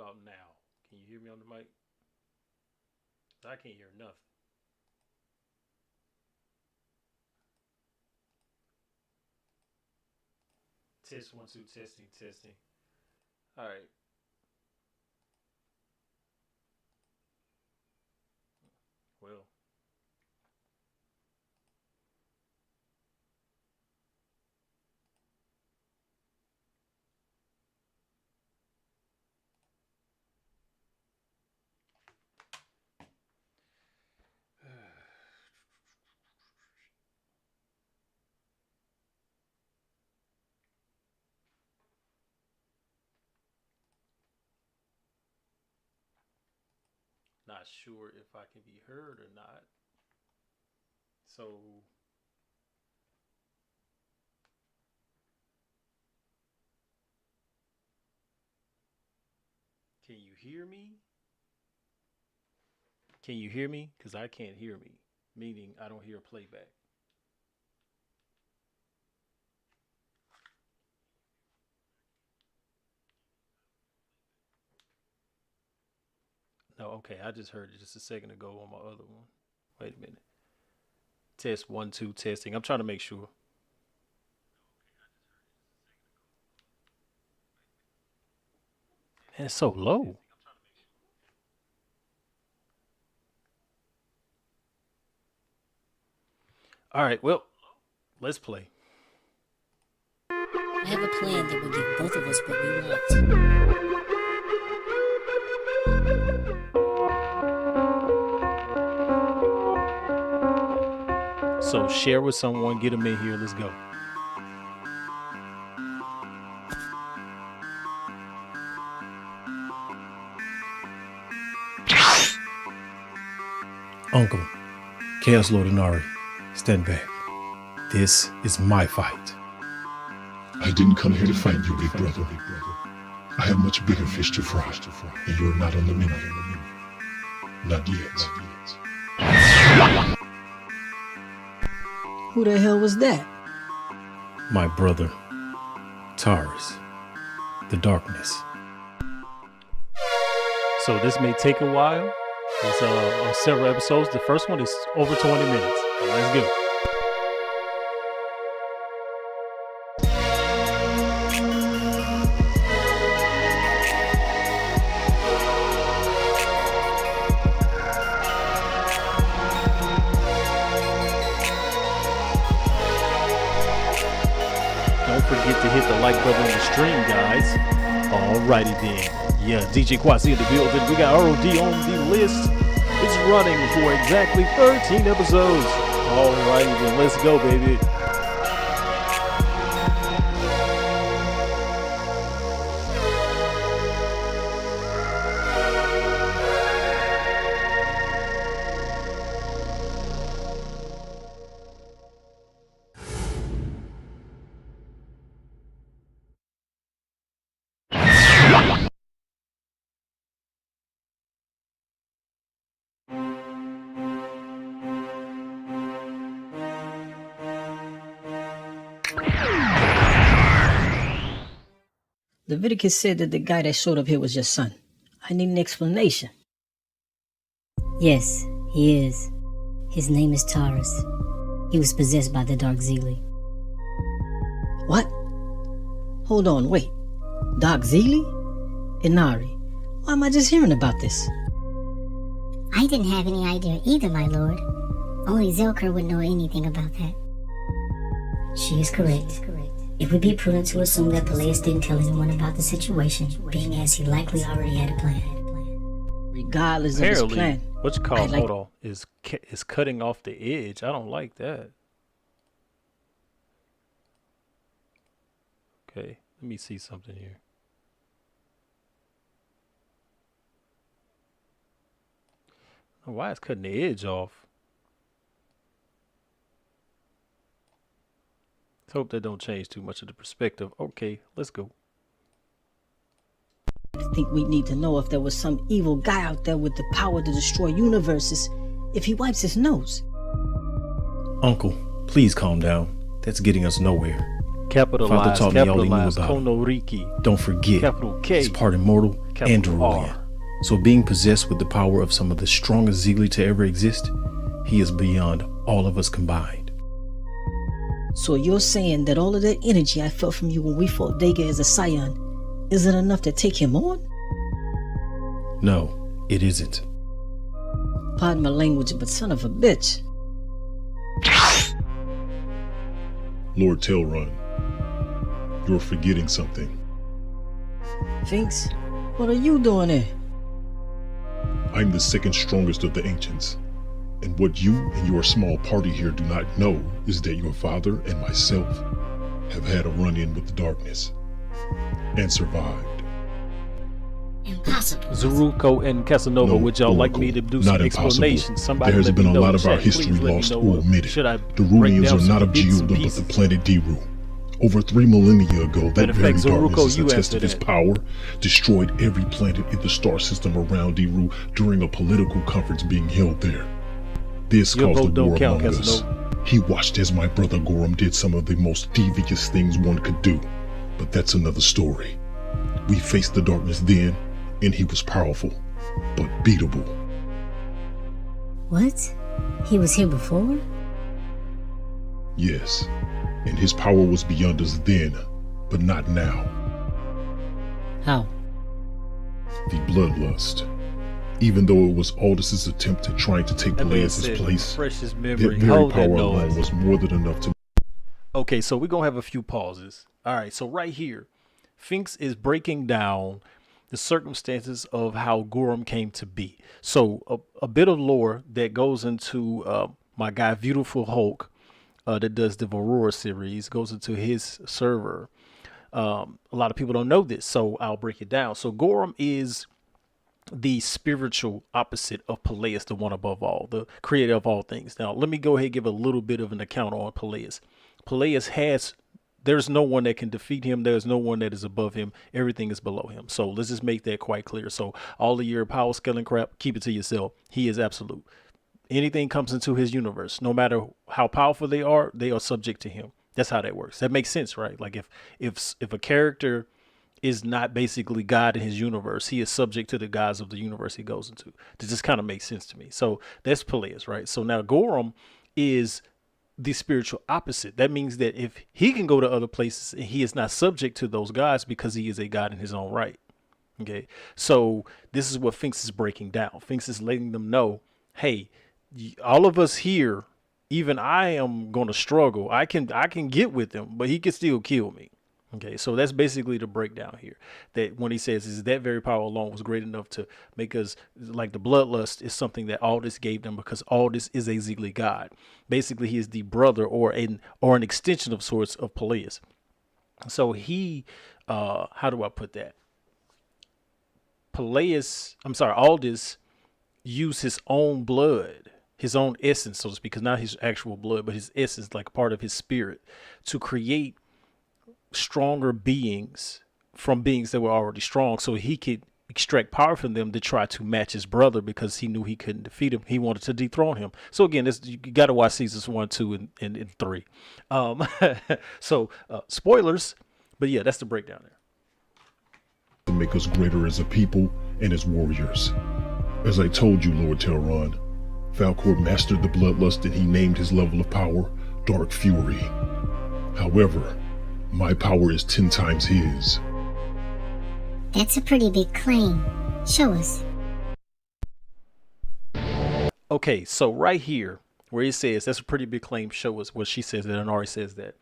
about now? Can you hear me on the mic? I can't hear nothing. Test 1 2 testing. All right. Well. Not sure if I can be heard or not. So can you hear me? Can you hear me? Because I can't hear me, meaning I don't hear playback. No, okay, I just heard it just a second ago on my other one. Wait a minute. Test 1 2 testing. I'm trying to make sure. Man, it's so low. All right, well, let's play. I have a plan that will give both of us what we want. So share with someone, get them in here, let's go. Uncle, Chaos Lord Inari, stand back. This is my fight. I didn't come here to fight you, big brother. I have much bigger fish to fry, and you're not on the menu. Not yet. Who the hell was that? My brother, Taurus, the darkness. So this may take a while. It's several episodes. The first one is over 20 minutes. Let's go. Don't forget to hit the like button on the stream, guys. Alrighty then. Yeah, DJ Kwasi in the building. We got ROD on the list. It's running for exactly 13 episodes. Alrighty then, let's go, baby. Leviticus said that the guy that showed up here was your son. I need an explanation. Yes, he is. His name is Taurus. He was possessed by the Dark Zealey. What? Hold on, wait. Dark Zealey? Inari. Why am I just hearing about this? I didn't have any idea either, my lord. Only Zelker would know anything about that. She is correct. It would be prudent to assume that Peleus didn't tell anyone about the situation, being as he likely already had a plan. Regardless of his plan. What you call hold on is cutting off the edge. I don't like that. Okay, let me see something here. Why is cutting the edge off? Let's hope that don't change too much of the perspective. Okay, let's go. I think we need to know if there was some evil guy out there with the power to destroy universes if he wipes his nose. Uncle, please calm down. That's getting us nowhere. Capitalize, taught me all he knew capitalize, about him. Konoriki, Don't forget, capital K, he's part immortal and capital Derulian. R. So being possessed with the power of some of the strongest Zeeglee to ever exist, he is beyond all of us combined. So you're saying that all of that energy I felt from you when we fought Dega as a Scion isn't enough to take him on? No, it isn't. Pardon my language, but son of a bitch. Lord Telrun, you're forgetting something. Finks, what are you doing there? I'm the second strongest of the ancients. And what you and your small party here do not know is that your father and myself have had a run-in with the darkness and survived. Impossible. Zeruko and Casanova, No, would y'all like Oracle, me to do not some impossible. explanations? Somebody There has let been me a know lot in of our chat. history Please let me lost know, or omitted. should I The break Derulians down are some not of bits and Geoda but pieces? the planet Deru. Over 3 millennia ago, that Matter of very fact, Zeruko, darkness is you a test answer of his that. power, destroyed every planet in the star system around Deru during a political conference being held there. This Your caused vote a don't war count, among us. Casanova. He watched as my brother Gorum did some of the most devious things one could do, but that's another story. We faced the darkness then, and he was powerful, but beatable. What? He was here before? Yes, and his power was beyond us then, but not now. How? The bloodlust. Even though it was Aldous' attempt at trying to take That man Peleus' said, place, freshest that memory. very Hold power that alone noise. was more than enough to. Okay, so we're going to have a few pauses. All right, so right here, Finks is breaking down the circumstances of how Gorum came to be. So a bit of lore that goes into my guy, Beautiful Hulk, that does the Varroa series, goes into his server. A lot of people don't know this, so I'll break it down. So Gorum is the spiritual opposite of Peleus, the one above all, the creator of all things. Now, let me go ahead and give a little bit of an account on Peleus. There's no one that can defeat him. There's no one that is above him. Everything is below him. So let's just make that quite clear. So all of your power scaling crap, keep it to yourself. He is absolute. Anything comes into his universe, no matter how powerful they are subject to him. That's how that works. That makes sense, right? Like if a character is not basically God in his universe, he is subject to the gods of the universe he goes into. This just kind of makes sense to me. So that's Peleus, right? So now Gorum is the spiritual opposite. That means that if he can go to other places and he is not subject to those gods because he is a god in his own right. Okay. So this is what Finks is breaking down. Finks is letting them know, hey, all of us here, even I am going to struggle. I can get with him, but he can still kill me. Okay, so that's basically the breakdown here. That when he says is that very power alone was great enough to make us, like, the bloodlust is something that Aldous gave them because Aldous is a Zeeglee god. Basically, he is the brother or an extension of sorts of Peleus. So he, how do I put that? Aldous used his own blood, his own essence, so to speak, because not his actual blood, but his essence, like part of his spirit, to create stronger beings from beings that were already strong, so he could extract power from them to try to match his brother because he knew he couldn't defeat him. He wanted to dethrone him. So again, you got to watch seasons 1, 2, and 3. So spoilers, but yeah, that's the breakdown there. To make us greater as a people and as warriors. As I told you, Lord Telrun, Falcor mastered the bloodlust and he named his level of power Dark Fury. However, my power is 10 times his. That's a pretty big claim. Show us. Okay, so right here, where he says that's a pretty big claim, show us, where she says that, and Ari says that.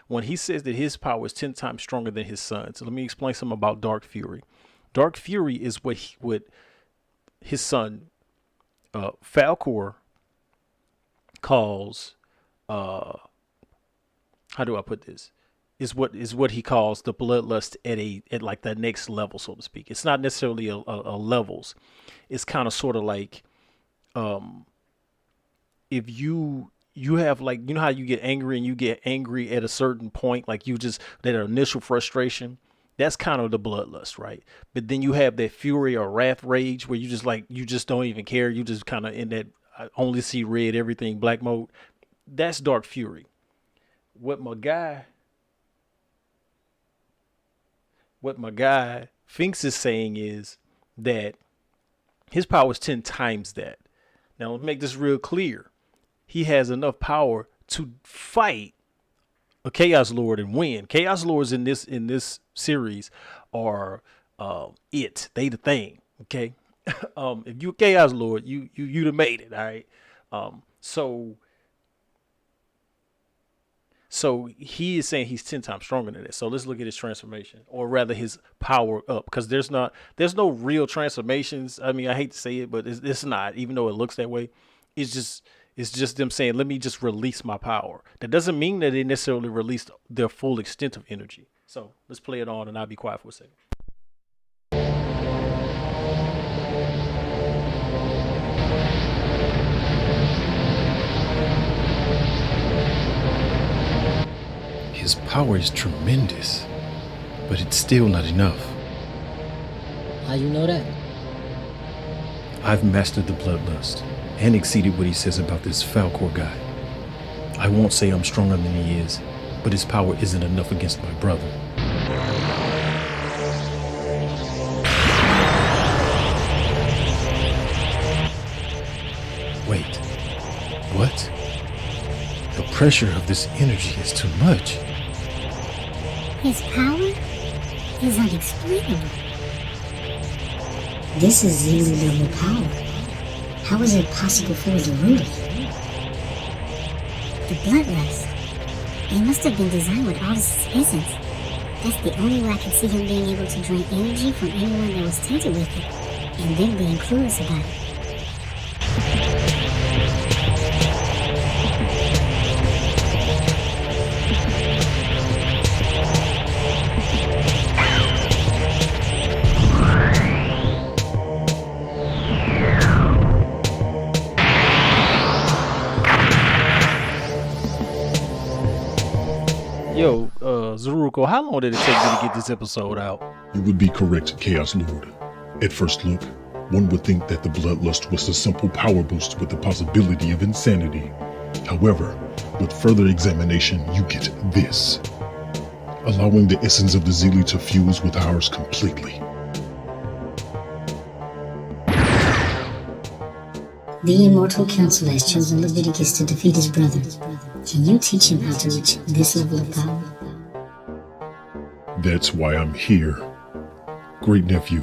When he says that his power is 10 times stronger than his son. So let me explain something about Dark Fury. Dark Fury is what his son, Falcor, calls, how do I put this? Is what he calls the bloodlust at like the next level, so to speak. It's not necessarily a levels. It's kind of sort of like, if you have, like, you know how you get angry and you get angry at a certain point, like that initial frustration, that's kind of the bloodlust, right? But then you have that fury or wrath rage where you just don't even care. You just kind of in that I only see red, everything black mode. That's Dark Fury. What my guy what my guy Finks is saying is that his power is 10 times that. Now, let's make this real clear. He has enough power to fight a Chaos Lord and win. Chaos Lords in this series are they the thing. Okay, if you a Chaos Lord, you'd have made it. All right. So he is saying he's 10 times stronger than this. So let's look at his transformation, or rather his power up, because there's no real transformations. I mean, I hate to say it, but it's not, even though it looks that way. It's just them saying, let me just release my power. That doesn't mean that they necessarily released their full extent of energy. So let's play it on, and I'll be quiet for a second. His power is tremendous, but it's still not enough. How you know that? I've mastered the bloodlust and exceeded what he says about this Falcor guy. I won't say I'm stronger than he is, but his power isn't enough against my brother. Wait, what? The pressure of this energy is too much. His power is unexplainable. This is zero level power. How is it possible for it to rule it? The bloodlust. It must have been designed with all this essence. That's the only way I can see him being able to drain energy from anyone that was tainted with it, and then being clueless about it. Yo, Zaruko, how long did it take me to get this episode out? You would be correct, Chaos Lord. At first look, one would think that the bloodlust was a simple power boost with the possibility of insanity. However, with further examination, you get this. Allowing the essence of the Zeely to fuse with ours completely. The Immortal Council has chosen Leviticus to defeat his brother. Can you teach him how to reach this level of power? That's why I'm here. Great nephew,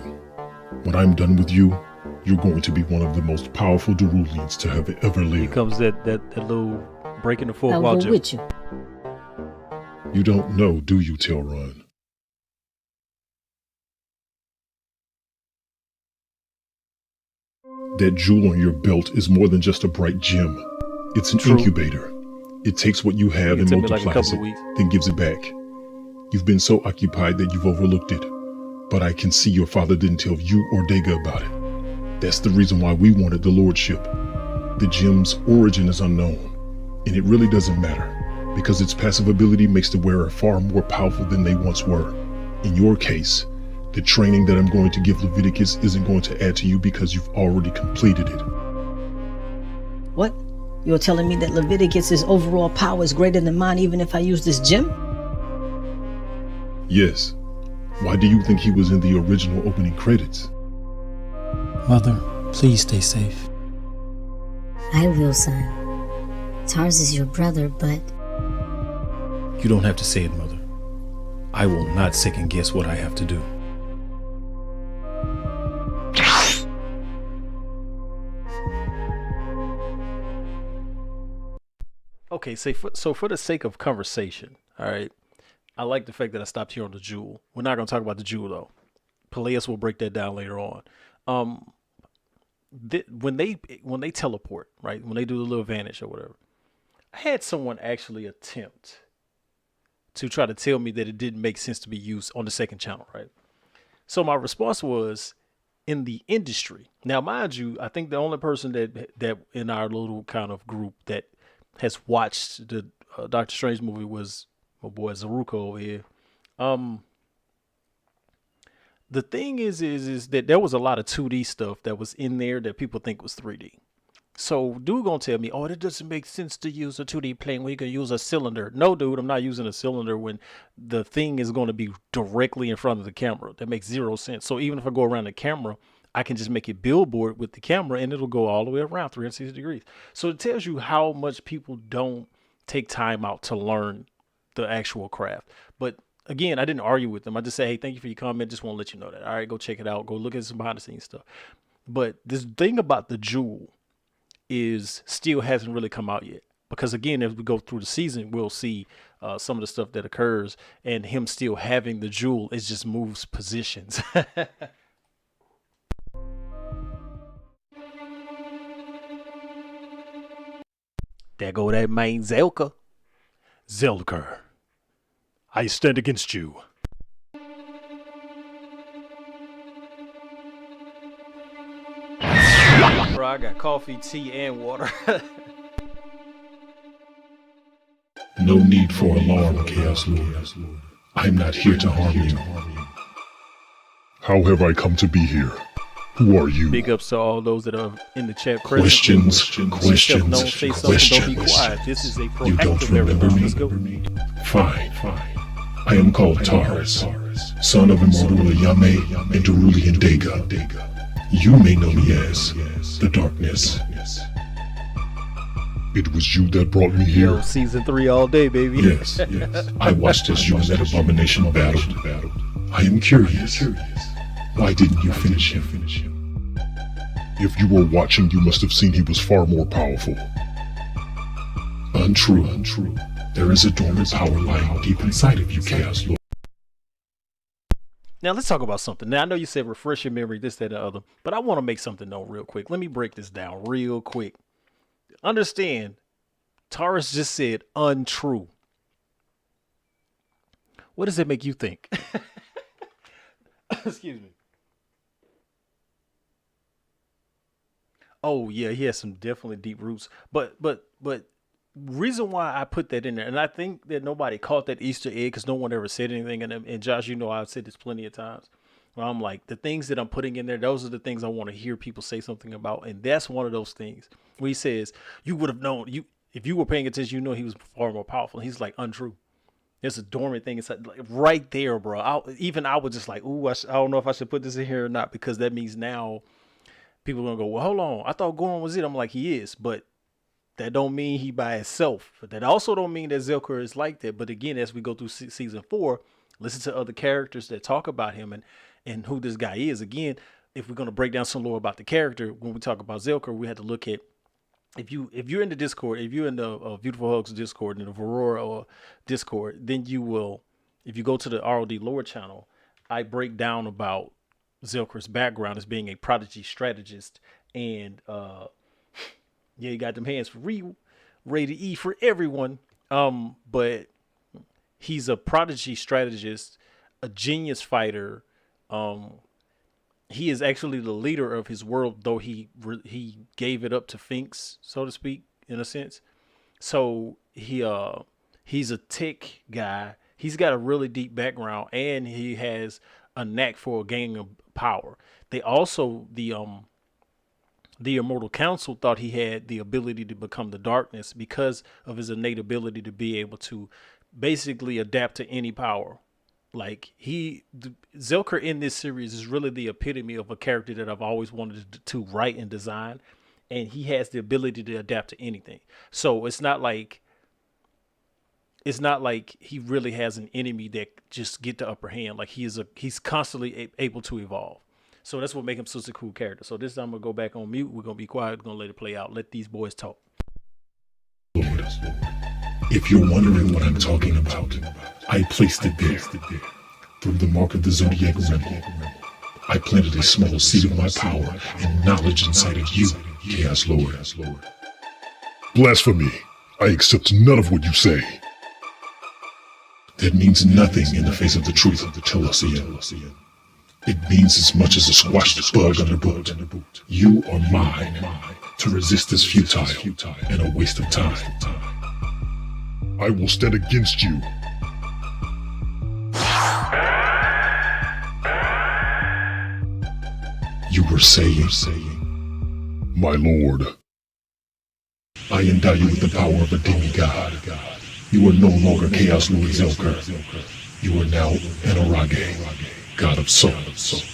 when I'm done with you, you're going to be one of the most powerful Derulians to have ever lived. Here comes that little breaking the fourth I'll wall go joke. with you. You don't know, do you, Telron? That jewel on your belt is more than just a bright gem. It's an True. incubator. It takes what you have and It took me like a multiplies couple of it, weeks. then gives it back. You've been so occupied that you've overlooked it. But I can see your father didn't tell you or Dega about it. That's the reason why we wanted the lordship. The gem's origin is unknown, and it really doesn't matter, because its passive ability makes the wearer far more powerful than they once were. In your case, the training that I'm going to give Leviticus isn't going to add to you because you've already completed it. What? You're telling me that Leviticus's overall power is greater than mine even if I use this gem? Yes. Why do you think he was in the original opening credits? Mother, please stay safe. I will, son. Tars is your brother, but You don't have to say it, Mother. I will not second guess what I have to do. Okay, so for the sake of conversation, all right, I like the fact that I stopped here on the jewel. We're not going to talk about the jewel, though. Peleus will break that down later on. When they teleport, right, when they do the little vanish or whatever, I had someone actually attempt to try to tell me that it didn't make sense to be used on the second channel, right? So my response was, in the industry. Now, mind you, I think the only person that in our little kind of group that has watched the Doctor Strange movie was my boy Zaruko over here. The thing is that there was a lot of 2D stuff that was in there that people think was 3D. So dude gonna tell me, oh, it doesn't make sense to use a 2D plane when you can use a cylinder. No, dude, I'm not using a cylinder when the thing is going to be directly in front of the camera. That makes zero sense. So even if I go around the camera, I can just make a billboard with the camera and it'll go all the way around 360 degrees. So it tells you how much people don't take time out to learn the actual craft. But again, I didn't argue with them. I just say, hey, thank you for your comment. Just want to let you know that. All right, go check it out. Go look at some behind the scenes stuff. But this thing about the jewel is still hasn't really come out yet, because again, as we go through the season, we'll see some of the stuff that occurs, and him still having the jewel, it just moves positions. There go that main Zelka. Zelker, I stand against you. Bro, I got coffee, tea, and water. No need for alarm, Chaos Lord. I'm not here to harm you. How have I come to be here? Who are you? Big ups to all those that are in the chat. Questions. Don't say something, don't be quiet. This is a You don't proactive remember marathon. me? Let's go. Fine. I am called Taurus, son of immortal Yame and Derulian Dega. You may know me as the Darkness. It was you that brought me Yo, here. season 3 all day, baby. Yes. I watched as you and that abomination battled. I am curious. Why didn't you finish him? If you were watching, you must have seen he was far more powerful. Untrue. There is a dormant power lying deep inside of you, Chaos Lord. Now let's talk about something. Now I know you said refresh your memory, this, that, and the other, but I want to make something known real quick. Let me break this down real quick. Understand, Taurus just said untrue. What does that make you think? Excuse me. Oh yeah, he has some definitely deep roots. But reason why I put that in there, and I think that nobody caught that Easter egg because no one ever said anything. And Josh, you know, I've said this plenty of times. Where I'm like, the things that I'm putting in there, those are the things I want to hear people say something about, and that's one of those things. Where he says, "You would have known if you were paying attention, you know he was far more powerful." He's like, untrue. There's a dormant thing inside, like, right there, bro. I was just like, ooh, I don't know if I should put this in here or not, because that means now people are gonna go, well, hold on, I thought Goron was it. I'm like, he is, but that don't mean he by himself. But that also don't mean that Zelker is like that. But again, as we go through season 4, listen to other characters that talk about him and who this guy is. Again, if we're gonna break down some lore about the character, when we talk about Zelker, we had to look at, if you're in the Discord, if you're in the Beautiful Hugs Discord and the Aurora Discord, then you will, if you go to the ROD lore channel, I break down about Zelker's background as being a prodigy strategist, and yeah, you got them hands for rated E for everyone. But he's a prodigy strategist, a genius fighter. He is actually the leader of his world, though he gave it up to Finks, so to speak, in a sense. So he's a tech guy. He's got a really deep background, and he has a knack for gaining power. They also, the Immortal Council thought he had the ability to become the Darkness because of his innate ability to be able to basically adapt to any power. Like Zelker in this series is really the epitome of a character that I've always wanted to write and design, and he has the ability to adapt to anything. So it's not like he really has an enemy that just get the upper hand. Like he's constantly able to evolve. So that's what makes him such a cool character. So this time I'm gonna go back on mute. We're gonna be quiet. We're gonna let it play out. Let these boys talk. Lord, if you're wondering what I'm talking about, I placed it there. Through the mark of the Zodiac Rim, I planted a small seed of my power and knowledge inside of you, Chaos Lord. Blasphemy! I accept none of what you say. That means nothing in the face of the truth of the Telosian. It means as much as a squashed bug under boot. You are mine. To resist is futile and a waste of time. I will stand against you. You were saying, my lord, I endow you with the power of a demigod. You are no longer Chaos Lord Zelker. You are now an Orage, god of souls.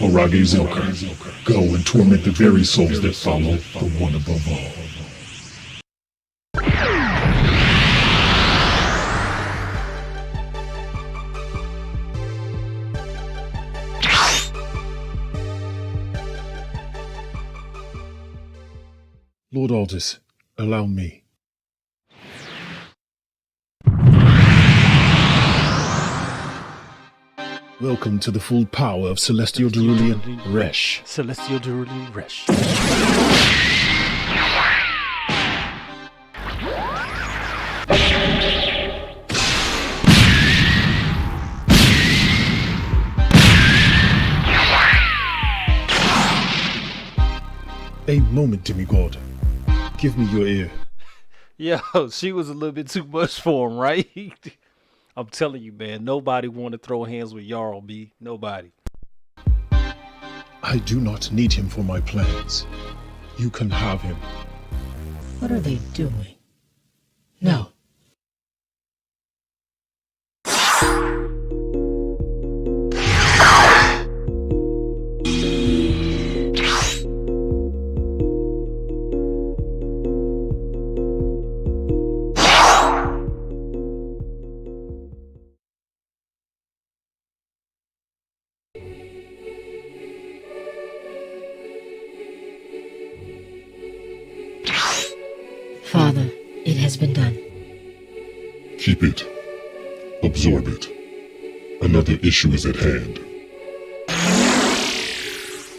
Orage Zelker, go and torment the very souls that follow the one above all. Lord Aldous, allow me. Welcome to the full power of Celestial Derulian Resh. Celestial Derulian Resh. A moment, demigod. Give me your ear. Yo, she was a little bit too much for him, right? I'm telling you, man, nobody want to throw hands with Jarl, B. Nobody. I do not need him for my plans. You can have him. What are they doing? No. Father, it has been done. Keep it. Absorb it. Another issue is at hand.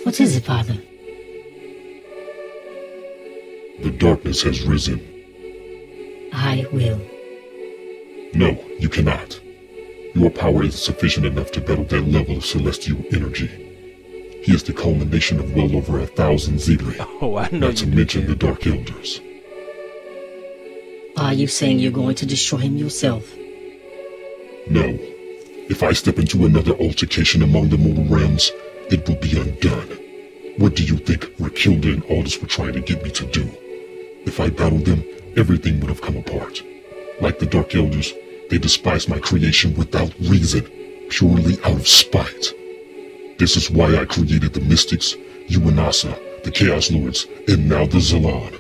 What is it, Father? The darkness has risen. I will. No, you cannot. Your power is sufficient enough to battle that level of celestial energy. He is the culmination of well over 1,000 Zeeli. Oh, I know Not to you mention the did. Dark Elders. Are you saying you're going to destroy him yourself? No. If I step into another altercation among the mortal realms, it will be undone. What do you think Rakilda and Aldous were trying to get me to do? If I battled them, everything would have come apart. Like the Dark Elders, they despise my creation without reason, purely out of spite. This is why I created the Mystics, Uanasa, the Chaos Lords, and now the Zalon.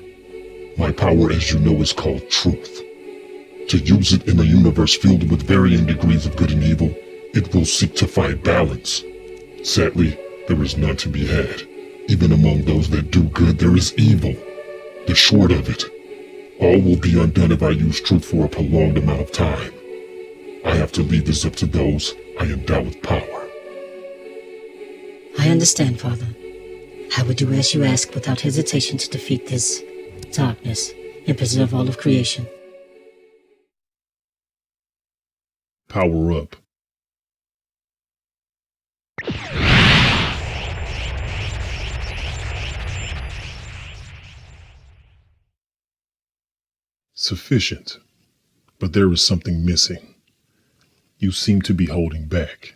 My power, as you know, is called Truth. To use it in a universe filled with varying degrees of good and evil, it will seek to find balance. Sadly, there is none to be had. Even among those that do good, there is evil. The short of it, all will be undone if I use truth for a prolonged amount of time. I have to leave this up to those I endow with power. I understand, Father. I will do as you ask without hesitation to defeat this darkness and preserve all of creation. Power up. Sufficient. But there is something missing. You seem to be holding back.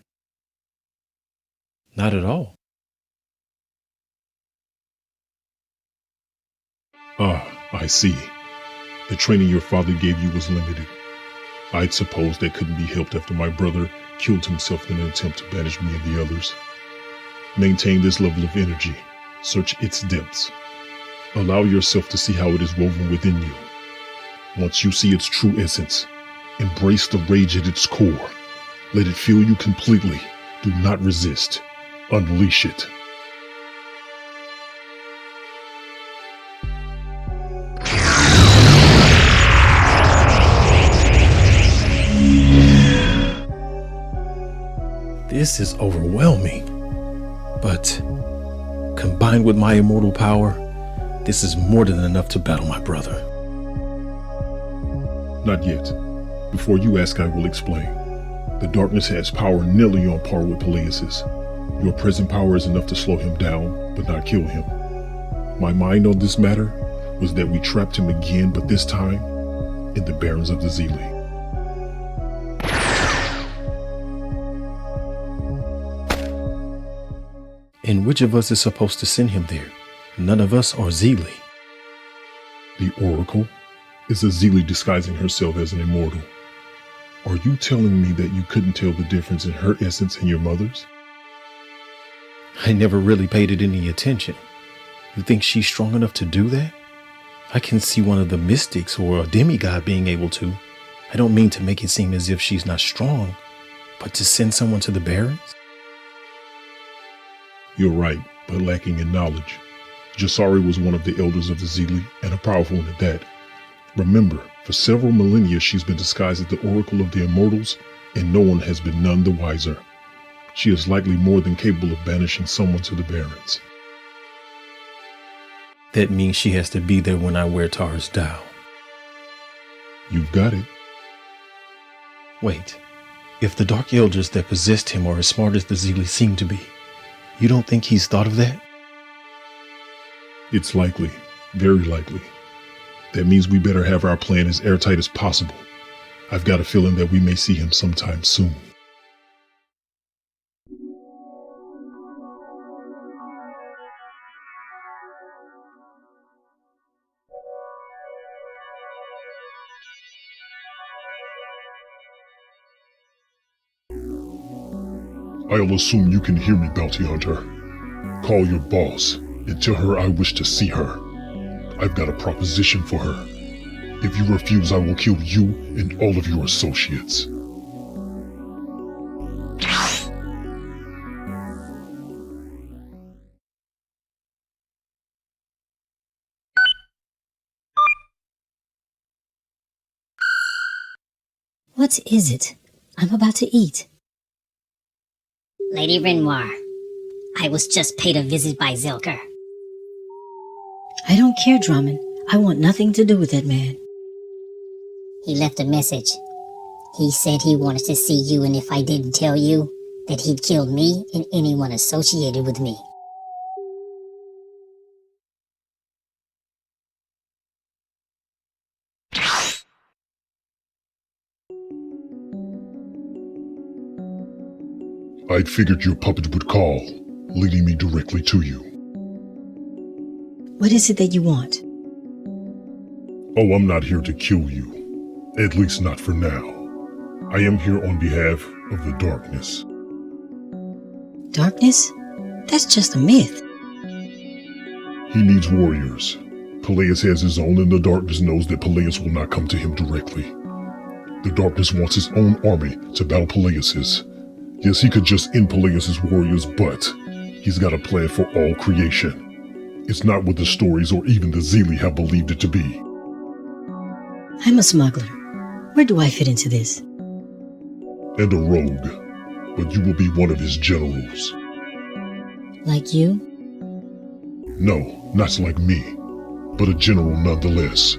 Not at all. Ah, I see. The training your father gave you was limited. I'd supposed that couldn't be helped after my brother killed himself in an attempt to banish me and the others. Maintain this level of energy. Search its depths. Allow yourself to see how it is woven within you. Once you see its true essence, embrace the rage at its core. Let it fill you completely. Do not resist. Unleash it. This is overwhelming. But combined with my immortal power, this is more than enough to battle my brother. Not yet. Before you ask, I will explain. The darkness has power nearly on par with Peleus's. Your present power is enough to slow him down, but not kill him. My mind on this matter was that we trapped him again, but this time in the Barrens of the Zeeli. And which of us is supposed to send him there? None of us are Zeeli. The Oracle is a Zealy disguising herself as an immortal. Are you telling me that you couldn't tell the difference in her essence and your mother's? I never really paid it any attention. You think she's strong enough to do that? I can see one of the mystics or a demigod being able to. I don't mean to make it seem as if she's not strong, but to send someone to the Barrens? You're right, but lacking in knowledge. Jasari was one of the elders of the Zealy, and a powerful one at that. Remember, for several millennia she's been disguised as the Oracle of the Immortals, and no one has been none the wiser. She is likely more than capable of banishing someone to the Barrens. That means she has to be there when I wear Tara's dial. You've got it. Wait, if the Dark Elders that possessed him are as smart as the Zealy seem to be, you don't think he's thought of that? It's likely, very likely. That means we better have our plan as airtight as possible. I've got a feeling that we may see him sometime soon. I'll assume you can hear me, Bounty Hunter. Call your boss and tell her I wish to see her. I've got a proposition for her. If you refuse, I will kill you and all of your associates. What is it? I'm about to eat. Lady Renoir, I was just paid a visit by Zilker. I don't care, Drummond. I want nothing to do with that man. He left a message. He said he wanted to see you, and if I didn't tell you, that he'd kill me and anyone associated with me. I'd figured your puppet would call, leading me directly to you. What is it that you want? Oh, I'm not here to kill you. At least not for now. I am here on behalf of the darkness. Darkness? That's just a myth. He needs warriors. Peleus has his own, and the darkness knows that Peleus will not come to him directly. The darkness wants his own army to battle Peleus's. Yes, he could just end Peleus's warriors, but he's got a plan for all creation. It's not what the stories or even the Zealy have believed it to be. I'm a smuggler. Where do I fit into this? And a rogue, but you will be one of his generals. Like you? No, not like me, but a general nonetheless.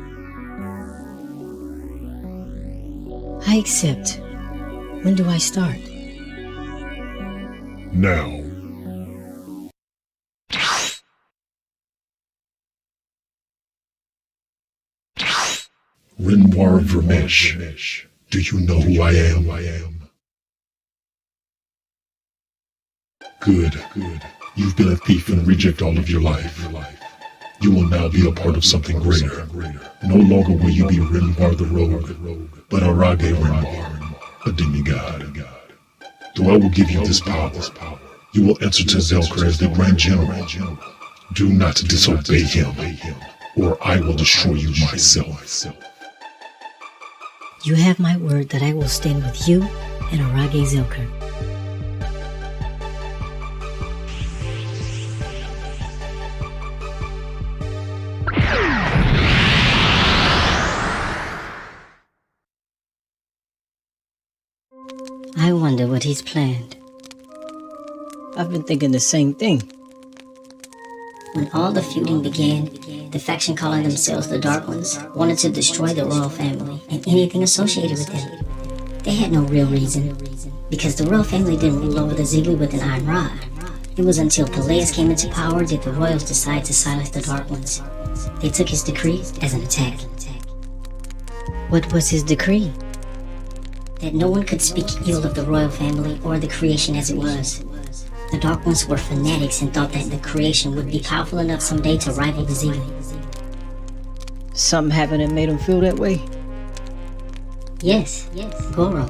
I accept. When do I start? Now. Renoir Vermesh, do you know who I am? Good. You've been a thief and reject all of your life. You will now be a part of something greater. No longer will you be Renoir the Rogue, but Arage Renoir, a demigod. Though I will give you this power, you will answer to Zelker as the Grand General. Do not disobey him, or I will destroy you myself. You have my word that I will stand with you and Arage Zilker. I wonder what he's planned. I've been thinking the same thing. When all the feuding began, the faction calling themselves the Dark Ones wanted to destroy the royal family and anything associated with them. They had no real reason, because the royal family didn't rule over the Zealy with an iron rod. It was until Peleus came into power did the royals decide to silence the Dark Ones. They took his decree as an attack. What was his decree? That no one could speak ill of the royal family or the creation as it was. The Dark Ones were fanatics and thought that the creation would be powerful enough someday to rival the Zealy. Something happened that made him feel that way? Yes, Gorum.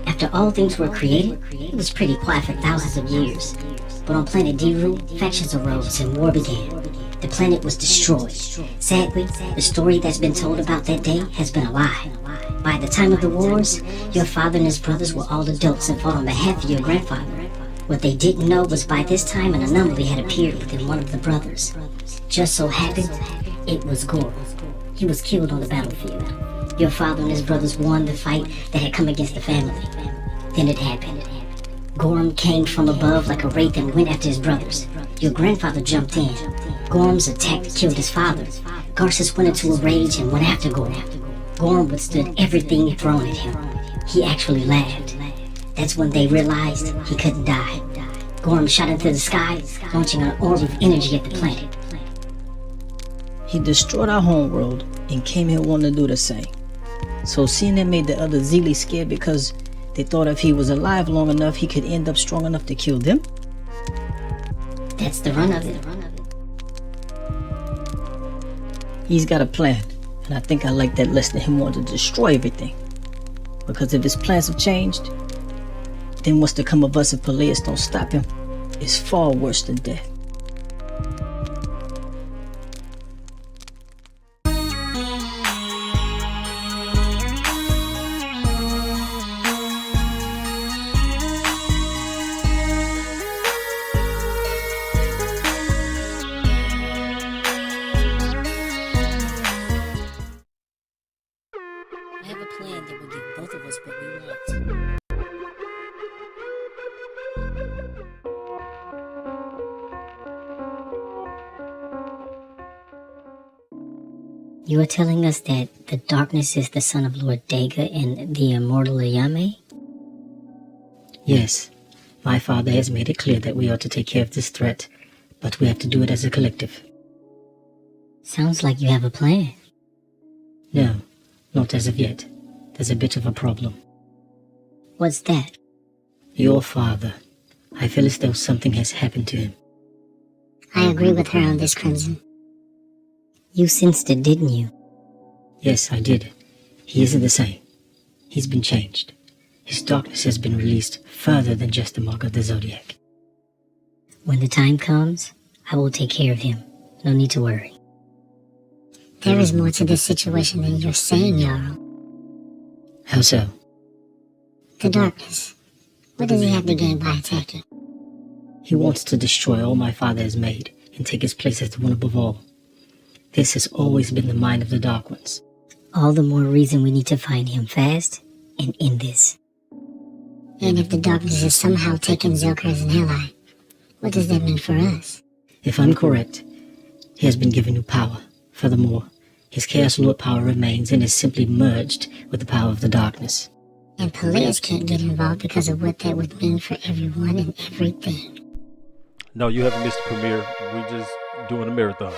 After all things were created, it was pretty quiet for thousands of years. But on planet Deru, factions arose and war began. The planet was destroyed. Sadly, the story that's been told about that day has been a lie. By the time of the wars, your father and his brothers were all adults and fought on behalf of your grandfather. What they didn't know was by this time an anomaly had appeared within one of the brothers. Just so happened, it was Gorum. He was killed on the battlefield. Your father and his brothers won the fight that had come against the family. Then it happened. Gorum came from above like a wraith and went after his brothers. Your grandfather jumped in. Gorum's attack killed his father. Garces went into a rage and went after Gorum. Gorum withstood everything thrown at him. He actually laughed. That's when they realized he couldn't die. Gorum shot into the sky, launching an orb of energy at the planet. He destroyed our homeworld and came here wanting to do the same. So seeing that made the other Zealey scared because they thought if he was alive long enough, he could end up strong enough to kill them? That's the run of it. He's got a plan, and I think I like that less than him wanting to destroy everything. Because if his plans have changed, then what's to come of us if Peleus don't stop him is far worse than death. I have a plan that will give both of us what we want. You are telling us that the darkness is the son of Lord Dega and the immortal Ayame? Yes, my father has made it clear that we ought to take care of this threat, but we have to do it as a collective. Sounds like you have a plan. No, not as of yet. There's a bit of a problem. What's that? Your father. I feel as though something has happened to him. I agree with her on this, Crimson. You sensed it, didn't you? Yes, I did. He isn't the same. He's been changed. His darkness has been released further than just the mark of the Zodiac. When the time comes, I will take care of him. No need to worry. There is more to this situation than you're saying, Yarrow. How so? The darkness. What does he have to gain by attacking? He wants to destroy all my father has made and take his place as the one above all. This has always been the mind of the Dark Ones. All the more reason we need to find him fast and end this. And if the darkness has somehow taken Zelker as an ally, what does that mean for us? If I'm correct, he has been given new power. Furthermore, his Chaos Lord power remains and is simply merged with the power of the darkness. And Peleus can't get involved because of what that would mean for everyone and everything. No, you haven't missed the premiere. We're just doing a marathon.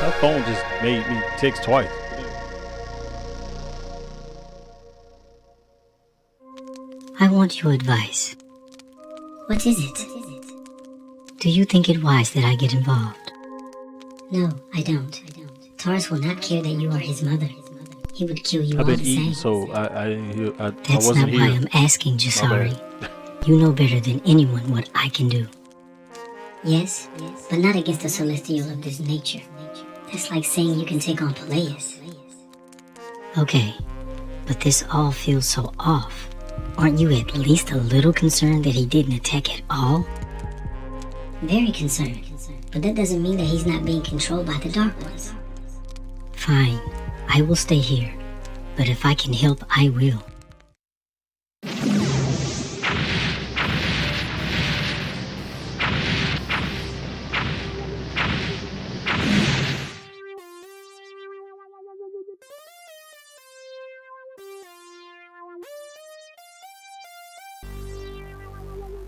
That phone just made me text twice. I want your advice. What is it? Do you think it wise that I get involved? No, I don't. Taurus will not care that you are his mother. He would kill you I've all been the eating, same. so I That's wasn't not here. why I'm asking, Jasari. bad. You know better than anyone what I can do. Yes, but not against a celestial of this nature. That's like saying you can take on Peleus. Okay, but this all feels so off. Aren't you at least a little concerned that he didn't attack at all? Very concerned, but that doesn't mean that he's not being controlled by the Dark Ones. Fine, I will stay here. but if I can help, I will.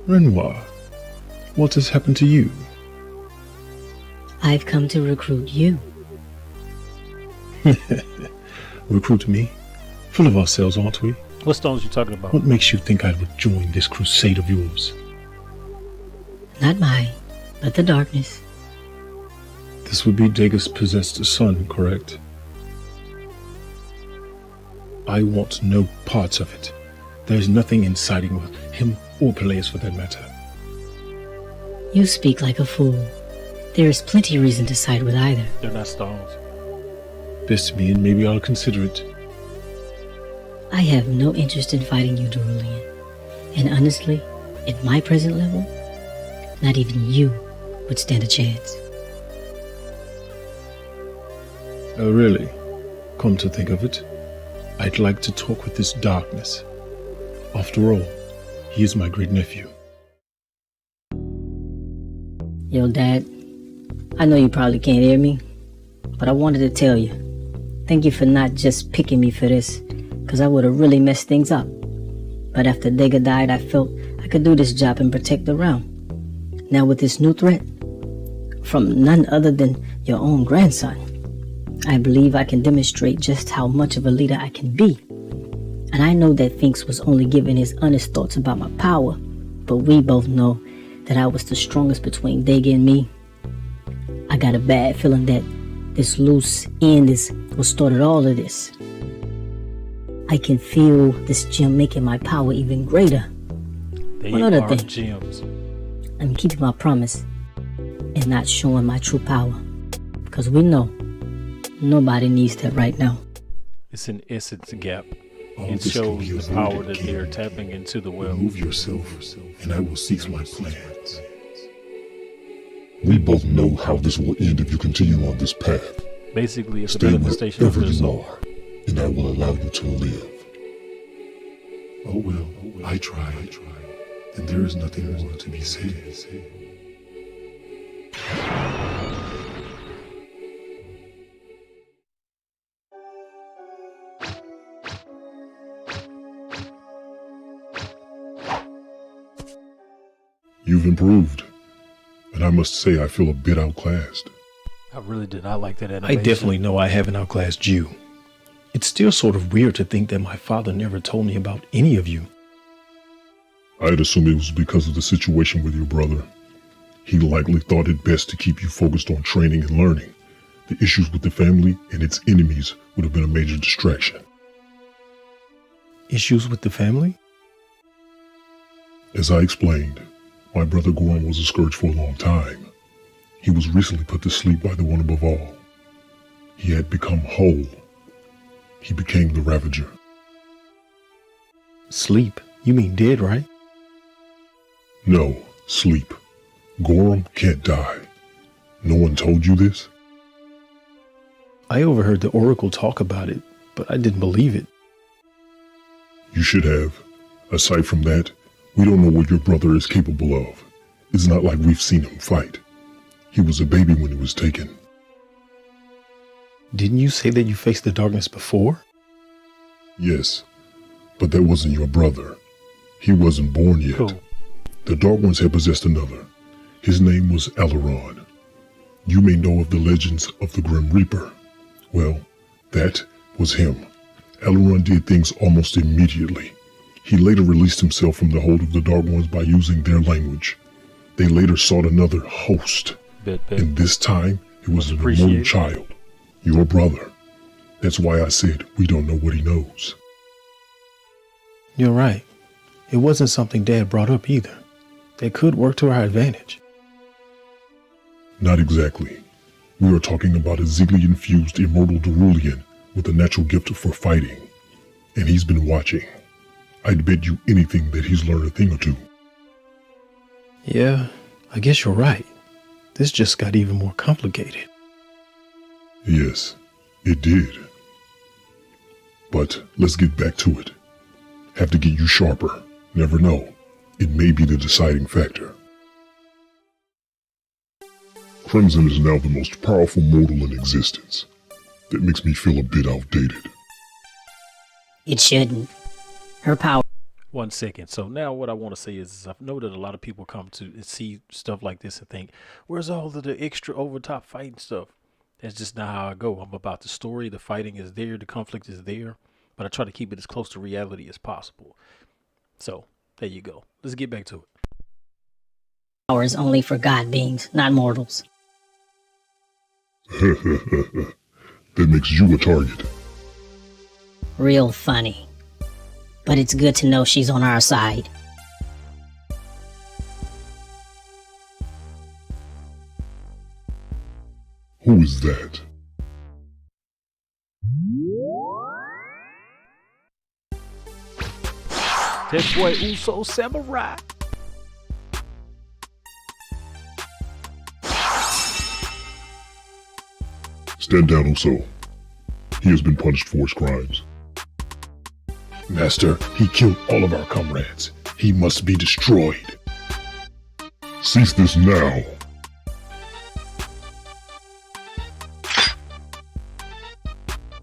Renoir, what has happened to you? I've come to recruit you. Recruit me? Full of ourselves, aren't we? What stones you talking about? What makes you think I would join this crusade of yours? Not mine, but the darkness. This would be Dagus' possessed son, correct? I want no parts of it. There's nothing in siding with him or Peleus for that matter. You speak like a fool. There is plenty reason to side with either. They're not stones. Best me, and maybe I'll consider it. I have no interest in fighting you, Derulian. And honestly, at my present level, not even you would stand a chance. Oh, really? Come to think of it, I'd like to talk with this darkness. After all, he is my great nephew. Yo, Dad, I know you probably can't hear me, but I wanted to tell you, thank you for not just picking me for this, because I would have really messed things up. But after Dega died, I felt I could do this job and protect the realm. Now with this new threat, from none other than your own grandson, I believe I can demonstrate just how much of a leader I can be. And I know that Finks was only giving his honest thoughts about my power, but we both know that I was the strongest between Dega and me. I got a bad feeling that this loose end is what started all of this. I can feel this gem making my power even greater. They One other are thing. gems. I'm keeping my promise and not showing my true power, because we know nobody needs that right now. It's an essence gap. All It this can shows be the avoided, power that King. they're tapping into the well. Remove yourself, and I will cease my plans. We both know how this will end if you continue on this path. Basically, it's a Stay manifestation of wherever their you soul. are, and I will allow you to live. Oh well, I tried, and there is nothing more to be said. You've improved, and I must say I feel a bit outclassed. I really did not like that I animation. definitely know I haven't outclassed you. It's still sort of weird to think that my father never told me about any of you. I'd assume it was because of the situation with your brother. He likely thought it best to keep you focused on training and learning. The issues with the family and its enemies would have been a major distraction. Issues with the family? As I explained, my brother Gorham was a scourge for a long time. He was recently put to sleep by the one above all. He had become whole. He became the Ravager. Sleep? You mean dead, right? No, sleep. Gorham can't die. No one told you this? I overheard the Oracle talk about it, but I didn't believe it. You should have. Aside from that, we don't know what your brother is capable of. It's not like we've seen him fight. He was a baby when he was taken. Didn't you say that you faced the darkness before? Yes, but that wasn't your brother. He wasn't born yet. Cool. The Dark Ones had possessed another. His name was Alaron. You may know of the legends of the Grim Reaper. Well, that was him. Alaron did things almost immediately. He later released himself from the hold of the Dark Ones by using their language. They later sought another host. Bet. And this time, it was an Appreciate immortal it. child. Your brother. That's why I said we don't know what he knows. You're right. It wasn't something Dad brought up either. That could work to our advantage. Not exactly. We are talking about a Ziegler-infused immortal Derulian with a natural gift for fighting. And he's been watching. I'd bet you anything that he's learned a thing or two. Yeah, I guess you're right. This just got even more complicated. Yes, it did. But let's get back to it. Have to get you sharper. Never know. It may be the deciding factor. Crimson is now the most powerful mortal in existence. That makes me feel a bit outdated. It shouldn't. Her power. 1 second. So now what I want to say is I've noted a lot of people come to see stuff like this and think, where's all of the extra over top fighting stuff? That's just not how I go. I'm about the story. The fighting is there. The conflict is there. But I try to keep it as close to reality as possible. So there you go. Let's get back to it. Power is only for god beings, not mortals. That makes you a target. Real funny. But it's good to know she's on our side. Who is that? That boy Uso Samurai. Stand down, Uso. He has been punished for his crimes. Master, he killed all of our comrades. He must be destroyed. Cease this now.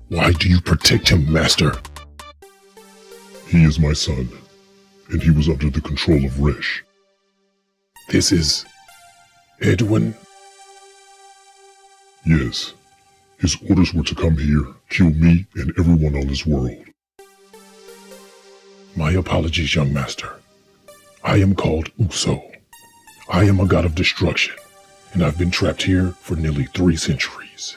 Why do you protect him, Master? He is my son, and he was under the control of Resh. This is Edwin? Yes. His orders were to come here, kill me and everyone on this world. My apologies, young master. I am called Uso. I am a god of destruction, and I've been trapped here for nearly 3 centuries.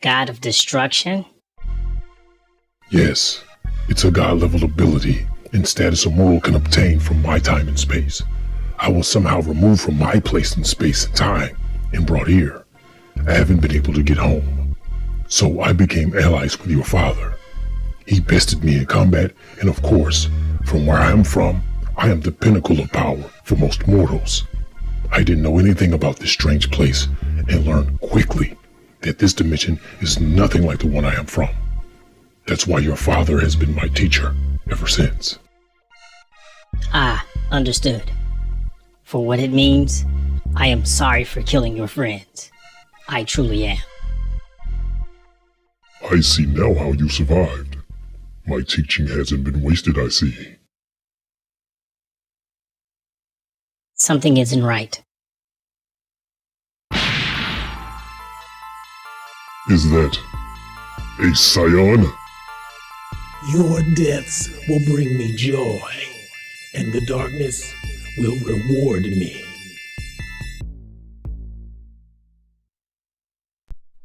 God of destruction? Yes, it's a god-level ability and status a mortal can obtain from my time and space. I was somehow removed from my place in space and time and brought here. I haven't been able to get home. So I became allies with your father. He bested me in combat, and of course, from where I am from, I am the pinnacle of power for most mortals. I didn't know anything about this strange place and learned quickly that this dimension is nothing like the one I am from. That's why your father has been my teacher ever since. Ah, understood. For what it means, I am sorry for killing your friends. I truly am. I see now how you survived. My teaching hasn't been wasted, I see. Something isn't right. Is that a scion? Your deaths will bring me joy, and the darkness will reward me.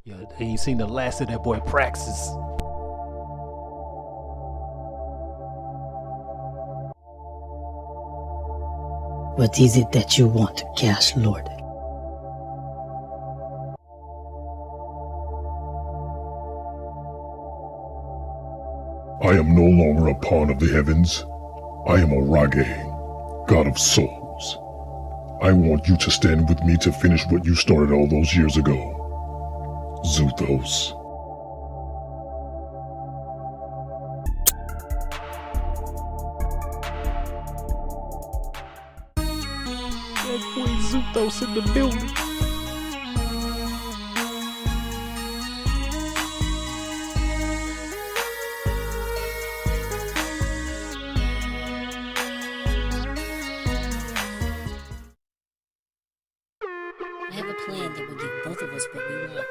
Yeah, they ain't seen the last of that boy Praxis. What is it that you want, Chaos Lord? I am no longer a pawn of the heavens. I am a Rage, god of souls. I want you to stand with me to finish what you started all those years ago. Zuthos. That boy Zuthos in the building. I have a plan that will give both of us what we want.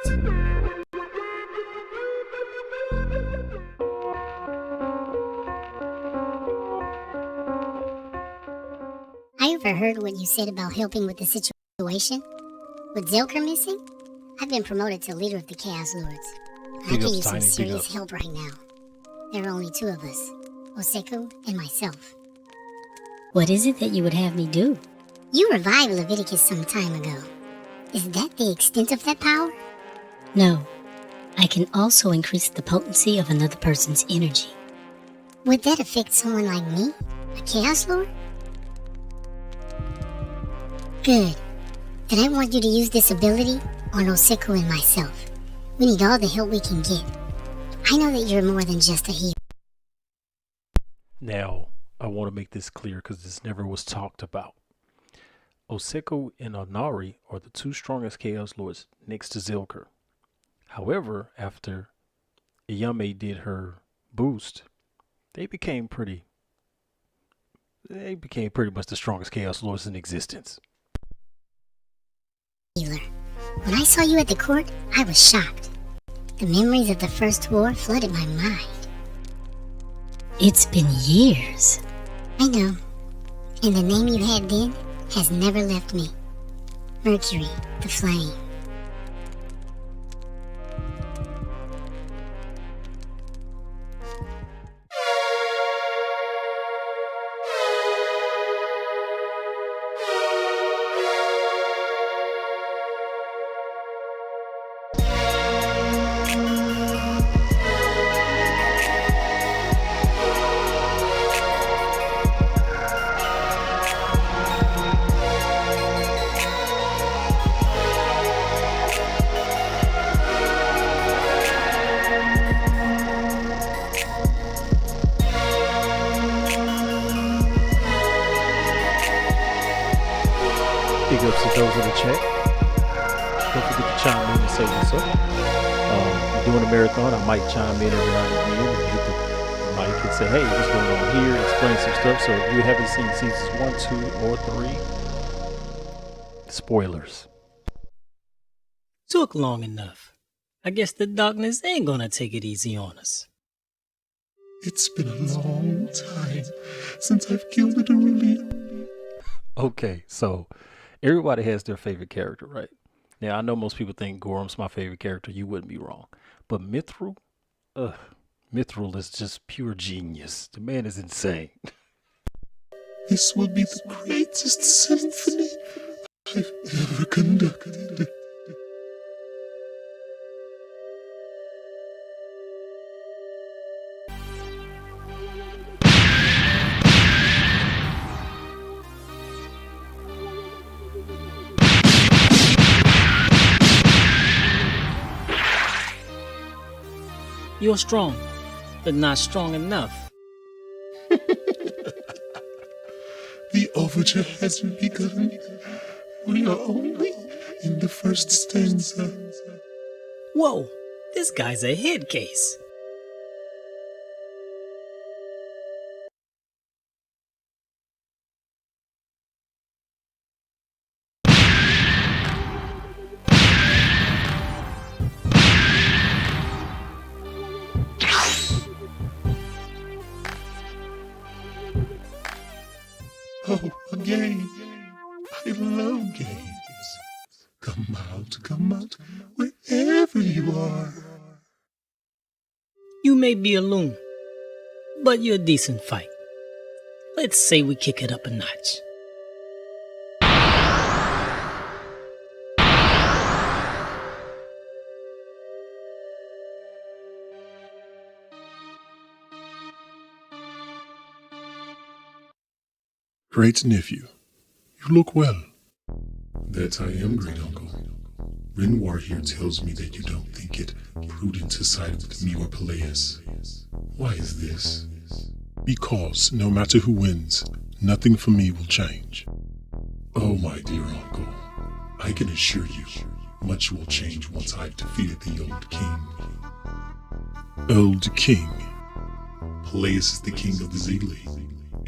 I overheard what you said about helping with the situation. With Zelker missing, I've been promoted to leader of the Chaos Lords. I Big can ups, use some Tiny, big serious ups. help right now. There are only 2 of us, Oseku and myself. What is it that you would have me do? You revived Leviticus some time ago. Is that the extent of that power? No. I can also increase the potency of another person's energy. Would that affect someone like me? A Chaos Lord? Good. Then I want you to use this ability on Oseku and myself. We need all the help we can get. I know that you're more than just a healer. Now, I want to make this clear because this never was talked about. Oseko and Onari are the two strongest Chaos Lords next to Zilker. However, after Iyame did her boost, they became pretty much the strongest Chaos Lords in existence. Healer. When I saw you at the court, I was shocked. The memories of the first war flooded my mind. It's been years. I know. And the name you had then has never left me. Mercury, the Flame. Big ups to those in the chat. Don't forget to chime in and say what's up. Doing a marathon, I might chime in every now and again and hit the mic and say, hey, what's going on here? Explain some stuff. So if you haven't seen seasons 1, 2, or 3, spoilers. Took long enough. I guess the darkness ain't gonna take it easy on us. It's been a long time since I've killed a Derulian. Okay, so everybody has their favorite character, right? Now, I know most people think Gorham's my favorite character. You wouldn't be wrong. But Mithril is just pure genius. The man is insane. This will be the greatest symphony I've ever conducted. You're strong, but not strong enough. The overture hasn't begun. We are only in the first stanza. Whoa, this guy's a head case. Oh, a game. I love games. Come out, wherever you are. You may be a loon, but you're a decent fight. Let's say we kick it up a notch. Great nephew, you look well. That I am, great uncle. Renoir here tells me that you don't think it prudent to side with me or Peleus. Why is this? Because no matter who wins, nothing for me will change. Oh, my dear uncle, I can assure you, much will change once I've defeated the old king. Old king? Peleus is the king of the Ziegler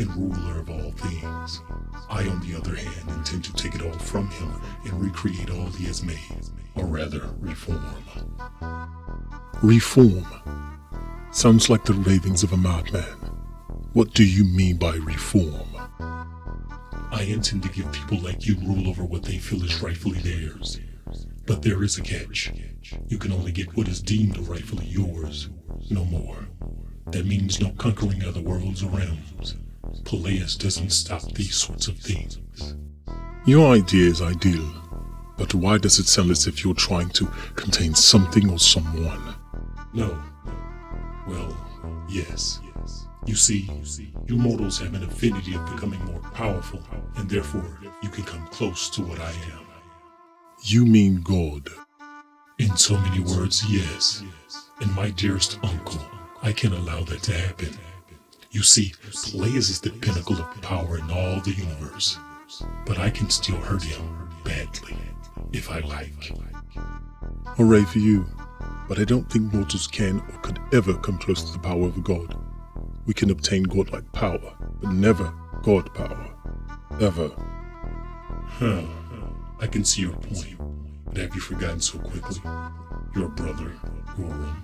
and ruler of all things. I, on the other hand, intend to take it all from him and recreate all he has made, or rather, reform. Reform? Sounds like the ravings of a madman. What do you mean by reform? I intend to give people like you rule over what they feel is rightfully theirs. But there is a catch. You can only get what is deemed rightfully yours, no more. That means no conquering other worlds or realms. Peleus doesn't stop these sorts of things. Your idea is ideal, but why does it sound as if you're trying to contain something or someone? No. Well, yes. You see, you mortals have an affinity of becoming more powerful, and therefore you can come close to what I am. You mean God? In so many words, yes. And my dearest uncle, I can allow that to happen. You see, Peleus is the pinnacle of power in all the universe. But I can still hurt him badly, if I like. Hooray for you. But I don't think mortals can or could ever come close to the power of a god. We can obtain godlike power, but never god power. Ever. I can see your point. But have you forgotten so quickly? Your brother, Gorum.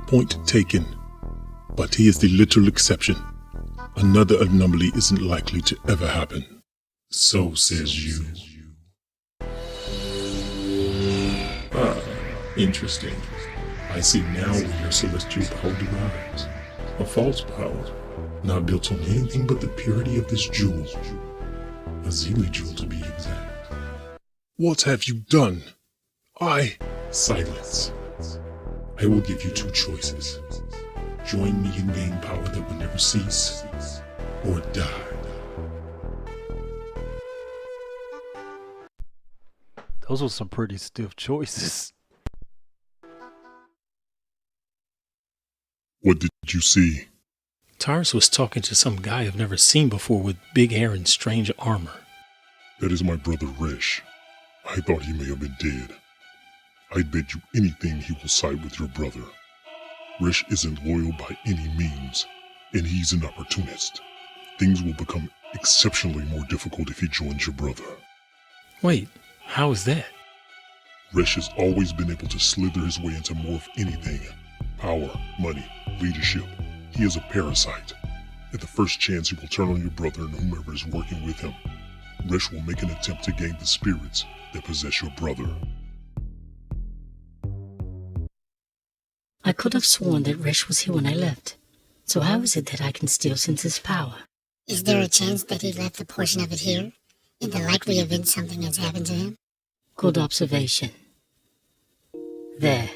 Point taken. But he is the literal exception. Another anomaly isn't likely to ever happen. So says you. Interesting. I see now where your celestial power derives. A false power, not built on anything but the purity of this jewel. A Zeely jewel to be exact. What have you done? Silence. I will give you two choices. Join me and gain power that will never cease, or die. Those were some pretty stiff choices. What did you see? Tyrus was talking to some guy I've never seen before with big hair and strange armor. That is my brother Resh. I thought he may have been dead. I'd bet you anything he will side with your brother. Resh isn't loyal by any means, and he's an opportunist. Things will become exceptionally more difficult if he joins your brother. Wait, how is that? Resh has always been able to slither his way into more of anything. Power, money, leadership. He is a parasite. At the first chance, he will turn on your brother and whomever is working with him. Resh will make an attempt to gain the spirits that possess your brother. I could have sworn that Resh was here when I left. So how is it that I can still sense his power? Is there a chance that he left a portion of it here? In the likely event something has happened to him? Good observation. There.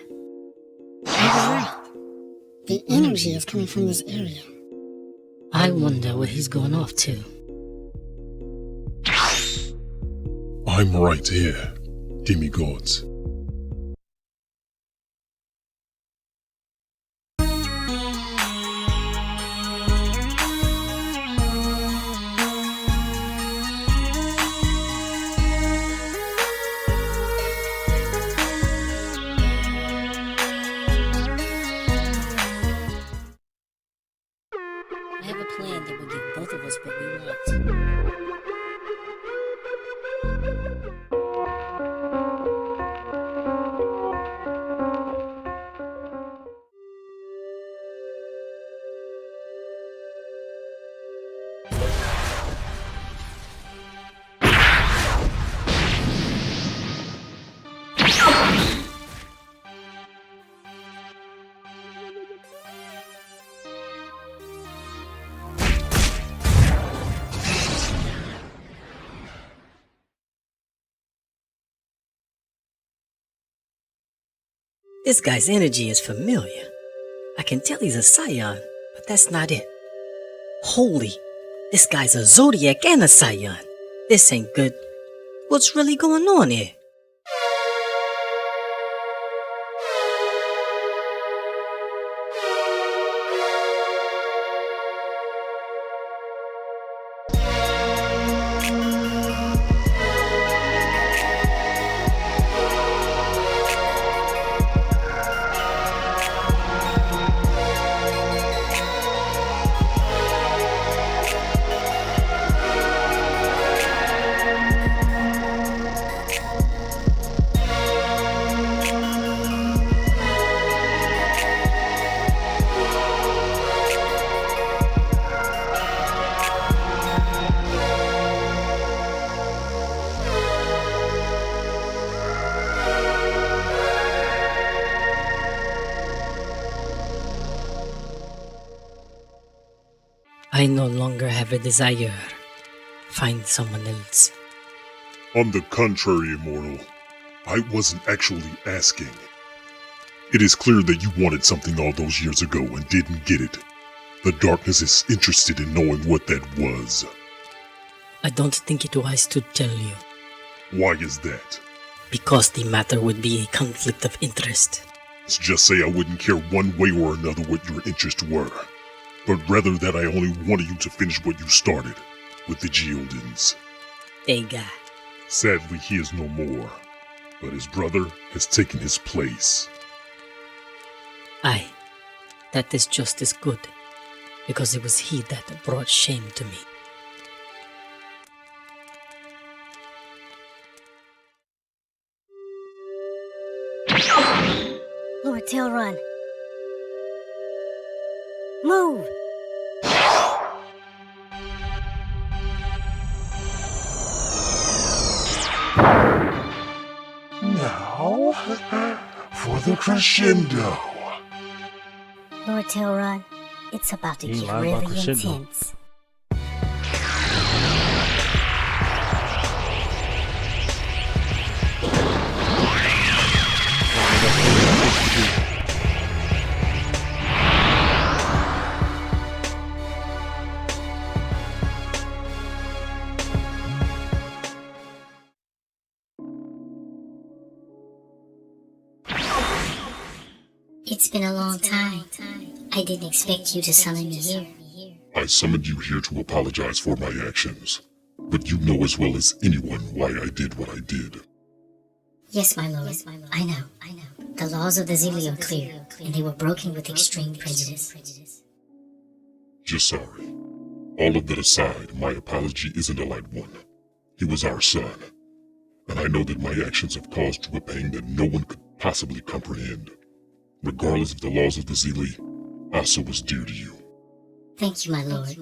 I was right. The energy is coming from this area. I wonder where he's going off to. I'm right here, demigods. I have a plan that will give both of us what we want. This guy's energy is familiar. I can tell he's a Scion, but that's not it. Holy, this guy's a Zodiac and a Scion. This ain't good. What's really going on here? I no longer have a desire. Find someone else. On the contrary, Immortal, I wasn't actually asking. It is clear that you wanted something all those years ago and didn't get it. The darkness is interested in knowing what that was. I don't think it wise to tell you. Why is that? Because the matter would be a conflict of interest. Let's just say I wouldn't care one way or another what your interests were, but rather that I only wanted you to finish what you started with the Derulians. Hey, guy. Sadly, he is no more, but his brother has taken his place. Aye, that is just as good, because it was he that brought shame to me. Lord Telrun. Move! Now, for the crescendo. Lord Telrun, it's about to You get lied about really crescendo. intense. It's been a long time. I didn't expect you to summon me here. I summoned you here to apologize for my actions, but you know as well as anyone why I did what I did. Yes, my lord. I know. The laws of the Zili are clear, and they were broken with extreme prejudice. Just sorry. All of that aside, my apology isn't a light one. He was our son, and I know that my actions have caused you a pain that no one could possibly comprehend. Regardless of the laws of the Zili, Asa was dear to you. Thank you, my lord.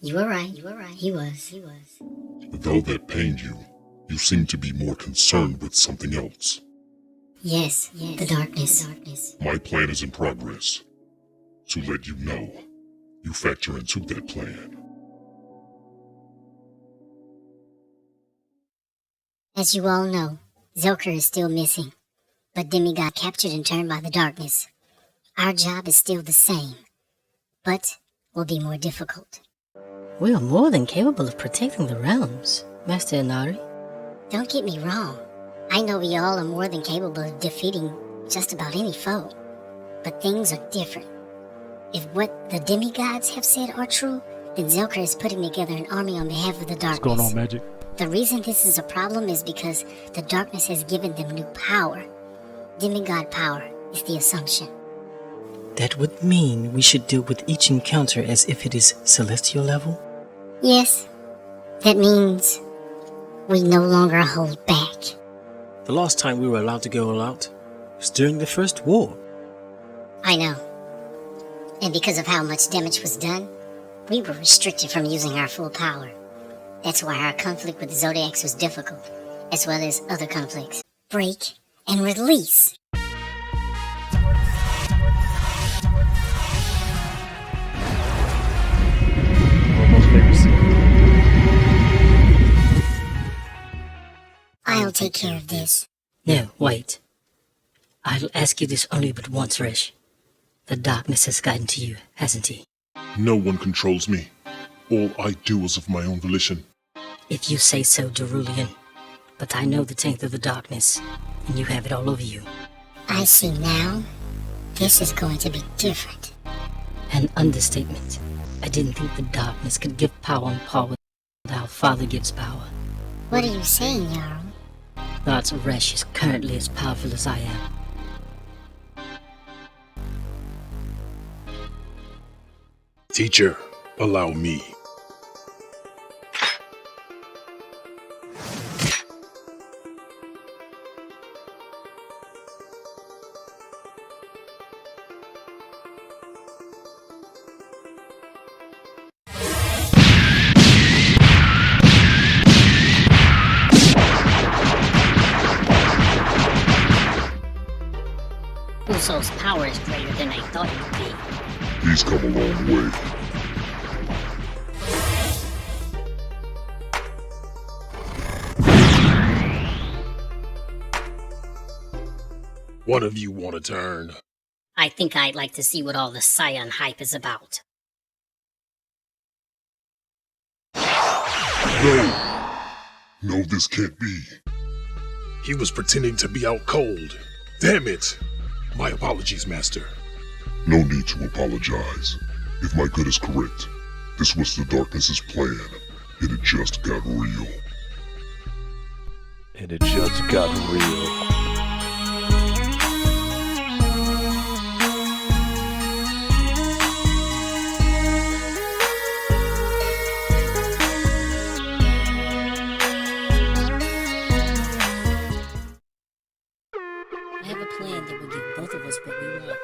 You were right. He was. Though that pained you, you seem to be more concerned with something else. Yes, the darkness. My plan is in progress. To let you know, you factor into that plan. As you all know, Zelker is still missing, but Demi got captured and turned by the darkness. Our job is still the same, but will be more difficult. We are more than capable of protecting the realms, Master Inari. Don't get me wrong. I know we all are more than capable of defeating just about any foe, but things are different. If what the demigods have said are true, then Zelker is putting together an army on behalf of the darkness. What's going on, Magic? The reason this is a problem is because the darkness has given them new power. Demigod power is the assumption. That would mean we should deal with each encounter as if it is celestial level? Yes, that means we no longer hold back. The last time we were allowed to go all out was during the First War. I know. And because of how much damage was done, we were restricted from using our full power. That's why our conflict with the Zodiacs was difficult, as well as other conflicts. Break and release. Almost favorite scene. I'll take care of this. No, wait. I'll ask you this only but once, Resh. The darkness has gotten to you, hasn't he? No one controls me. All I do is of my own volition. If you say so, Derulian. But I know the taint of the darkness, and you have it all over you. I see now. This is going to be different. An understatement. I didn't think the darkness could give power on par with how Father gives power. What are you saying, Jarl? God's Resh is currently as powerful as I am. Teacher, allow me. Uso's power is greater than I thought it would be. He's come a long way. One of you want to turn? I think I'd like to see what all the Scion hype is about. No! No, this can't be. He was pretending to be out cold. Damn it! My apologies, Master. No need to apologize. If my gut is correct, this was the darkness's plan, and it just got real. And it just got real. I have a plan that will give both of us what we want.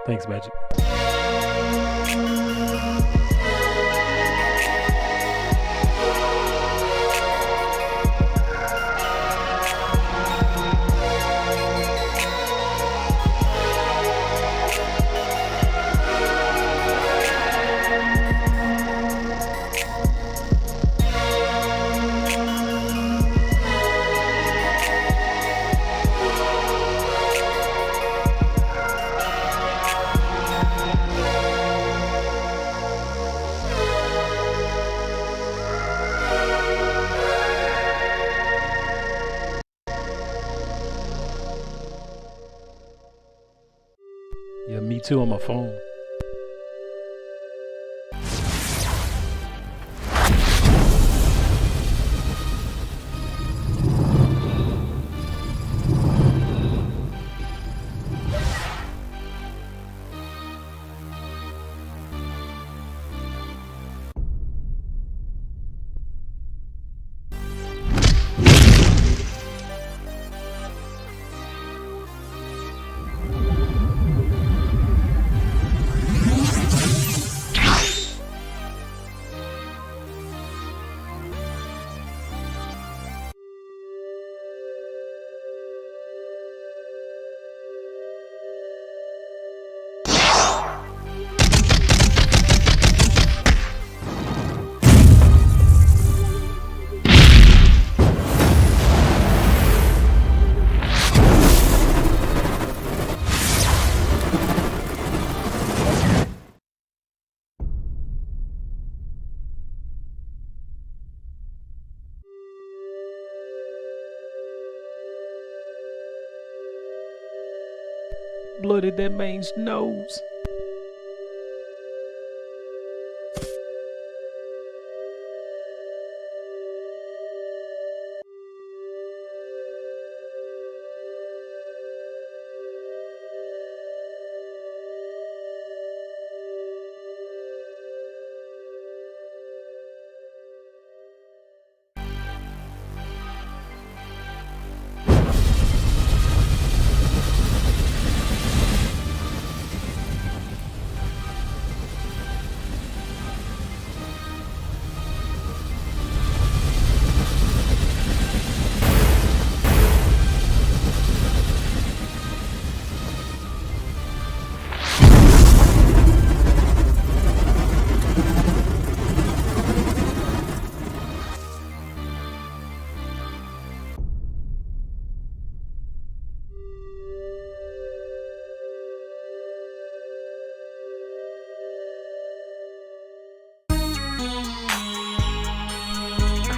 Thanks, Magic. Yeah, me too on my phone. Blooded that man's nose.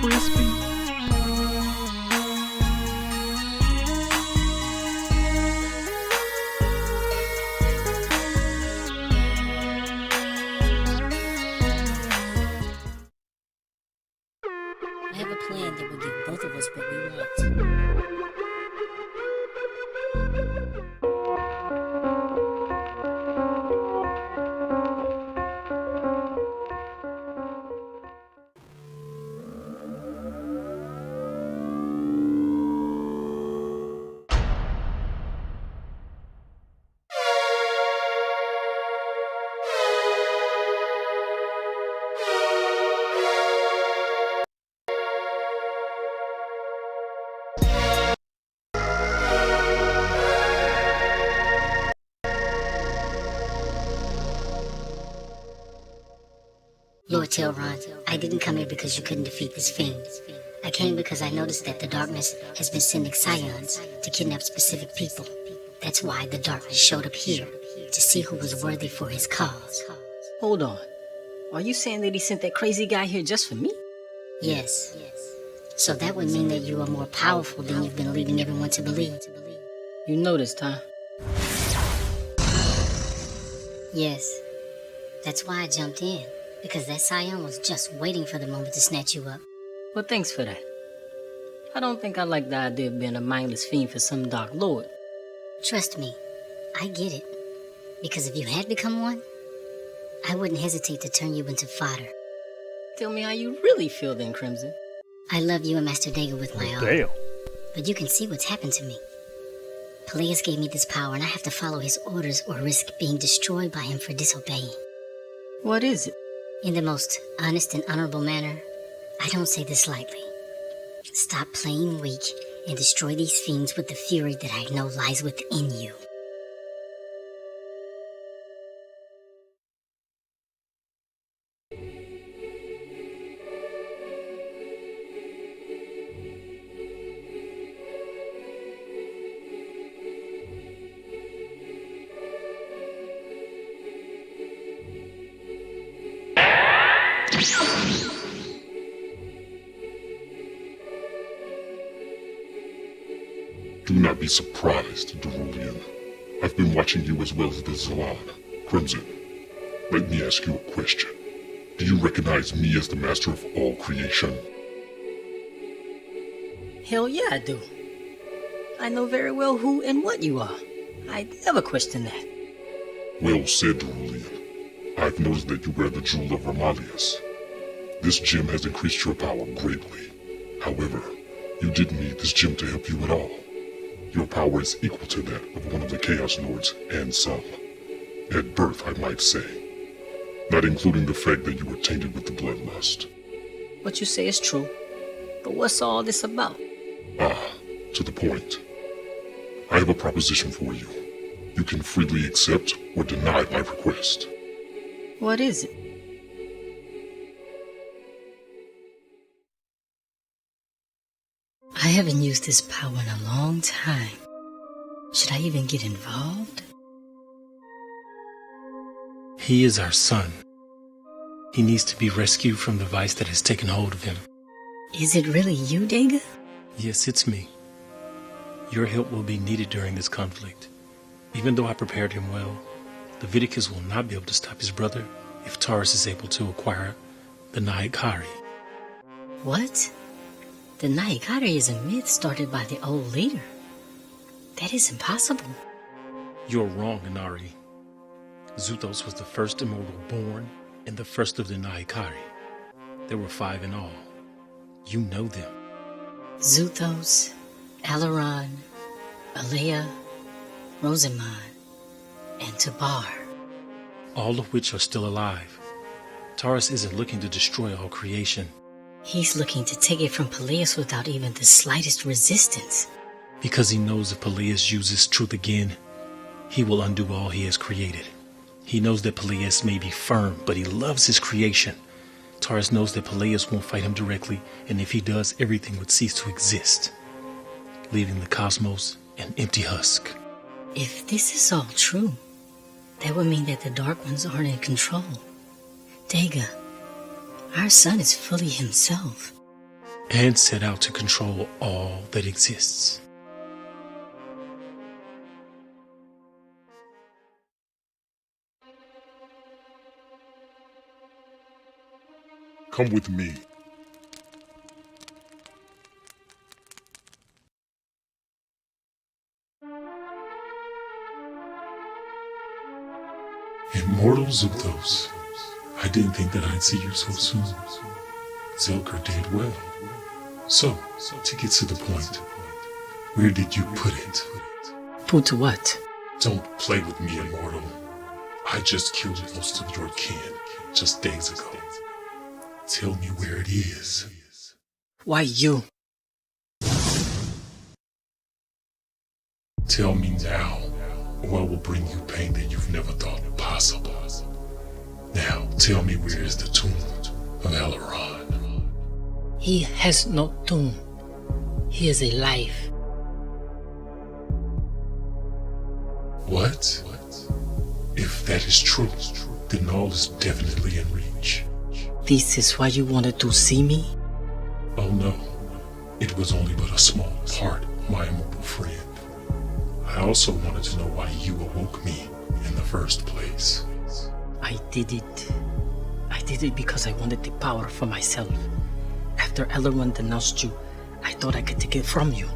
Crispy. I have a plan that will give both of us what we want. Lord Telron, I didn't come here because you couldn't defeat this fiend. I came because I noticed that the darkness has been sending scions to kidnap specific people. That's why the darkness showed up here, to see who was worthy for his cause. Hold on. Are you saying that he sent that crazy guy here just for me? Yes. So that would mean that you are more powerful than you've been leading everyone to believe. You noticed, huh? Yes. That's why I jumped in, because that scion was just waiting for the moment to snatch you up. Well, thanks for that. I don't think I like the idea of being a mindless fiend for some dark lord. Trust me, I get it. Because if you had become one, I wouldn't hesitate to turn you into fodder. Tell me how you really feel then, Crimson. I love you and Master Dagger with my all. Damn. But you can see what's happened to me. Peleus gave me this power and I have to follow his orders or risk being destroyed by him for disobeying. What is it? In the most honest and honorable manner, I don't say this lightly. Stop playing weak and destroy these fiends with the fury that I know lies within you. Do not be surprised, Derulian. I've been watching you as well as the Zalan. Crimson, let me ask you a question. Do you recognize me as the master of all creation? Hell yeah, I do. I know very well who and what you are. I never question that. Well said, Derulian. I've noticed that you wear the Jewel of Romalius. This gem has increased your power greatly. However, you didn't need this gem to help you at all. Your power is equal to that of one of the Chaos Lords and some. At birth, I might say. Not including the fact that you were tainted with the bloodlust. What you say is true. But what's all this about? To the point. I have a proposition for you. You can freely accept or deny my request. What is it? I haven't used this power in a long time. Should I even get involved? He is our son. He needs to be rescued from the vice that has taken hold of him. Is it really you, Dagger? Yes, it's me. Your help will be needed during this conflict. Even though I prepared him well, Leviticus will not be able to stop his brother if Taurus is able to acquire the Naikari. What? The Naikari is a myth started by the old leader. That is impossible. You're wrong, Inari. Zuthos was the first immortal born and the first of the Naikari. There were 5 in all. You know them. Zuthos, Alaron, Alea, Rosamond, and Tabar. All of which are still alive. Taurus isn't looking to destroy all creation. He's looking to take it from Peleus without even the slightest resistance. Because he knows if Peleus uses truth again, he will undo all he has created. He knows that Peleus may be firm, but he loves his creation. Taurus knows that Peleus won't fight him directly, and if he does, everything would cease to exist, leaving the cosmos an empty husk. If this is all true, that would mean that the Dark Ones aren't in control. Dagger, our son is fully himself. And set out to control all that exists. Come with me. Immortal Zuthos. I didn't think that I'd see you so soon. Zelker did well. So, to get to the point, where did you put it? Put to what? Don't play with me, Immortal. I just killed most of your kin just days ago. Tell me where it is. Why you? Tell me now, or I will bring you pain that you've never thought possible. Now, tell me where is the tomb of Alaron? He has no tomb. He is alive. What? If that is true, then all is definitely in reach. This is why you wanted to see me? Oh no, it was only but a small part, my immortal friend. I also wanted to know why you awoke me in the first place. I did it. I did it because I wanted the power for myself. After Elrond denounced you, I thought I could take it from you.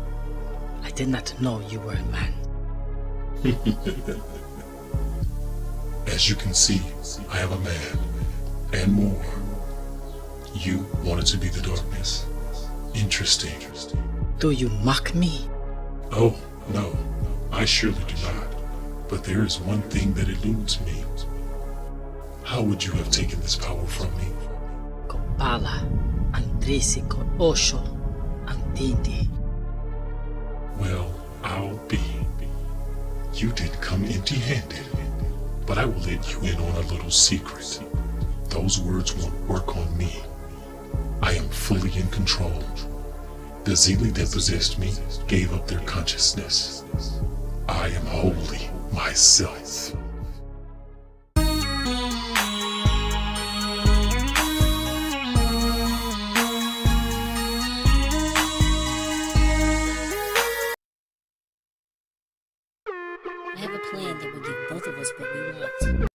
I did not know you were a man. As you can see, I am a man, and more. You wanted to be the darkness. Interesting. Do you mock me? Oh, no, I surely do not. But there is one thing that eludes me. How would you have taken this power from me? Kopala, Andrisico, Osho, Antindi. Well, I'll be. You did come empty-handed, but I will let you in on a little secret. Those words won't work on me. I am fully in control. The Zeeli that possessed me gave up their consciousness. I am wholly myself. I have a plan that will give both of us what we want.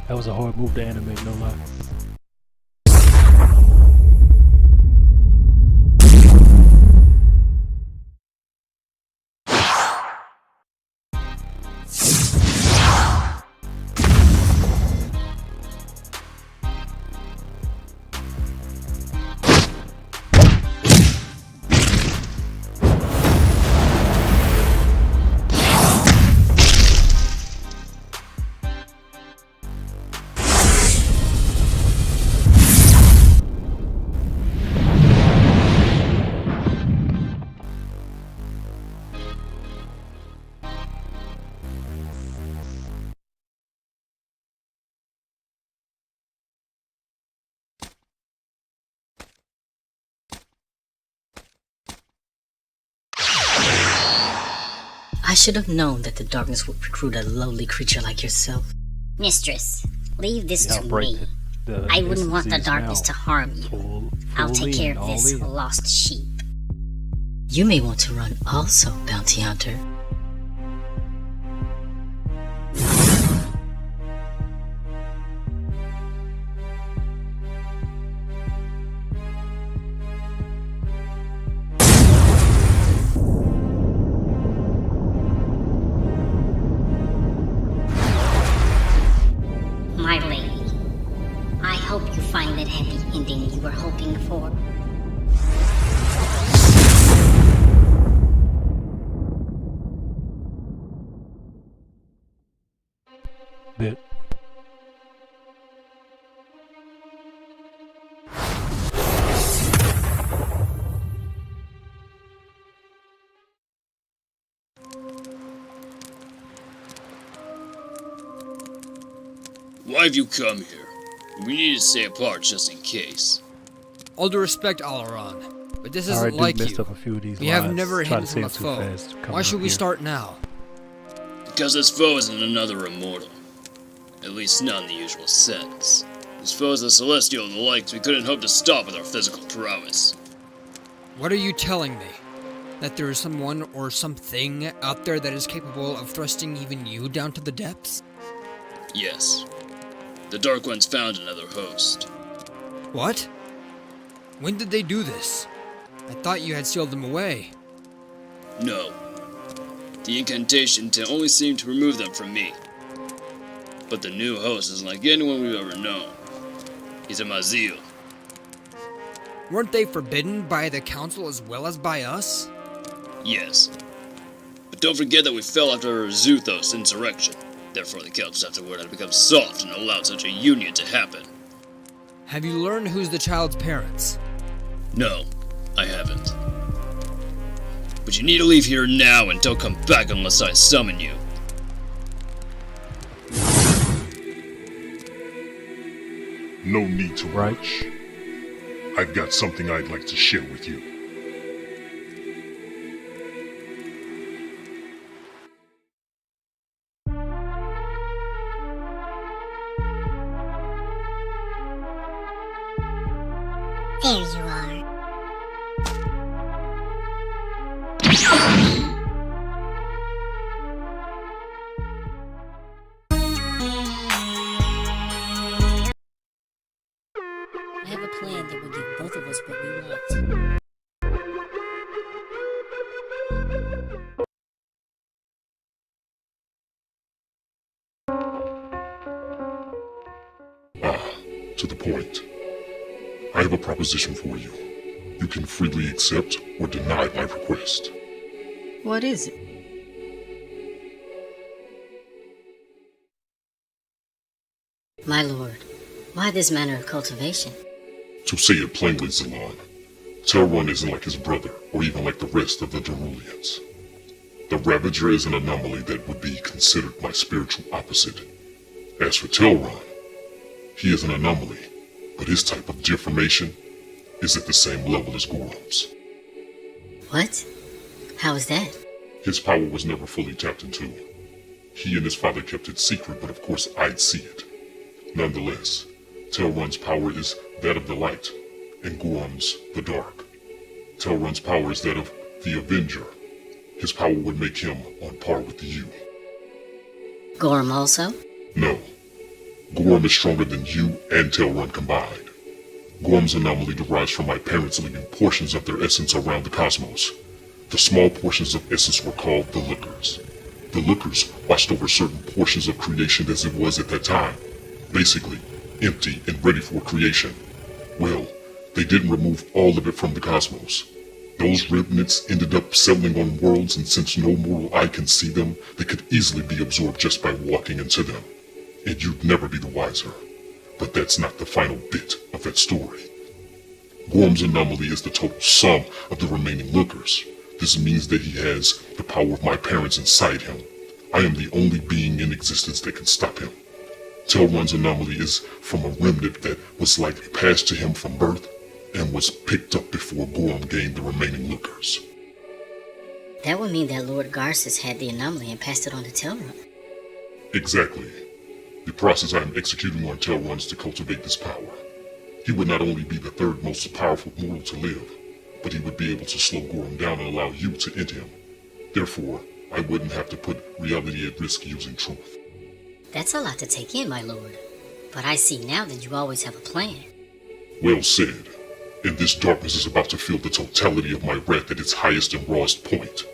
That was a hard move to animate, no lie. I should have known that the darkness would recruit a lowly creature like yourself. Mistress, leave this The to outbreak me. that I wouldn't want the SNC is darkness now to harm you. I'll take care of all this in. lost sheep. You may want to run also, bounty hunter. My lady, I hope you find that happy ending you were hoping for. Bit. Why have you come here? We need to stay apart just in case. All due respect, Alaran, but this I isn't already like messed you. up a few of these We have lines. never Try hidden to from say a it too foe. fast coming Why should up we here. start now? Because this foe isn't another immortal. At least not in the usual sense. This foe is a celestial and the likes we couldn't hope to stop with our physical prowess. What are you telling me? That there is someone or something out there that is capable of thrusting even you down to the depths? Yes. The Dark Ones found another host. What? When did they do this? I thought you had sealed them away. No. The incantation only seemed to remove them from me. But the new host isn't like anyone we've ever known. He's a Mazil. Weren't they forbidden by the council as well as by us? Yes. But don't forget that we fell after a Zuthos insurrection. Therefore, the Celts afterward had become soft and allowed such a union to happen. Have you learned who's the child's parents? No, I haven't. But you need to leave here now and don't come back unless I summon you. No need to rush. I've got something I'd like to share with you. There you are. I have a plan that will give both of us what we want. To the point. I have a proposition for you. You can freely accept or deny my request. What is it? My lord, why this manner of cultivation? To say it plainly, Zalon, Telrun isn't like his brother, or even like the rest of the Derulians. The Ravager is an anomaly that would be considered my spiritual opposite. As for Telrun, he is an anomaly, but his type of deformation is at the same level as Gorham's. What? How is that? His power was never fully tapped into. He and his father kept it secret, but of course I'd see it. Nonetheless, Telrun's power is that of the light, and Gorham's the dark. Telrun's power is that of the Avenger. His power would make him on par with you. Gorham also? No. Gorham is stronger than you and Telrun combined. Gorham's anomaly derives from my parents leaving portions of their essence around the cosmos. The small portions of essence were called the Lookers. The Lookers watched over certain portions of creation as it was at that time. Basically, empty and ready for creation. Well, they didn't remove all of it from the cosmos. Those remnants ended up settling on worlds, and since no mortal eye can see them, they could easily be absorbed just by walking into them. And you'd never be the wiser. But that's not the final bit of that story. Gorham's anomaly is the total sum of the remaining Lookers. This means that he has the power of my parents inside him. I am the only being in existence that can stop him. Telrun's anomaly is from a remnant that was likely passed to him from birth and was picked up before Gorham gained the remaining Lookers. That would mean that Lord Garces had the anomaly and passed it on to Telrun. Exactly. The process I am executing on Telrun is to cultivate this power. He would not only be the third most powerful mortal to live, but he would be able to slow Gorham down and allow you to end him. Therefore, I wouldn't have to put reality at risk using truth. That's a lot to take in, my lord. But I see now that you always have a plan. Well said. And this darkness is about to feel the totality of my wrath at its highest and rawest point.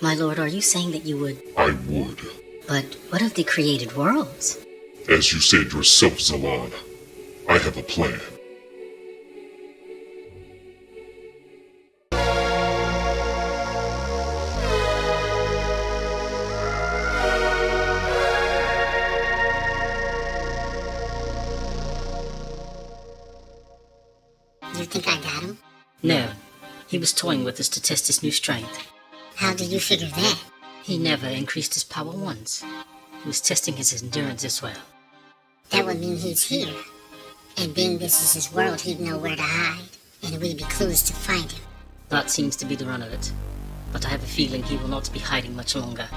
My lord, are you saying that you would... I would. But what of the created worlds? As you said yourself, Zalon, I have a plan. You think I got him? No. He was toying with us to test his new strength. How did you figure that? He never increased his power once. He was testing his endurance as well. That would mean he's here. And being this is his world, he'd know where to hide. And we'd be clues to find him. That seems to be the run of it. But I have a feeling he will not be hiding much longer.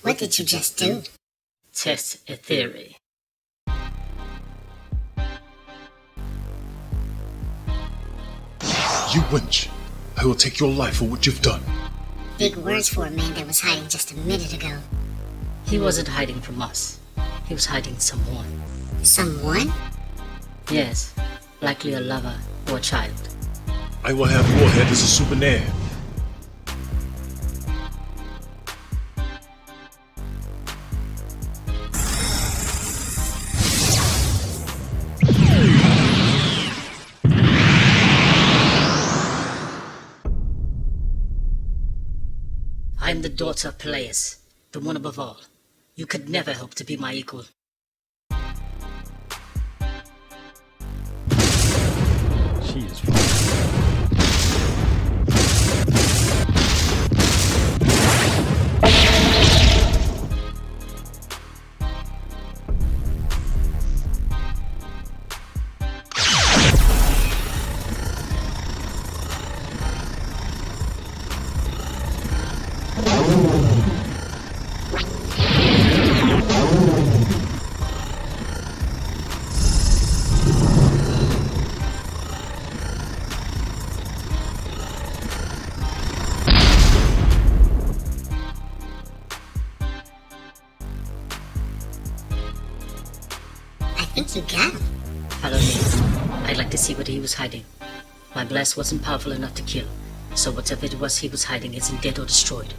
What did you just do? Test a theory. You wench! I will take your life for what you've done. Big words for a man that was hiding just a minute ago. He wasn't hiding from us. He was hiding someone. Someone? Yes, likely a lover or a child. I will have your head as a souvenir. I am the daughter of Peleus, the one above all. You could never hope to be my equal. She is I think you got him. Follow me. I'd like to see what he was hiding. My blast wasn't powerful enough to kill, so whatever it was he was hiding isn't dead or destroyed.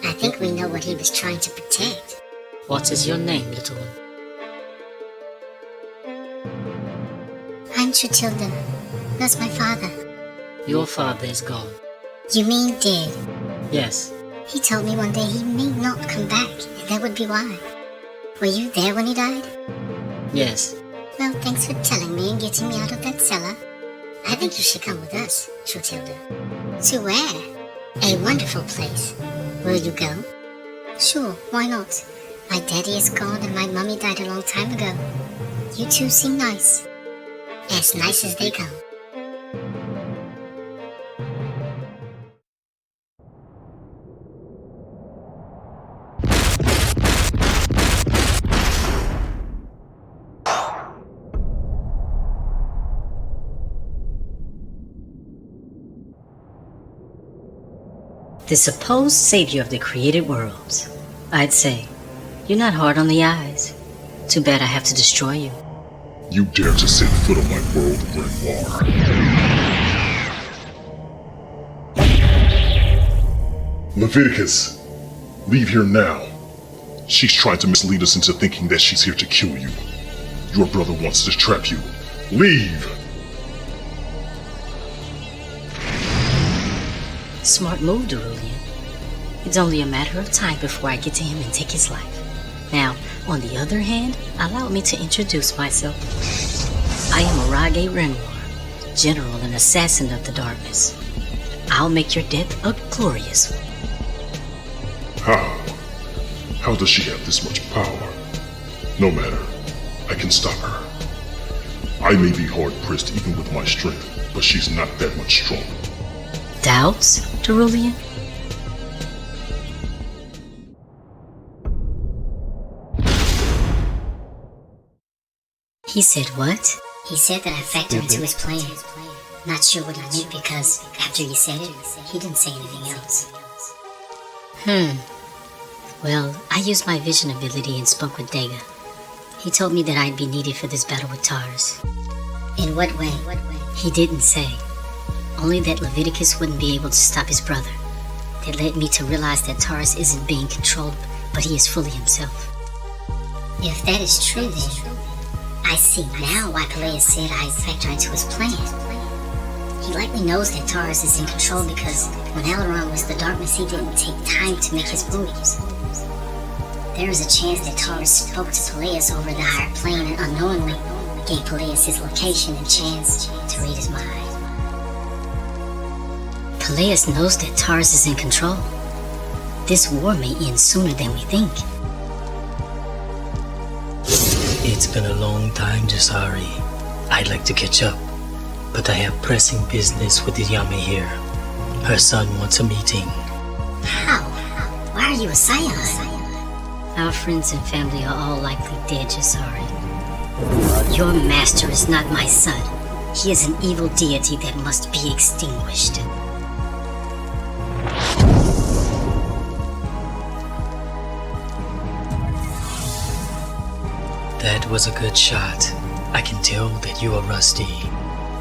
I think we know what he was trying to protect. What is your name, little one? I'm Trutilda. That's my father. Your father is gone. You mean dead? Yes, He told me one day he may not come back, and that would be why. Were you there when he died? yes. Well, thanks for telling me and getting me out of that cellar. I think you should come with us, Trutilda. To where? A wonderful place. Will you go? Sure, why not? My daddy is gone and my mummy died a long time ago. You two seem nice. As nice as they come. The supposed savior of the created worlds. I'd say, you're not hard on the eyes. Too bad I have to destroy you. You dare to set foot on my world, Grimoire. Leviticus, leave here now. She's trying to mislead us into thinking that she's here to kill you. Your brother wants to trap you. Leave! Smart move, Derulian. It's only a matter of time before I get to him and take his life. Now, on the other hand, allow me to introduce myself. I am Arage Renoir, general and assassin of the darkness. I'll make your death a glorious one. How? How does she have this much power? No matter. I can stop her. I may be hard-pressed even with my strength, but she's not that much stronger. Doubts, Derulian? He said what? He said that I factor into his plan. Not sure what he meant because after he said it, he didn't say anything else. Well, I used my vision ability and spoke with Dega. He told me that I'd be needed for this battle with Tars. In what way? He didn't say. Only that Leviticus wouldn't be able to stop his brother. That led me to realize that Taurus isn't being controlled, but he is fully himself. If that is true, then I see now why Peleus said I factor into his plan. He likely knows that Taurus is in control because when Aileron was the darkness, he didn't take time to make his moves. There is a chance that Taurus spoke to Peleus over the higher plane and unknowingly gave Peleus his location and chance to read his mind. Peleus knows that Taurus is in control. This war may end sooner than we think. It's been a long time, Jasari. I'd like to catch up, but I have pressing business with the Yami here. Her son wants a meeting. How? Why are you a Scion? Our friends and family are all likely dead, Jasari. Your master is not my son. He is an evil deity that must be extinguished. That was a good shot. I can tell that you are rusty.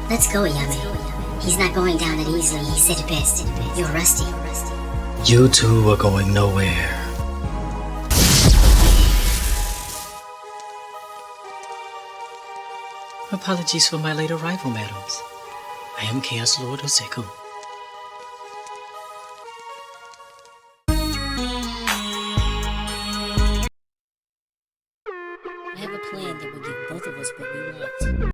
Let's go, Yami. He's not going down that easily. He said it best. You're rusty. You two are going nowhere. Apologies for my late arrival, madams. I am Chaos Lord Oseko. I have a plan that will give both of us what we want.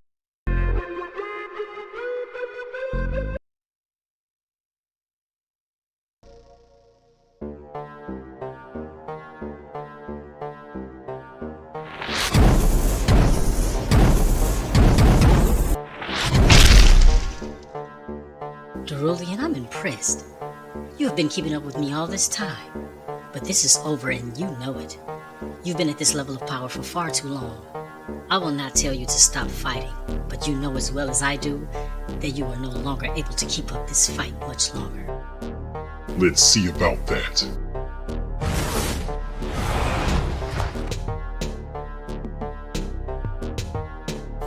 Derulian, I'm impressed. You have been keeping up with me all this time. But this is over and you know it. You've been at this level of power for far too long. I will not tell you to stop fighting, but you know as well as I do that you are no longer able to keep up this fight much longer. Let's see about that.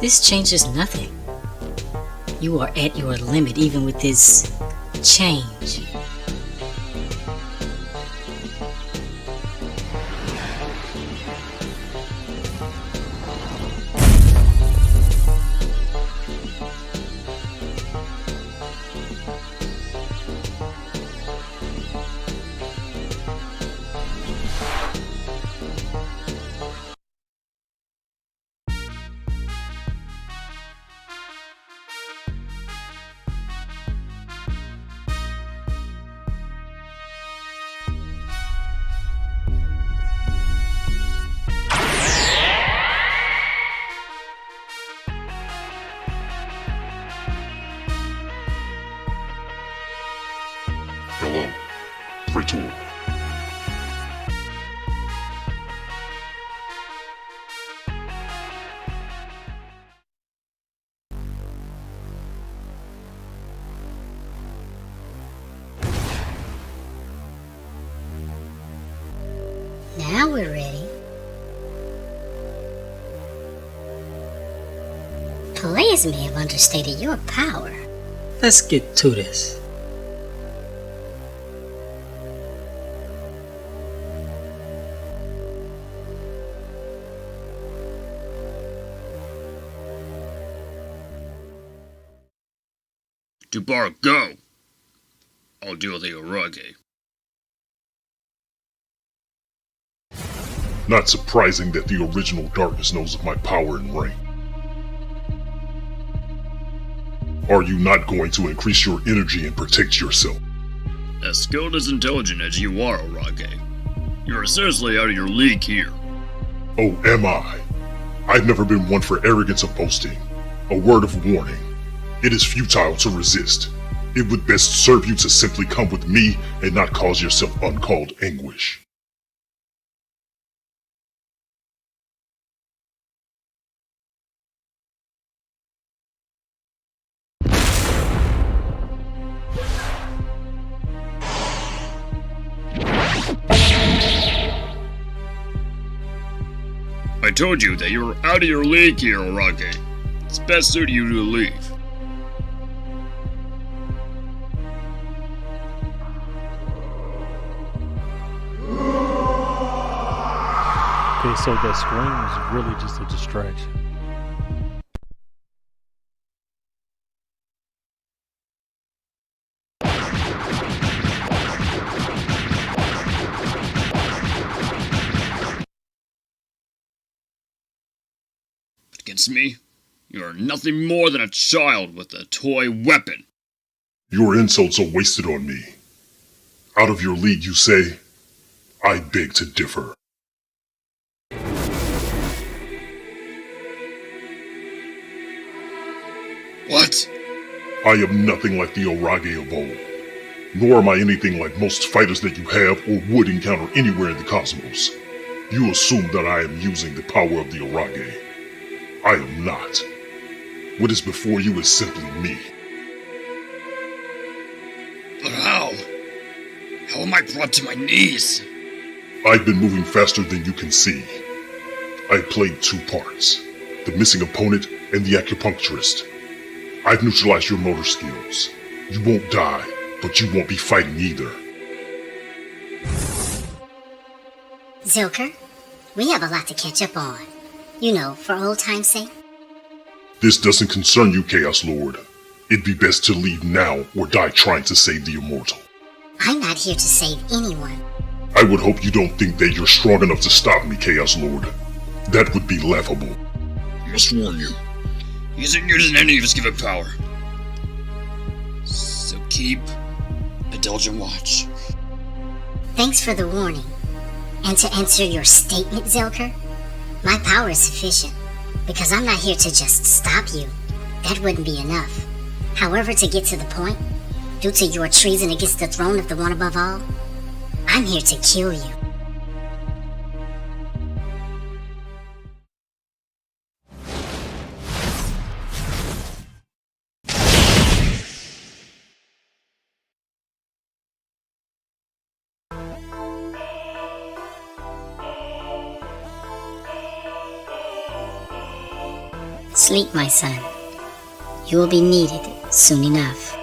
This changes nothing. You are at your limit even with this change. Hello, Ritual. Now we're ready. Peleus may have understated your power. Let's get to this. To bar go! I'll deal with the Orage. Not surprising that the original darkness knows of my power and rank. Are you not going to increase your energy and protect yourself? As skilled as intelligent as you are, Orage, you're seriously out of your league here. Oh, am I? I've never been one for arrogance or boasting. A word of warning. It is futile to resist. It would best serve you to simply come with me and not cause yourself uncalled anguish. I told you that you're out of your league here, Orage. It's best suited you to leave. Okay, so that scream was really just a distraction. Against me, you are nothing more than a child with a toy weapon. Your insults are wasted on me. Out of your league, you say? I beg to differ. What? I am nothing like the Orage of old, nor am I anything like most fighters that you have or would encounter anywhere in the cosmos. You assume that I am using the power of the Orage. I am not. What is before you is simply me. But how? How am I brought to my knees? I've been moving faster than you can see. I played two parts, the missing opponent and the acupuncturist. I've neutralized your motor skills. You won't die, but you won't be fighting either. Zilker, we have a lot to catch up on. You know, for old time's sake. This doesn't concern you, Chaos Lord. It'd be best to leave now or die trying to save the immortal. I'm not here to save anyone. I would hope you don't think that you're strong enough to stop me, Chaos Lord. That would be laughable. I must warn you, he isn't using any of his given power. So keep a diligent watch. Thanks for the warning. And to answer your statement, Zilker, my power is sufficient, because I'm not here to just stop you. That wouldn't be enough. However, to get to the point, due to your treason against the throne of the One Above All, I'm here to kill you. Sleep, my son. You will be needed soon enough.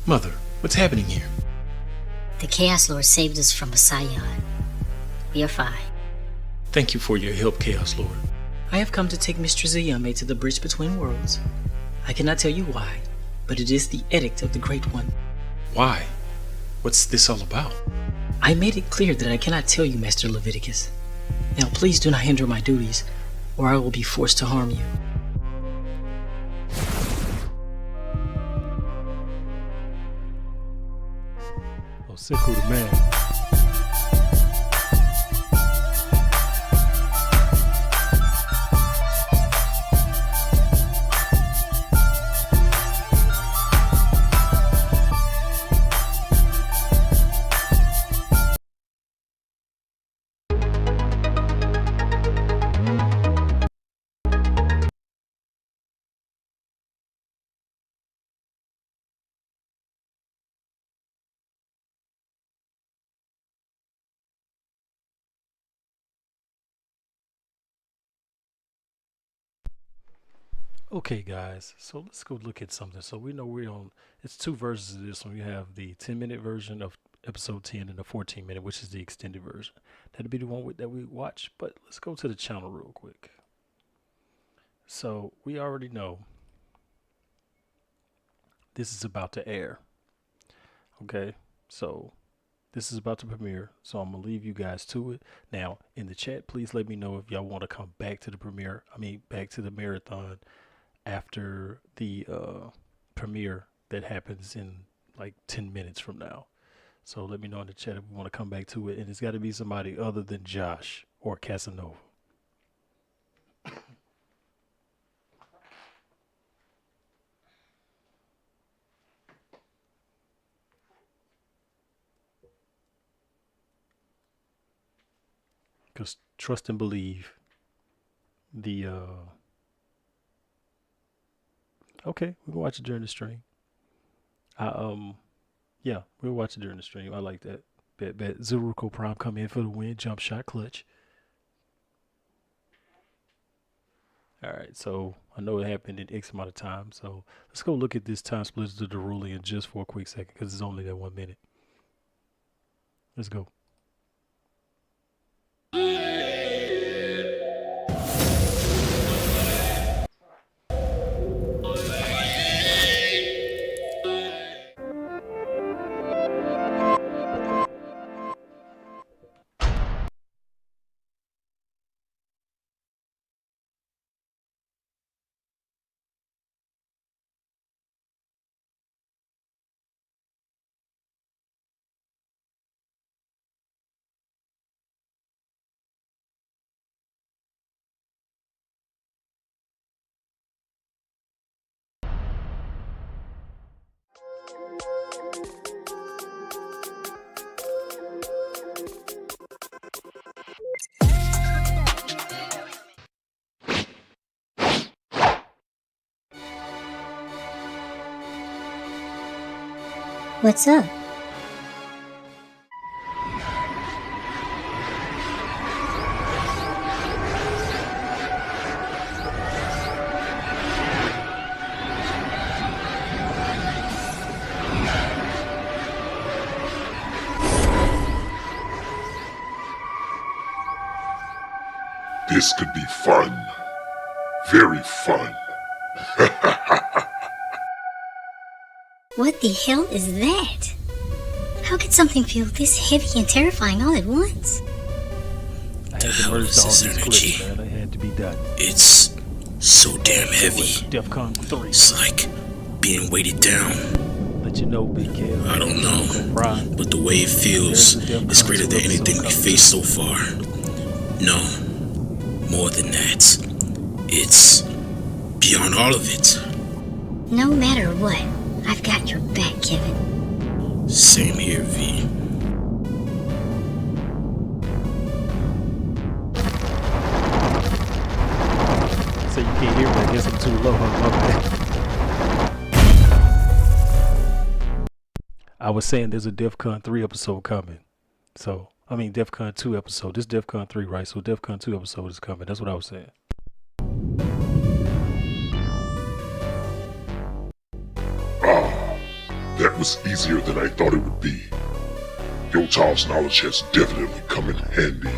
Mother, what's happening here? The Chaos Lord saved us from a Scion. We are fine. Thank you for your help, Chaos Lord. I have come to take Mistress Ayame to the bridge between worlds. I cannot tell you why, but it is the edict of the Great One. Why? What's this all about? I made it clear that I cannot tell you, Master Leviticus. Now please do not hinder my duties, or I will be forced to harm you. Oh, Siku the man. Okay, guys, so let's go look at something. So we know we're on, it's two versions of this one. We have the 10-minute version of episode 10 and the 14-minute, which is the extended version. That'd be the one that we watch, but let's go to the channel real quick. So we already know this is about to air. Okay, so this is about to premiere, so I'm gonna leave you guys to it. Now, in the chat, please let me know if y'all want to come back to the premiere. Back to the marathon after the premiere that happens in like 10 minutes from now. So let me know in the chat if we want to come back to it, and it's got to be somebody other than Josh or Casanova. Because trust and believe the okay, we can watch it during the stream. Yeah, we'll watch it during the stream. I like that. Bet Zeruko Prime come in for the win, jump shot clutch. Alright, so I know it happened in X amount of time, so let's go look at this time split of the Derulian just for a quick second, because it's only that 1 minute. Let's go. What's up? This could be fun. Very fun. What the hell is that? How could something feel this heavy and terrifying all at once? I had to merge all these clips, man. It had to be done. It's so damn heavy. DEFCON 3. It's like being weighted down. Let you know, Big Kev. I don't know, but the way it feels is greater than anything we faced so far. No, more than that. It's beyond all of it. No matter what, I've got your back, Kevin. Same here, V. So you can't hear me. I guess I'm too low. My bad. I was saying there's a DEFCON 3 episode coming. So, I mean, DEFCON 2 episode. This DEFCON 3, right? So DEFCON 2 episode is coming. That's what I was saying. That was easier than I thought it would be. Your child's knowledge has definitely come in handy.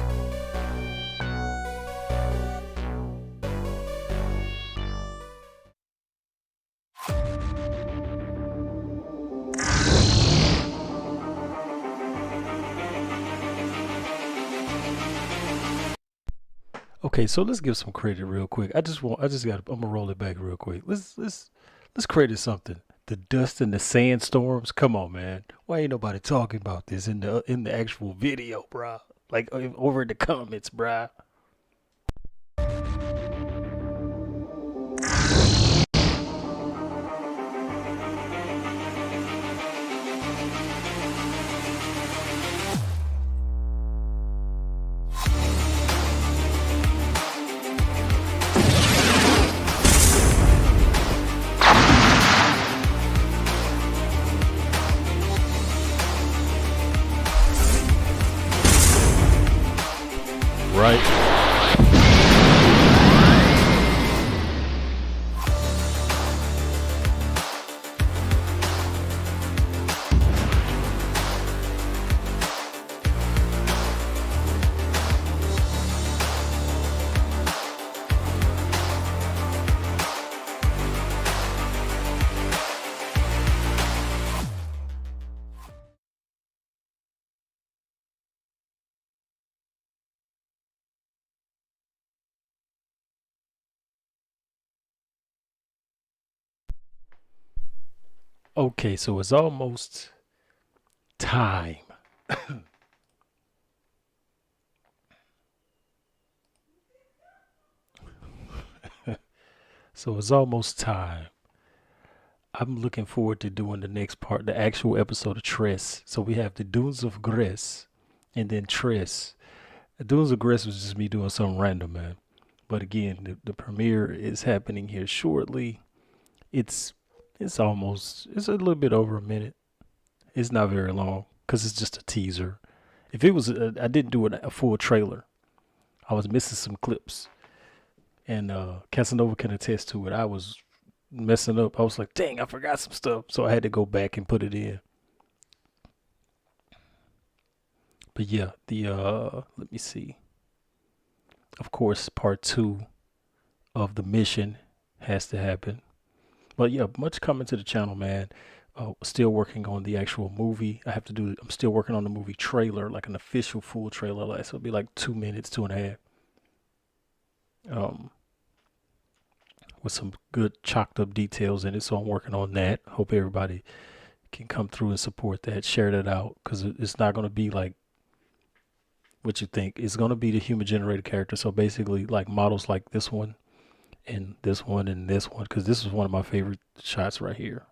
Okay, so let's give some credit real quick. I'm gonna roll it back real quick. Let's credit something. The dust and the sandstorms. Come on, man. Why ain't nobody talking about this in the actual video, bruh? Like over in the comments, bruh. Right. Okay, so it's almost time. So it's almost time. I'm looking forward to doing the next part, the actual episode of Tress. So we have the Dunes of Gress and then Tress. The Dunes of Gress was just me doing something random, man. But again, the premiere is happening here shortly. It's a little bit over a minute. It's not very long because it's just a teaser. If it was, I didn't do a full trailer. I was missing some clips. And Casanova can attest to it. I was messing up. I was like, dang, I forgot some stuff. So I had to go back and put it in. But yeah, let me see. Of course, part 2 of the mission has to happen. But yeah, much coming to the channel, man. Still working on the actual movie. I'm still working on the movie trailer, like an official full trailer. So it'll be like 2 minutes, 2.5. With some good chalked up details in it. So I'm working on that. Hope everybody can come through and support that. Share that out. Because it's not going to be like what you think. It's going to be the human generated character. So basically like models like this one. And this one and this one, because this is one of my favorite shots right here.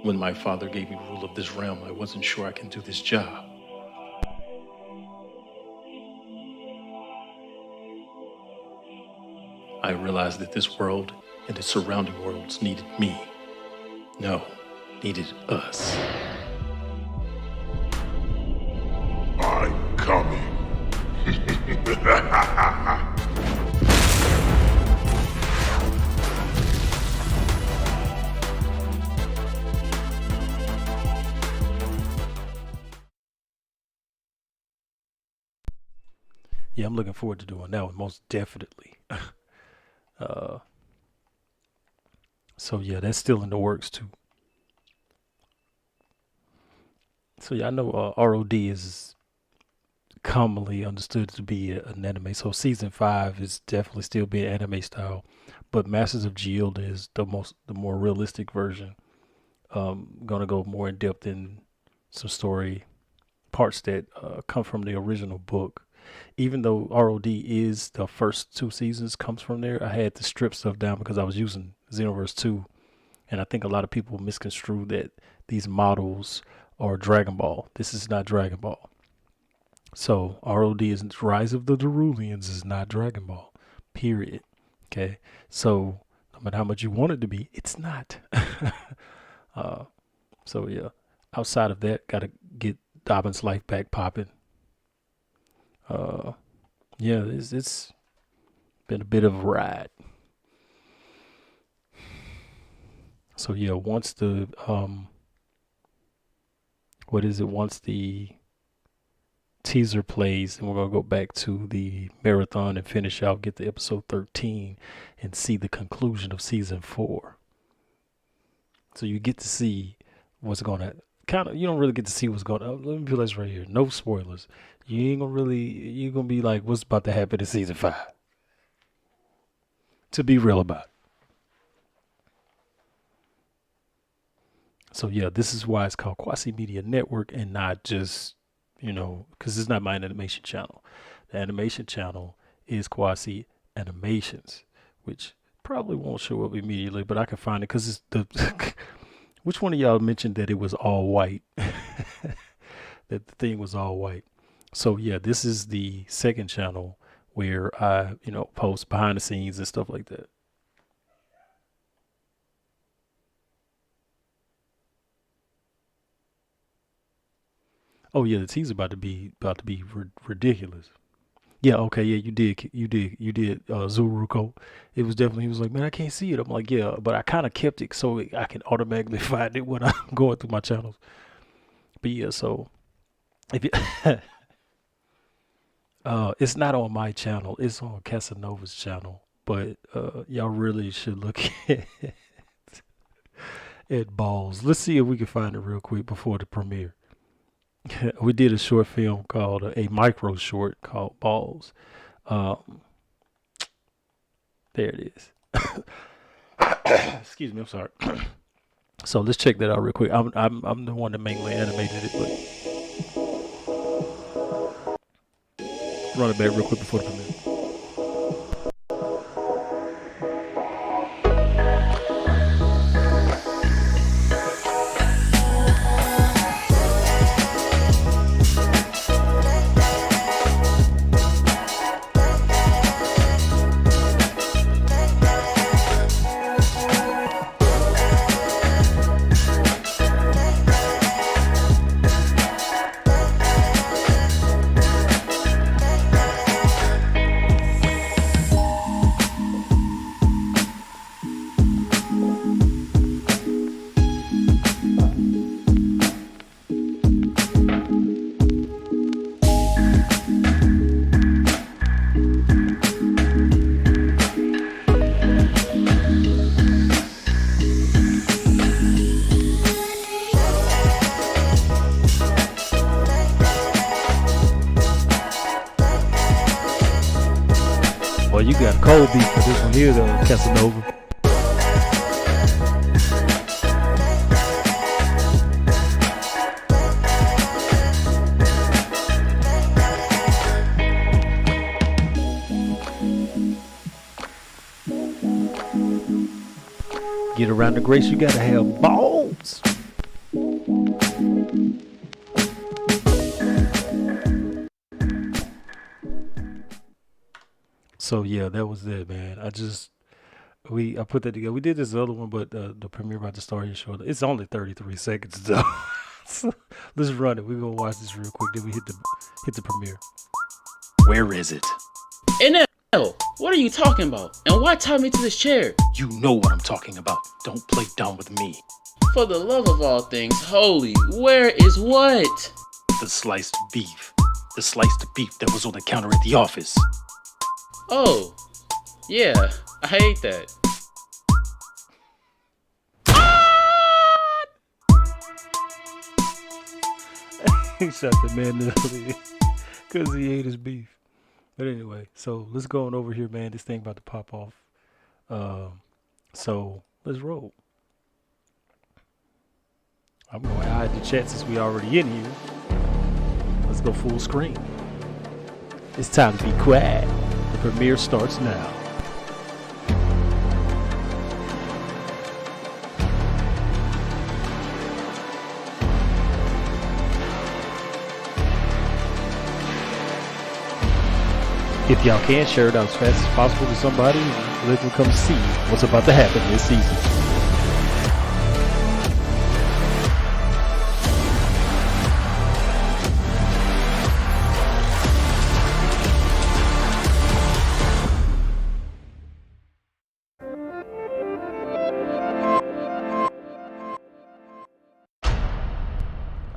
When my father gave me rule of this realm, I wasn't sure I can do this job. I realized that this world and its surrounding worlds needed me. No, needed us. I'm coming. Yeah, I'm looking forward to doing that one, most definitely. So yeah, that's still in the works too. So yeah, I know ROD is commonly understood to be an anime. So season 5 is definitely still being anime style, but Masters of Guild is the more realistic version. Gonna go more in depth in some story parts that come from the original book. Even though ROD is the first 2 seasons comes from there, I had to strip stuff down because I was using Xenoverse 2, and I think a lot of people misconstrue that these models are Dragon Ball. This is not Dragon Ball. So ROD is Rise of the Derulians is not Dragon Ball. Period. Okay. So no matter how much you want it to be, it's not. So yeah. Outside of that, gotta get Dobbin's life back popping. Yeah, it's been a bit of a ride. So yeah, once the once the teaser plays, and we're gonna go back to the marathon and finish out, get to episode 13 and see the conclusion of season 4. So you get to see what's gonna you don't really get to see what's going on. Let me put this right here. No spoilers. You're gonna be like, what's about to happen in season 5? To be real about it. So yeah, this is why it's called Kwasi Media Network and not just, because it's not my animation channel. The animation channel is Kwasi Animations, which probably won't show up immediately, but I can find it because it's the which one of y'all mentioned that it was all white? That the thing was all white. So yeah, this is the second channel where I, post behind the scenes and stuff like that. Oh yeah, the teaser about to be ridiculous. Yeah, okay, yeah, you did Zuruko. It was definitely, he was like, man, I can't see it. I'm like, yeah, but I kind of kept it so I can automatically find it when I'm going through my channels. But yeah, so if you, it's not on my channel, it's on Casanova's channel. But y'all really should look at Balls. Let's see if we can find it real quick before the premiere. We did a short film called a micro short called Balls. There it is. Excuse me, I'm sorry. So let's check that out real quick. I'm the one that mainly animated it, but run it back real quick before the premiere. Well, you got a cold beat for this one here, though, Casanova. Get around the grace, you gotta have balls. So yeah, that was it, man. I put that together. We did this other one, but the premiere about to start here shortly. It's only 33 seconds though. So let's run it. We're gonna watch this real quick. Then we hit the premiere. Where is it? NL, what are you talking about? And why tie me to this chair? You know what I'm talking about. Don't play dumb with me. For the love of all things holy, where is what? The sliced beef. The sliced beef that was on the counter at the office. Oh, yeah, I ate that. He shot the man in the leg because he ate his beef. But anyway, so let's go on over here, man. This thing about to pop off. So let's roll. I'm going to hide the chat since we already in here. Let's go full screen. It's time to be quiet. The premiere starts now. If y'all can, share it out as fast as possible to somebody and let them come see what's about to happen this season.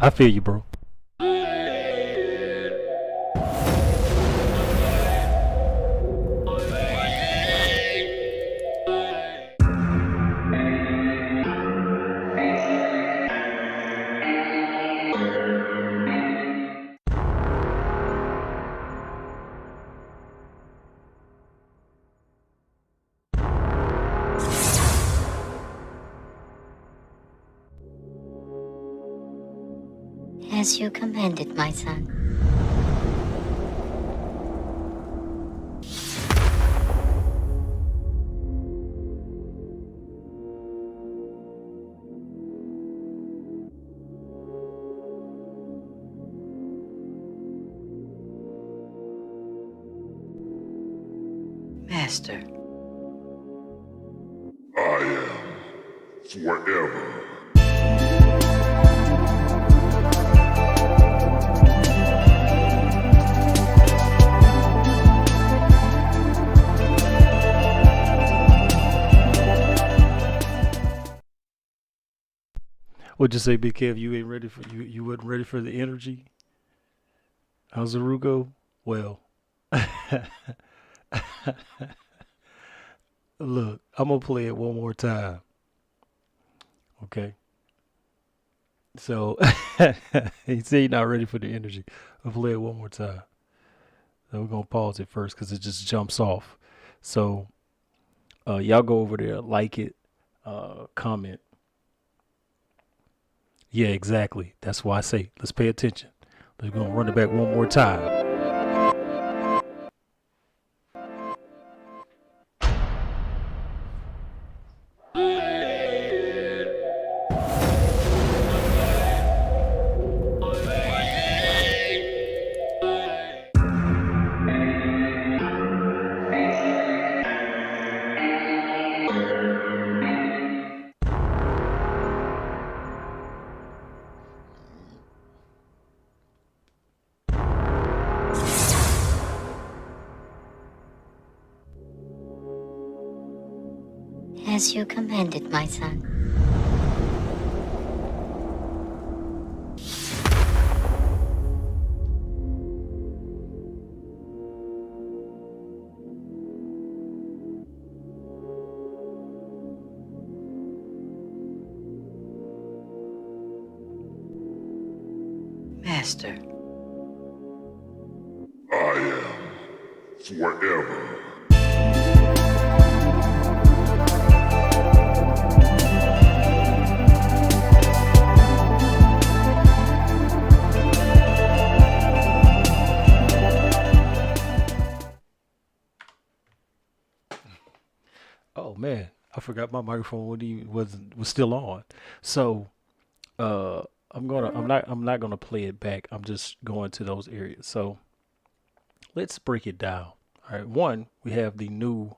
I feel you, bro. As you commanded, my son. Master. I am forever. What'd you say, Big Kev? You ain't ready for you wasn't ready for the energy? How's the Rugo? Well, look, I'm gonna play it one more time. Okay. So he said he's not ready for the energy. I'll play it one more time. So we're gonna pause it first because it just jumps off. So y'all go over there, like it, comment. Yeah, exactly. That's why I say let's pay attention. We're gonna run it back one more time. As you commanded, my son. Master. I am forever. Oh man, I forgot my microphone when he was still on. So I'm not gonna play it back. I'm just going to those areas. So let's break it down. All right, one, we have the new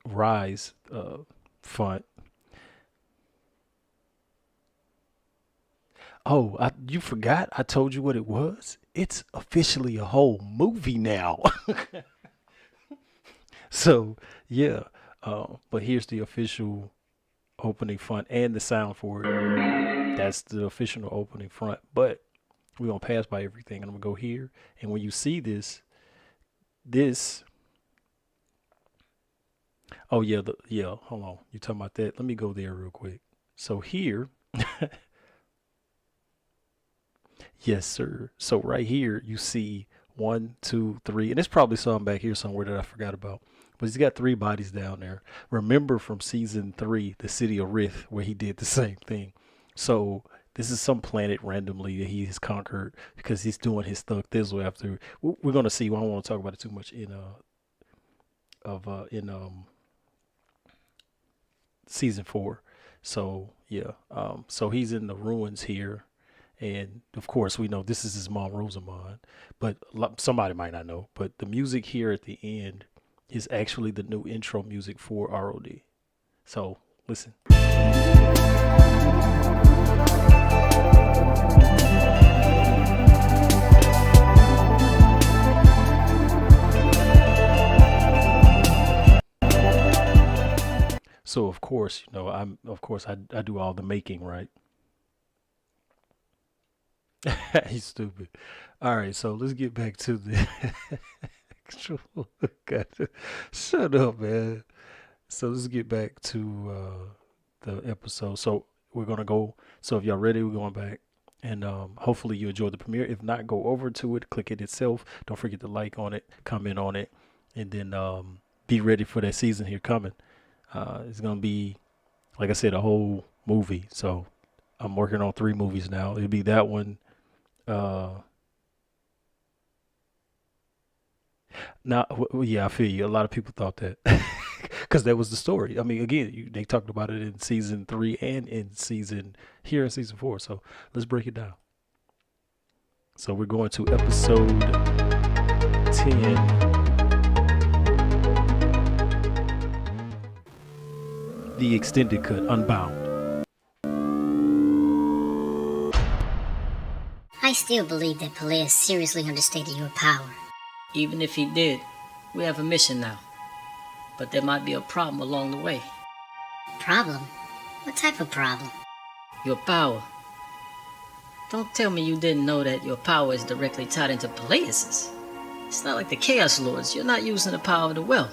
Rise font. Oh, you forgot? I told you what it was. It's officially a whole movie now. So yeah, but here's the official opening font and the sound for it. That's the official opening front. But we're gonna pass by everything, and I'm gonna go here. And when you see this. Oh yeah, hold on. You talking about that? Let me go there real quick. So here, yes, sir. So right here, you see 1, 2, 3, and there's probably some back here somewhere that I forgot about. But he's got 3 bodies down there. Remember from season 3, the city of Rith, where he did the same thing. So this is some planet randomly that he has conquered because he's doing his Thug Thizzle after. We're gonna see. I don't want to talk about it too much in season 4. So yeah, so he's in the ruins here, and of course we know this is his mom Rosamond, but somebody might not know. But the music here at the end is actually the new intro music for ROD. So listen. So of course, I do all the making, right? He's stupid. All right, so let's get back to the actual. God, shut up, man. So let's get back to the episode. So we're gonna go. So if y'all ready, we're going back, and hopefully you enjoyed the premiere. If not, go over to it, click it itself. Don't forget to like on it, comment on it, and then be ready for that season here coming. It's gonna be, like I said, a whole movie. So I'm working on 3 movies now. It'll be that one. Now, yeah, I feel you. A lot of people thought that because that was the story. I mean, again, they talked about it in season 3 and in season 4. So let's break it down. So we're going to episode 10. The extended cut, Unbound. I still believe that Peleus seriously understated your power. Even if he did, we have a mission now. But there might be a problem along the way. Problem? What type of problem? Your power. Don't tell me you didn't know that your power is directly tied into Peleus's. It's not like the Chaos Lords. You're not using the power of the well.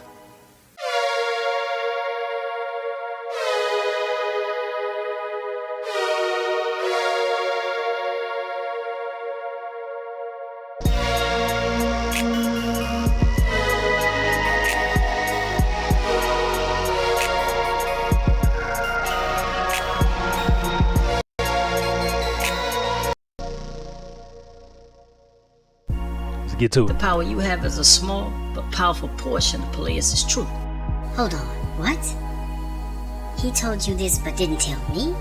Get to it. The power you have is a small but powerful portion of Peleus' truth. Hold on, what? He told you this but didn't tell me?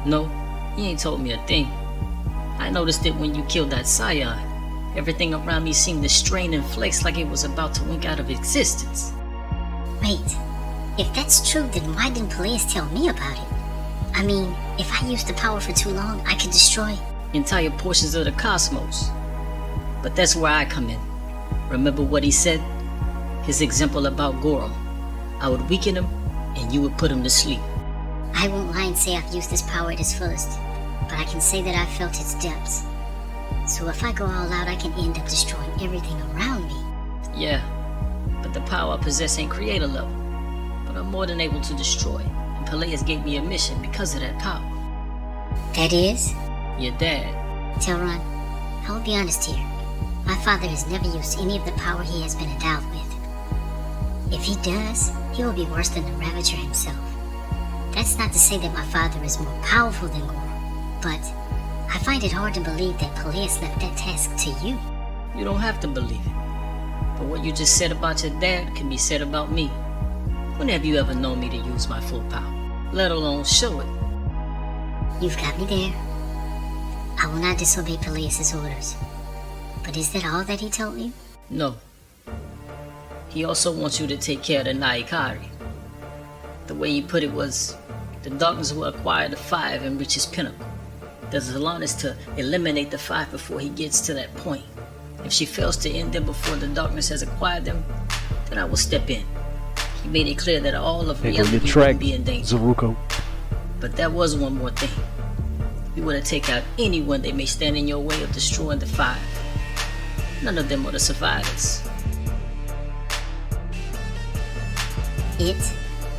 No, he ain't told me a thing. I noticed it when you killed that scion. Everything around me seemed to strain and flex like it was about to wink out of existence. Wait, if that's true, then why didn't Peleus tell me about it? I mean, if I used the power for too long, I could destroy entire portions of the cosmos. But that's where I come in. Remember what he said? His example about Goro. I would weaken him, and you would put him to sleep. I won't lie and say I've used this power at its fullest, but I can say that I've felt its depths. So if I go all out, I can end up destroying everything around me. Yeah, but the power I possess ain't creator level. But I'm more than able to destroy, and Peleus gave me a mission because of that power. That is? Your dad. Telron, I will be honest here. My father has never used any of the power he has been endowed with. If he does, he will be worse than the Ravager himself. That's not to say that my father is more powerful than Goro, but I find it hard to believe that Peleus left that task to you. You don't have to believe it. But what you just said about your dad can be said about me. When have you ever known me to use my full power, let alone show it? You've got me there. I will not disobey Peleus' orders. But is that all that he told you? No. He also wants you to take care of the Naikari. The way he put it was, the darkness will acquire the five and reach its pinnacle. The Zalan is to eliminate the five before he gets to that point. If she fails to end them before the darkness has acquired them, then I will step in. He made it clear that all of reality wouldn't be in danger. Zaruko. But there was one more thing. We were to take out anyone that may stand in your way of destroying the five. None of them are the survivors. It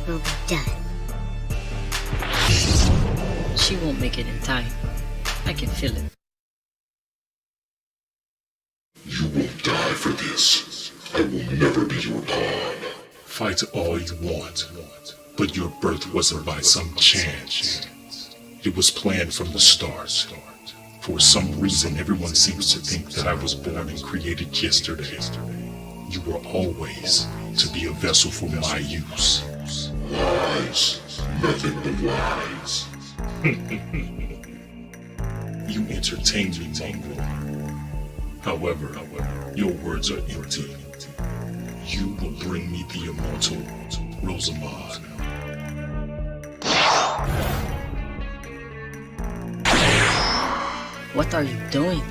will be done. She won't make it in time. I can feel it. You will die for this. I will never be your pawn. Fight all you want, but your birth wasn't by some chance. It was planned from the start. For some reason, everyone seems to think that I was born and created yesterday. You were always to be a vessel for my use. Lies. Nothing but lies. You entertained me, Mongrel. However, your words are empty. You will bring me the immortal Rosamond. What are you doing?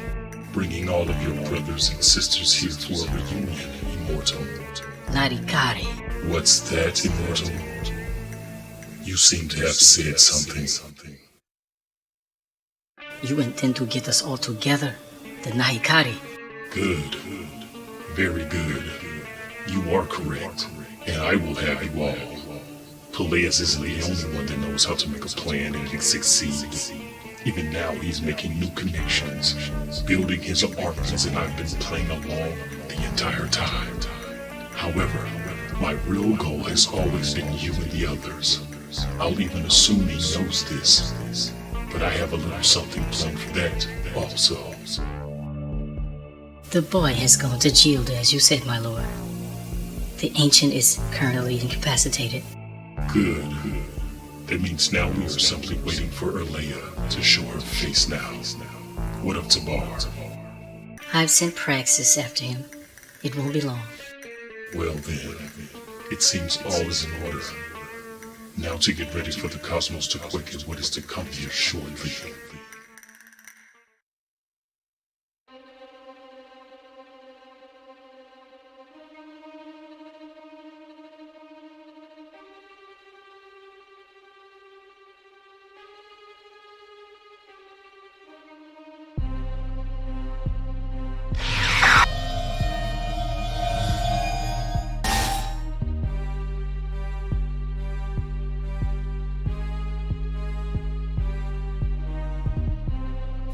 Bringing all of your brothers and sisters here for a reunion, Immortal. Narikari. What's that, Immortal? You seem to have said something. You intend to get us all together, the Nahikari. Good. Very good. You are correct, and I will have you all. Peleus isn't the only one that knows how to make a plan and can succeed. Even now, he's making new connections, building his armies, and I've been playing along the entire time. However, my real goal has always been you and the others. I'll even assume he knows this, but I have a little something planned for that also. The boy has gone to Gilda, as you said, my lord. The ancient is currently incapacitated. Good. That means now we are simply waiting for Erlea to show her face now. What of Tabar? I've sent Praxis after him. It won't be long. Well then, it seems all is in order. Now to get ready for the cosmos to quake is what is to come here shortly.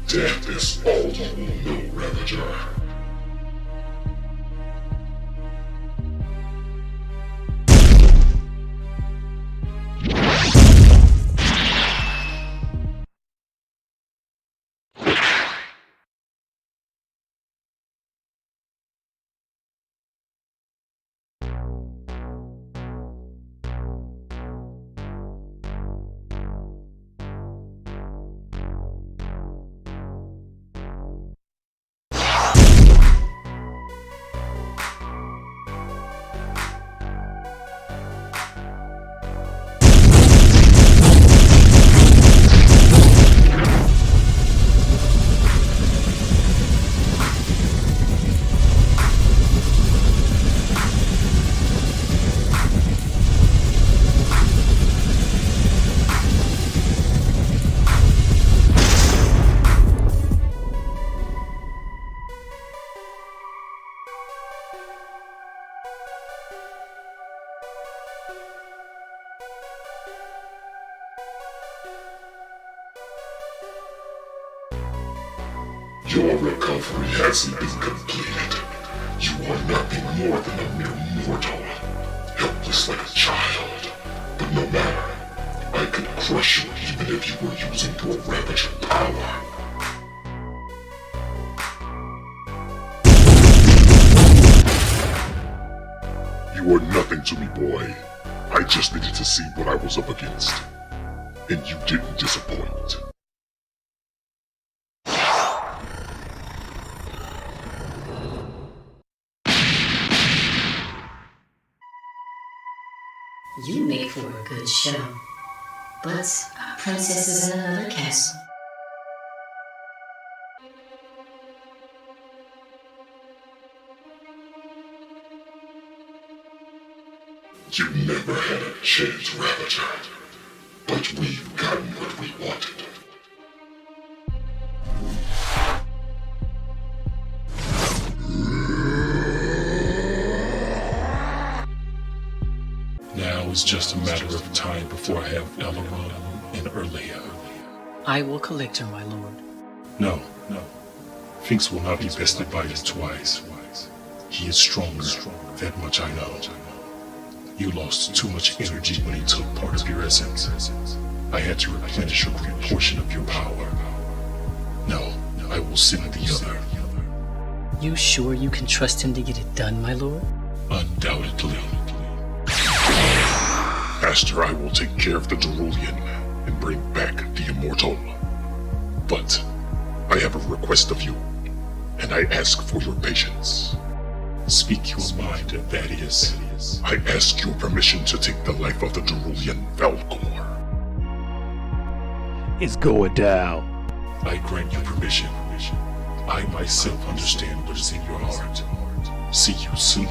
Death is all you will know, Ravager. Your recovery hasn't been completed. You are nothing more than a mere mortal, helpless like a child. But no matter, I could crush you even if you were using your Ravager power. You are nothing to me, boy. I just needed to see what I was up against. And you didn't disappoint. You make for a good show. But our princess is in another castle. You never had a chance, Ravager. But we've gotten what we wanted. Now it's just a matter of time before I have Elrond and Erlea. I will collect her, my lord. No. Finks will not be bested by you twice. He is stronger, that much I know. You lost too much energy when he took part of your essence. I had to replenish a great portion of your power. No, I will send the other. You sure you can trust him to get it done, my lord? Undoubtedly. Master, I will take care of the Derulian and bring back the Immortal. But I have a request of you, and I ask for your patience. Speak your mind, that is. I ask your permission to take the life of the Derulian Falcor. It's going down. I grant you permission. I myself understand what is in your heart. See you soon.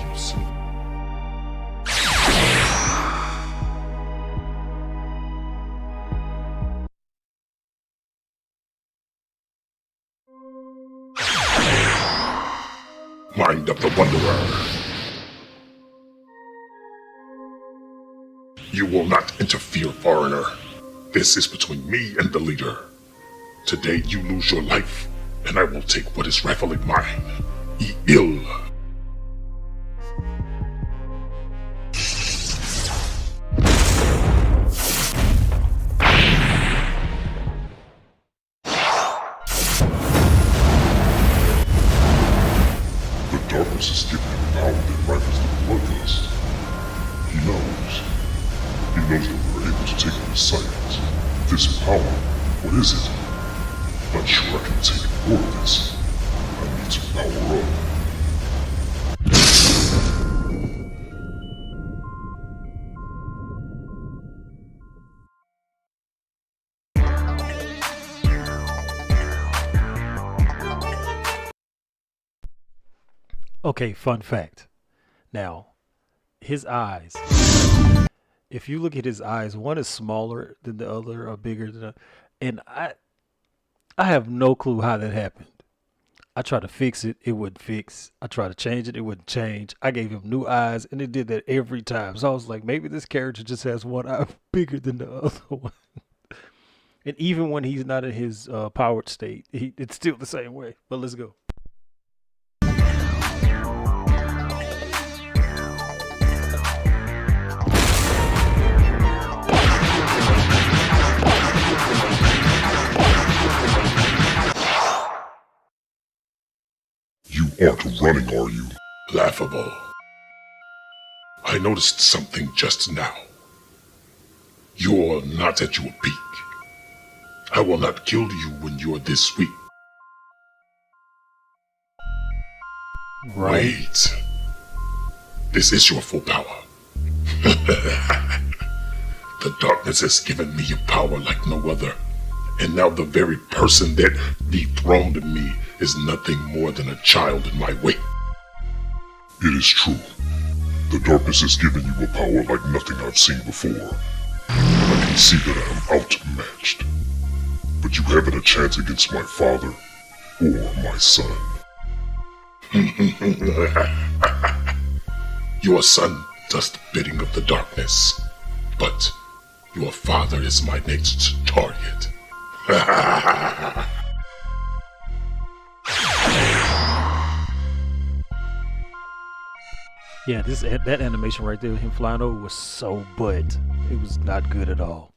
Mind of the Wanderer. You will not interfere, foreigner. This is between me and the leader. Today you lose your life, and I will take what is rightfully mine. Ill. The darkness is giving you power that rivals the bloodlust. He knows that we're able to take his sight. This power, what is it? Not sure I can take more of this. I need to power up. Okay, fun fact. Now, his eyes. If you look at his eyes, one is smaller than the other or bigger than the, and I have no clue how that happened. I tried to fix it, it wouldn't fix. I tried to change it, it wouldn't change. I gave him new eyes, and it did that every time. So I was like, maybe this character just has one eye bigger than the other one. And even when he's not in his powered state, it's still the same way. But let's go. You aren't running, are you? Laughable. I noticed something just now. You're not at your peak. I will not kill you when you're this weak. Right. Wait. This is your full power. The darkness has given me a power like no other. And now the very person that dethroned me is nothing more than a child in my way. It is true. The darkness has given you a power like nothing I've seen before. I can see that I am outmatched. But you haven't a chance against my father or my son. Your son does the bidding of the darkness, but your father is my next target. Yeah, that animation right there, him flying over was so butt. It was not good at all.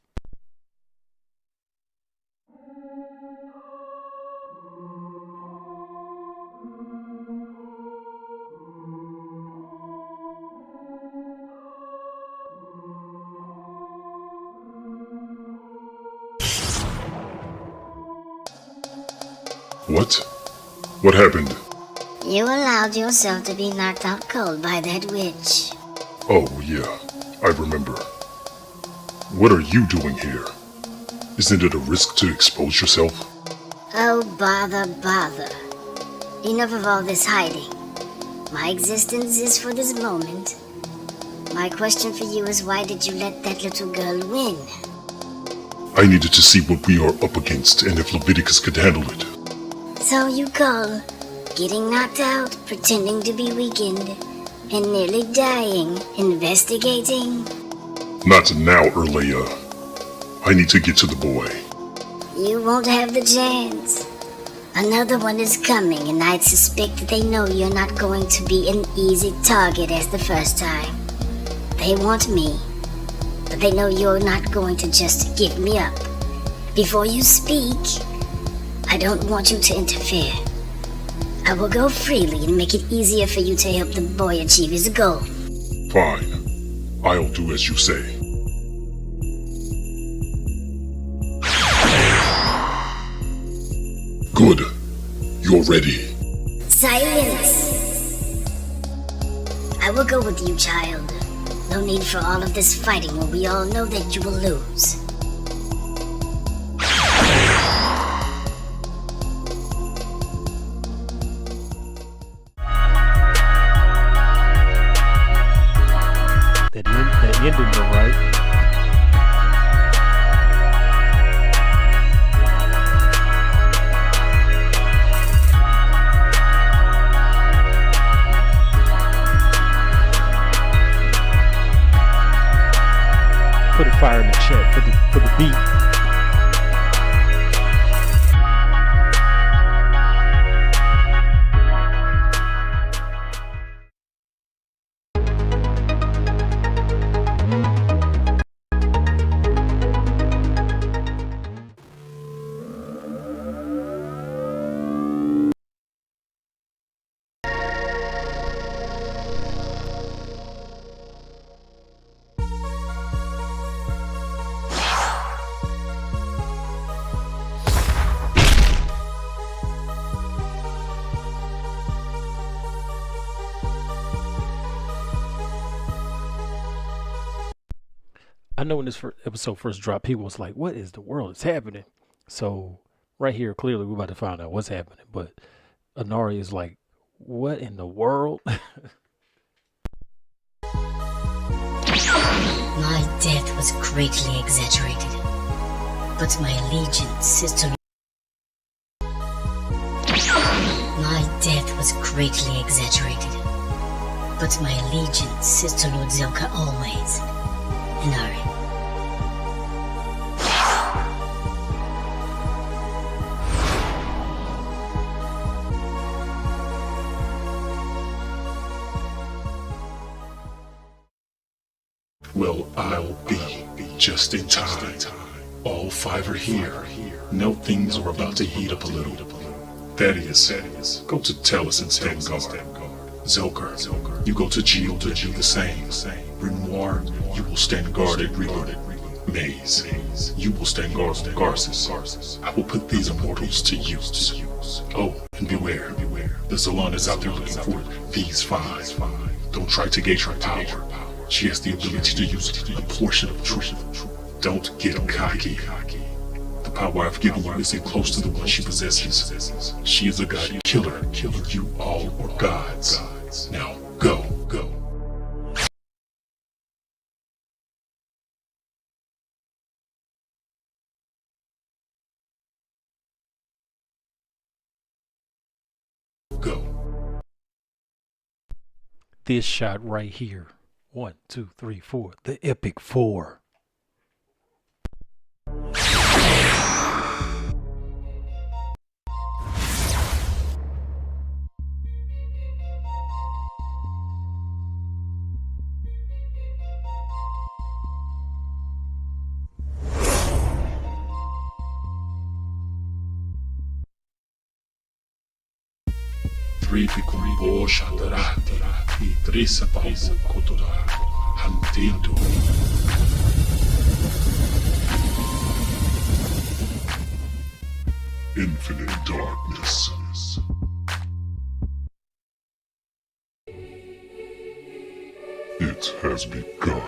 What? What happened? You allowed yourself to be knocked out cold by that witch. Oh, yeah, I remember. What are you doing here? Isn't it a risk to expose yourself? Oh, bother. Enough of all this hiding. My existence is for this moment. My question for you is, why did you let that little girl win? I needed to see what we are up against and if Leviticus could handle it. So you call getting knocked out, pretending to be weakened, and nearly dying, investigating? Not now, Erleia. I need to get to the boy. You won't have the chance. Another one is coming, and I'd suspect that they know you're not going to be an easy target as the first time. They want me, but they know you're not going to just give me up. Before you speak, I don't want you to interfere. I will go freely and make it easier for you to help the boy achieve his goal. Fine. I'll do as you say. Good. You're ready. Silence! I will go with you, child. No need for all of this fighting when we all know that you will lose. That ending though, right? Put a fire in the chat for the beat. I know when this episode first dropped, people was like, what is the world is happening? So right here, clearly we're about to find out what's happening. But Anari is like, what in the world? My death was greatly exaggerated, but my allegiance is to... My death was greatly exaggerated, but my allegiance is to Lord Zelka always. Inari. Well, I'll be just in time. All five are here. Now things are about to heat up a little. Thaddeus, go to Tellus and stand guard. Zelker, you go to Geo to do the same. Renoir, you will stand guard at Reloaded. Maze, you will stand guard on Garces. I will put these immortals to use. Oh, and beware. The Salon is out there looking for these five. Don't try to gauge her power. She has the ability to use a portion of truth. Don't get cocky. The power I've given you isn't close to the one she possesses. She is a god killer, and you all are gods. Now, go. This shot right here. 1, 2, 3, 4. The epic 4. Tripico Shadarati, Idrisa Babu Kotora, Hantindo. Infinite darkness. It has begun.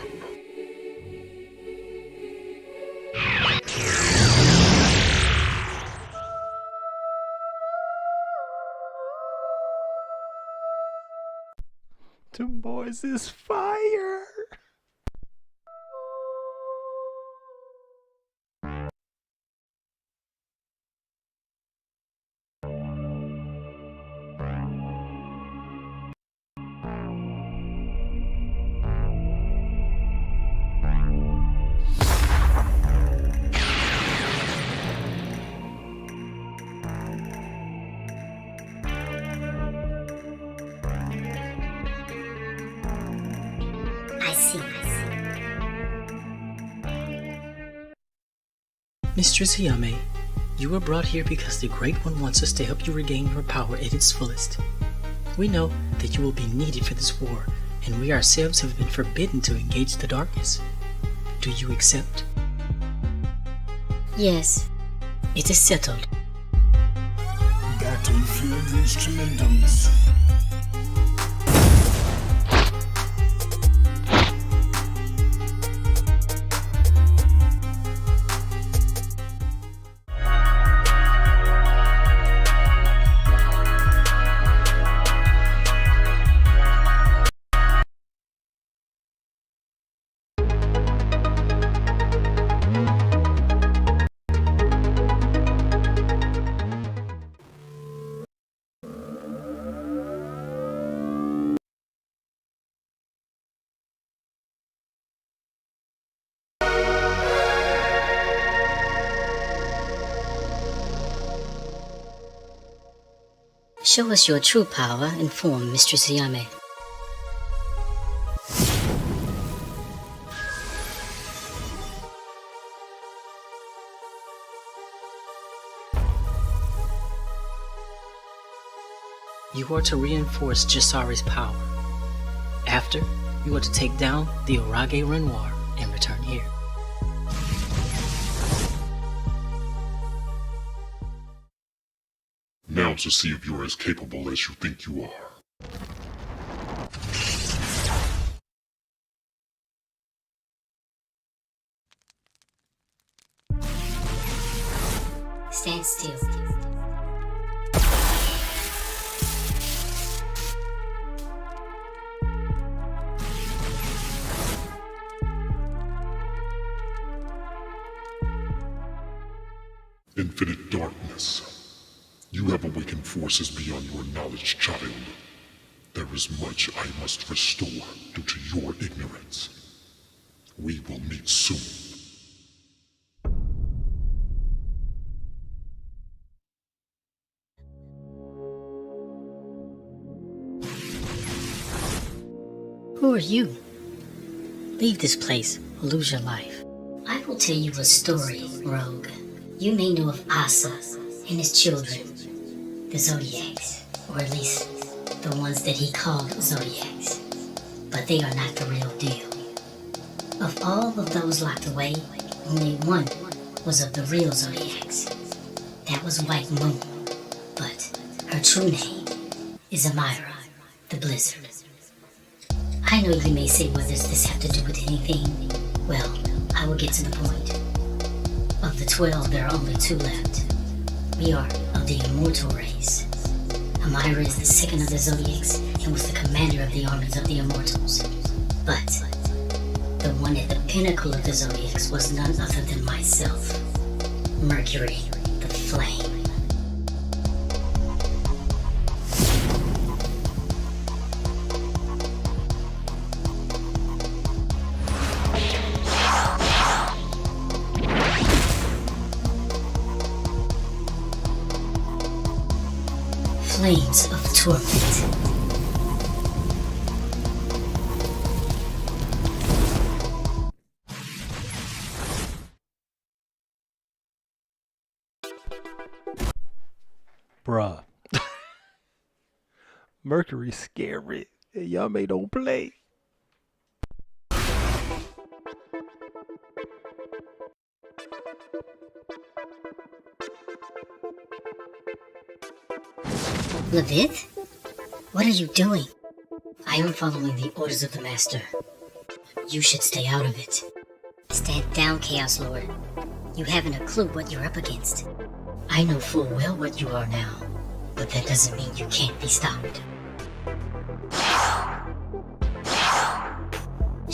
boys is fire. I see. Mistress Hiyame, you were brought here because the Great One wants us to help you regain your power at its fullest. We know that you will be needed for this war, and we ourselves have been forbidden to engage the darkness. Do you accept? Yes. It is settled. Battlefield instrumentals. Show us your true power and form, Mistress Hiyame. You are to reinforce Jasari's power. After, you are to take down the Orage Renoir and return here. Now to see if you are as capable as you think you are. Stand still. Infinite darkness. You have awakened forces beyond your knowledge, child. There is much I must restore due to your ignorance. We will meet soon. Who are you? Leave this place or lose your life. I will tell you a story, rogue. You may know of Asa and his children, the Zodiacs, or at least the ones that he called Zodiacs. But they are not the real deal. Of all of those locked away, only one was of the real Zodiacs. That was White Moon. But her true name is Amira, the Blizzard. I know you may say, what does this have to do with anything? Well, I will get to the point. Of the 12, there are only 2 left. We are of the immortal race. Amira is the second of the Zodiacs and was the commander of the armies of the immortals. But the one at the pinnacle of the Zodiacs was none other than myself, Mercury, the Flame. Flames of torment. Bruh. Mercury's scary. And y'all may don't play. Levith? What are you doing? I am following the orders of the Master. You should stay out of it. Stand down, Chaos Lord. You haven't a clue what you're up against. I know full well what you are now, but that doesn't mean you can't be stopped.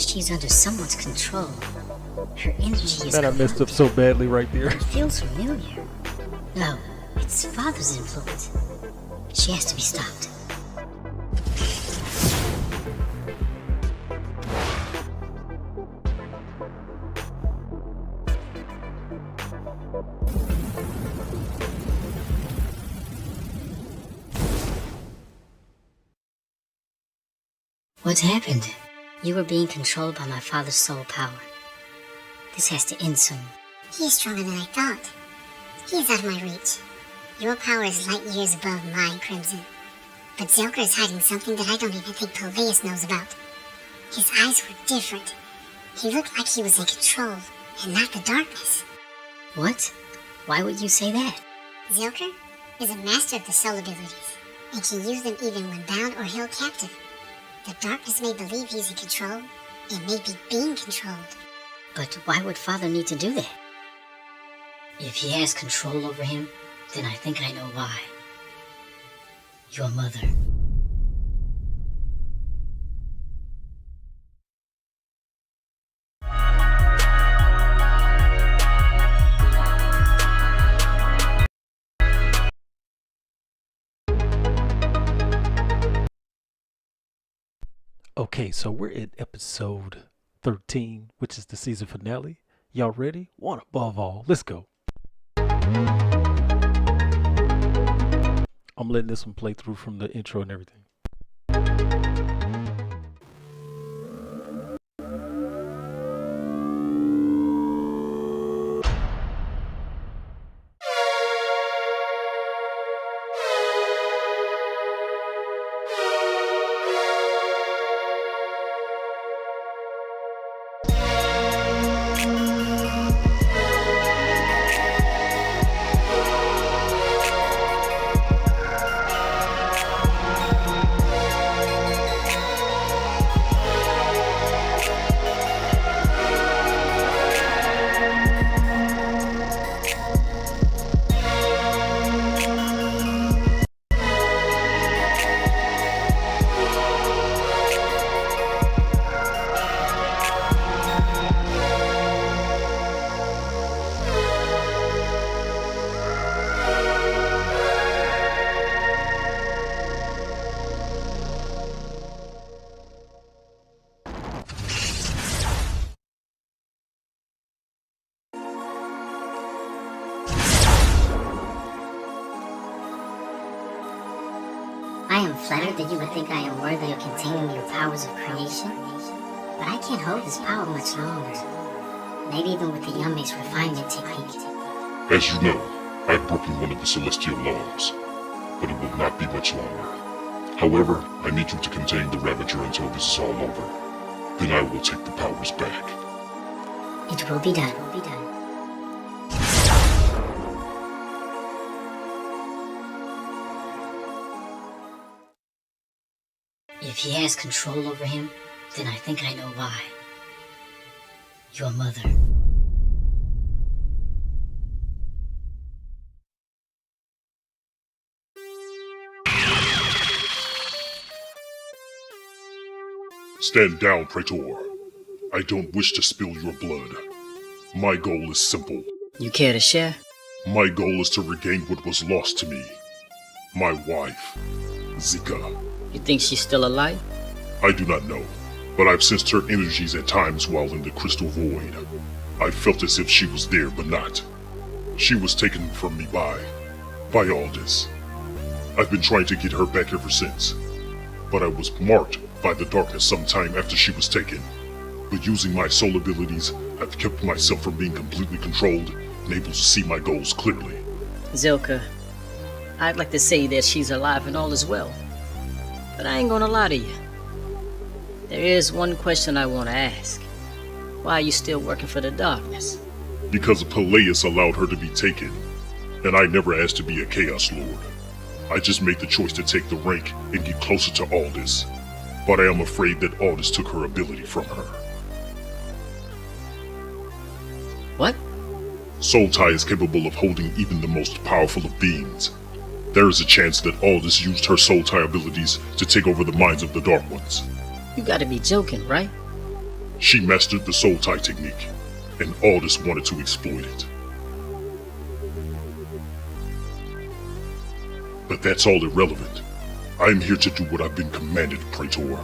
she's under someone's control. Her energy is Man, I messed up so badly right there. It feels familiar. No, it's Father's influence. She has to be stopped. What's happened? You were being controlled by my father's soul power. This has to end soon. He is stronger than I thought. He is out of my reach. Your power is light years above mine, Crimson. But Zelker is hiding something that I don't even think Peleus knows about. His eyes were different. He looked like he was in control, and not the darkness. What? Why would you say that? Zelker is a master of the soul abilities, and can use them even when bound or held captive. The darkness may believe he's in control, and may be being controlled. But why would Father need to do that? If he has control over him, then I think I know why. Your mother. Okay, so we're at episode 13, which is the season finale. Y'all ready? One above all. Let's go. I'm letting this one play through from the intro and everything. I am flattered that you would think I am worthy of containing your powers of creation, but I can't hold this power much longer. Not even with the Yame's refinement technique. As you know, I've broken one of the celestial laws, but it will not be much longer. However, I need you to contain the Ravager until this is all over. Then I will take the powers back. It will be done. If he has control over him, then I think I know why. Your mother. Stand down, Praetor. I don't wish to spill your blood. My goal is simple. You care to share? My goal is to regain what was lost to me. My wife, Zika. You think she's still alive? I do not know, but I've sensed her energies at times while in the crystal void. I felt as if she was there, but not. She was taken from me by Aldous. I've been trying to get her back ever since, but I was marked by the darkness sometime after she was taken. But using my soul abilities, I've kept myself from being completely controlled and able to see my goals clearly. Zilka, I'd like to say that she's alive and all is well, but I ain't gonna lie to you. There is one question I want to ask. Why are you still working for the darkness? Because Peleus allowed her to be taken, and I never asked to be a Chaos Lord. I just made the choice to take the rank and get closer to Aldous, but I am afraid that Aldous took her ability from her. What? Soul Tie is capable of holding even the most powerful of beings. There is a chance that Aldous used her Soul Tie abilities to take over the minds of the Dark Ones. You gotta be joking, right? She mastered the soul tie technique, and Aldous wanted to exploit it. But that's all irrelevant. I'm here to do what I've been commanded, Praetor.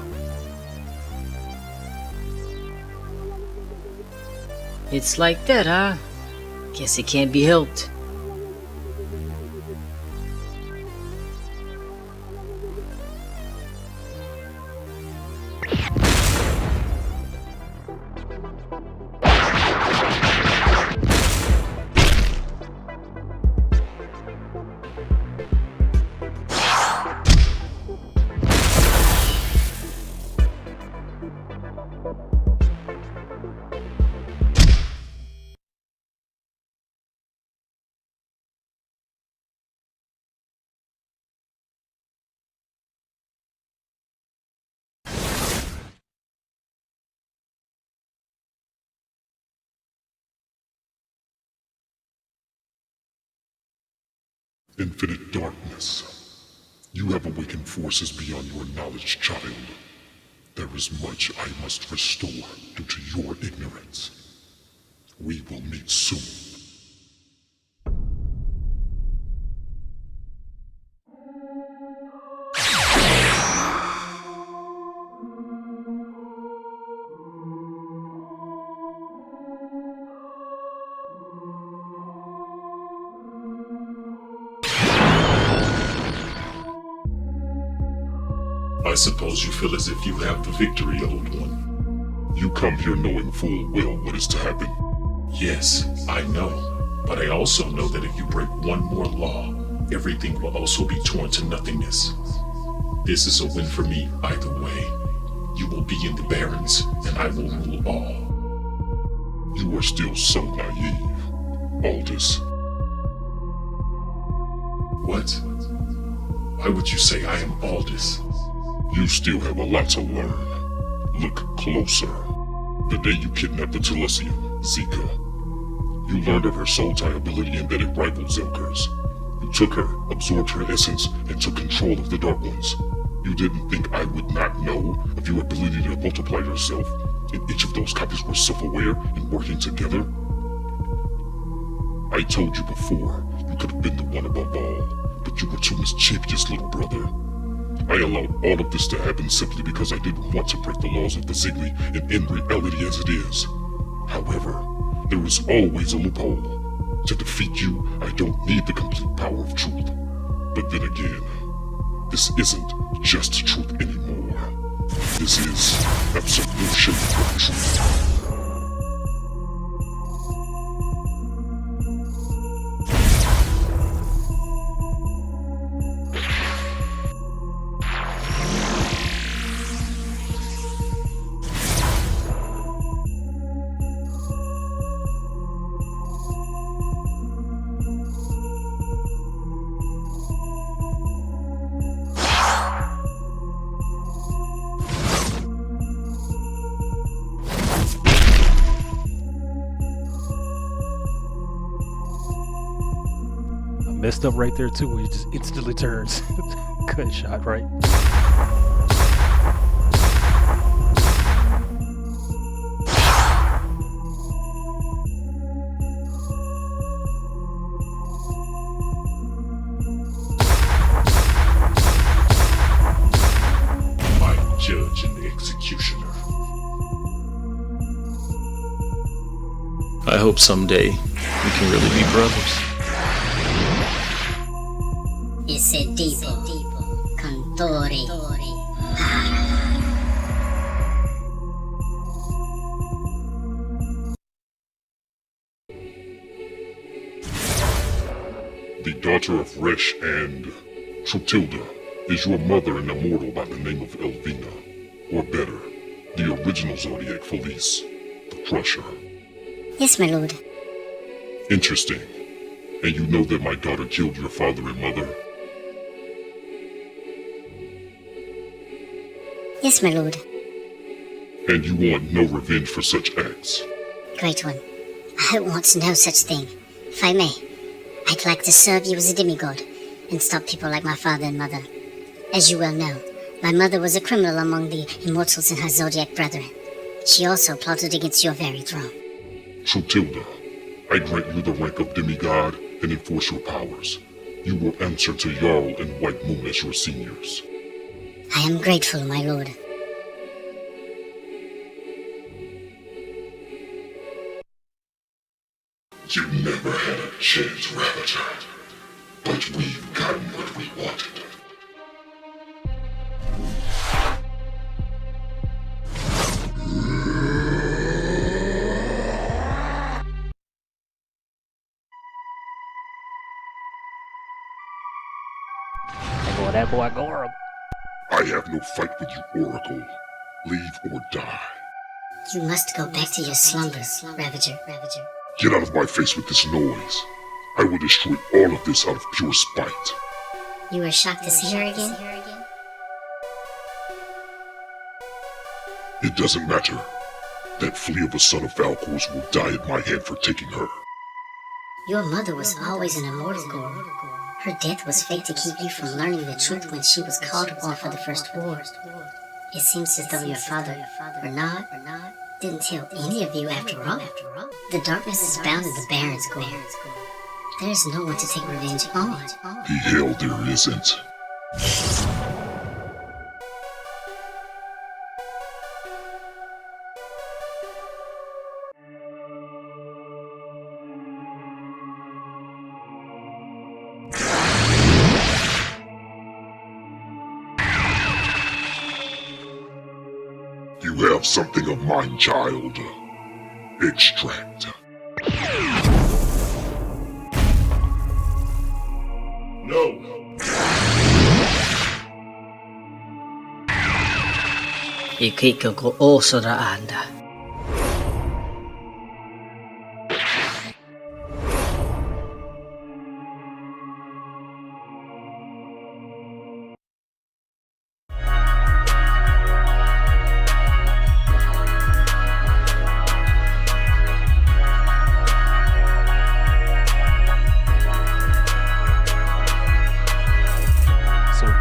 It's like that, huh? Guess it can't be helped. Infinite darkness. You have awakened forces beyond your knowledge, child. There is much I must restore due to your ignorance. We will meet soon. I suppose you feel as if you have the victory, old one. You come here knowing full well what is to happen. Yes, I know. But I also know that if you break one more law, everything will also be torn to nothingness. This is a win for me either way. You will be in the Barrens, and I will rule all. You are still so naive, Aldous. What? Why would you say I am Aldous? You still have a lot to learn. Look closer. The day you kidnapped the Telesian, Zika, you learned of her soul tie ability and that it rivaled Zelker's. You took her, absorbed her essence, and took control of the Dark Ones. You didn't think I would not know of your ability to multiply yourself, and each of those copies were self-aware and working together? I told you before, you could have been the one above all, but you were too mischievous, little brother. I allowed all of this to happen simply because I didn't want to break the laws of the Ziggly and end reality as it is. However, there is always a loophole. To defeat you, I don't need the complete power of truth. But then again, this isn't just truth anymore. This is absolution of truth. Messed up right there too, where he just instantly turns. Good shot, right? My judge and executioner. I hope someday we can really be brothers. Isedipo, Cantori, The daughter of Resh and Trutilda is your mother, an immortal by the name of Elvina. Or better, the original Zodiac Felice, the Crusher. Yes, my lord. Interesting. And you know that my daughter killed your father and mother? Yes, my lord. And you want no revenge for such acts? Great one. I want no such thing. If I may, I'd like to serve you as a demigod and stop people like my father and mother. As you well know, my mother was a criminal among the immortals and her zodiac brethren. She also plotted against your very throne. Trotilda, I grant you the rank of demigod and enforce your powers. You will answer to Jarl and White Moon as your seniors. I am grateful, my lord. You never had a chance, Ravager. But we've gotten what we wanted. Boy, that boy Gorham. I have no fight with you, Oracle. Leave or die. You must go back to your slumbers, Ravager. Get out of my face with this noise. I will destroy all of this out of pure spite. You were shocked to see her again? It doesn't matter. That flea of a son of Valkor's will die at my hand for taking her. Your mother was always an immortal girl. Her death was fate to keep you from learning the truth when she was called upon for the first war. It seems as though your father, Bernard, didn't tell any of you after all. The darkness is bound in the Baron's goal. There's no one to take revenge on. The hell there isn't. You have something of mine, child. Extract. No. Ikiko osora anda.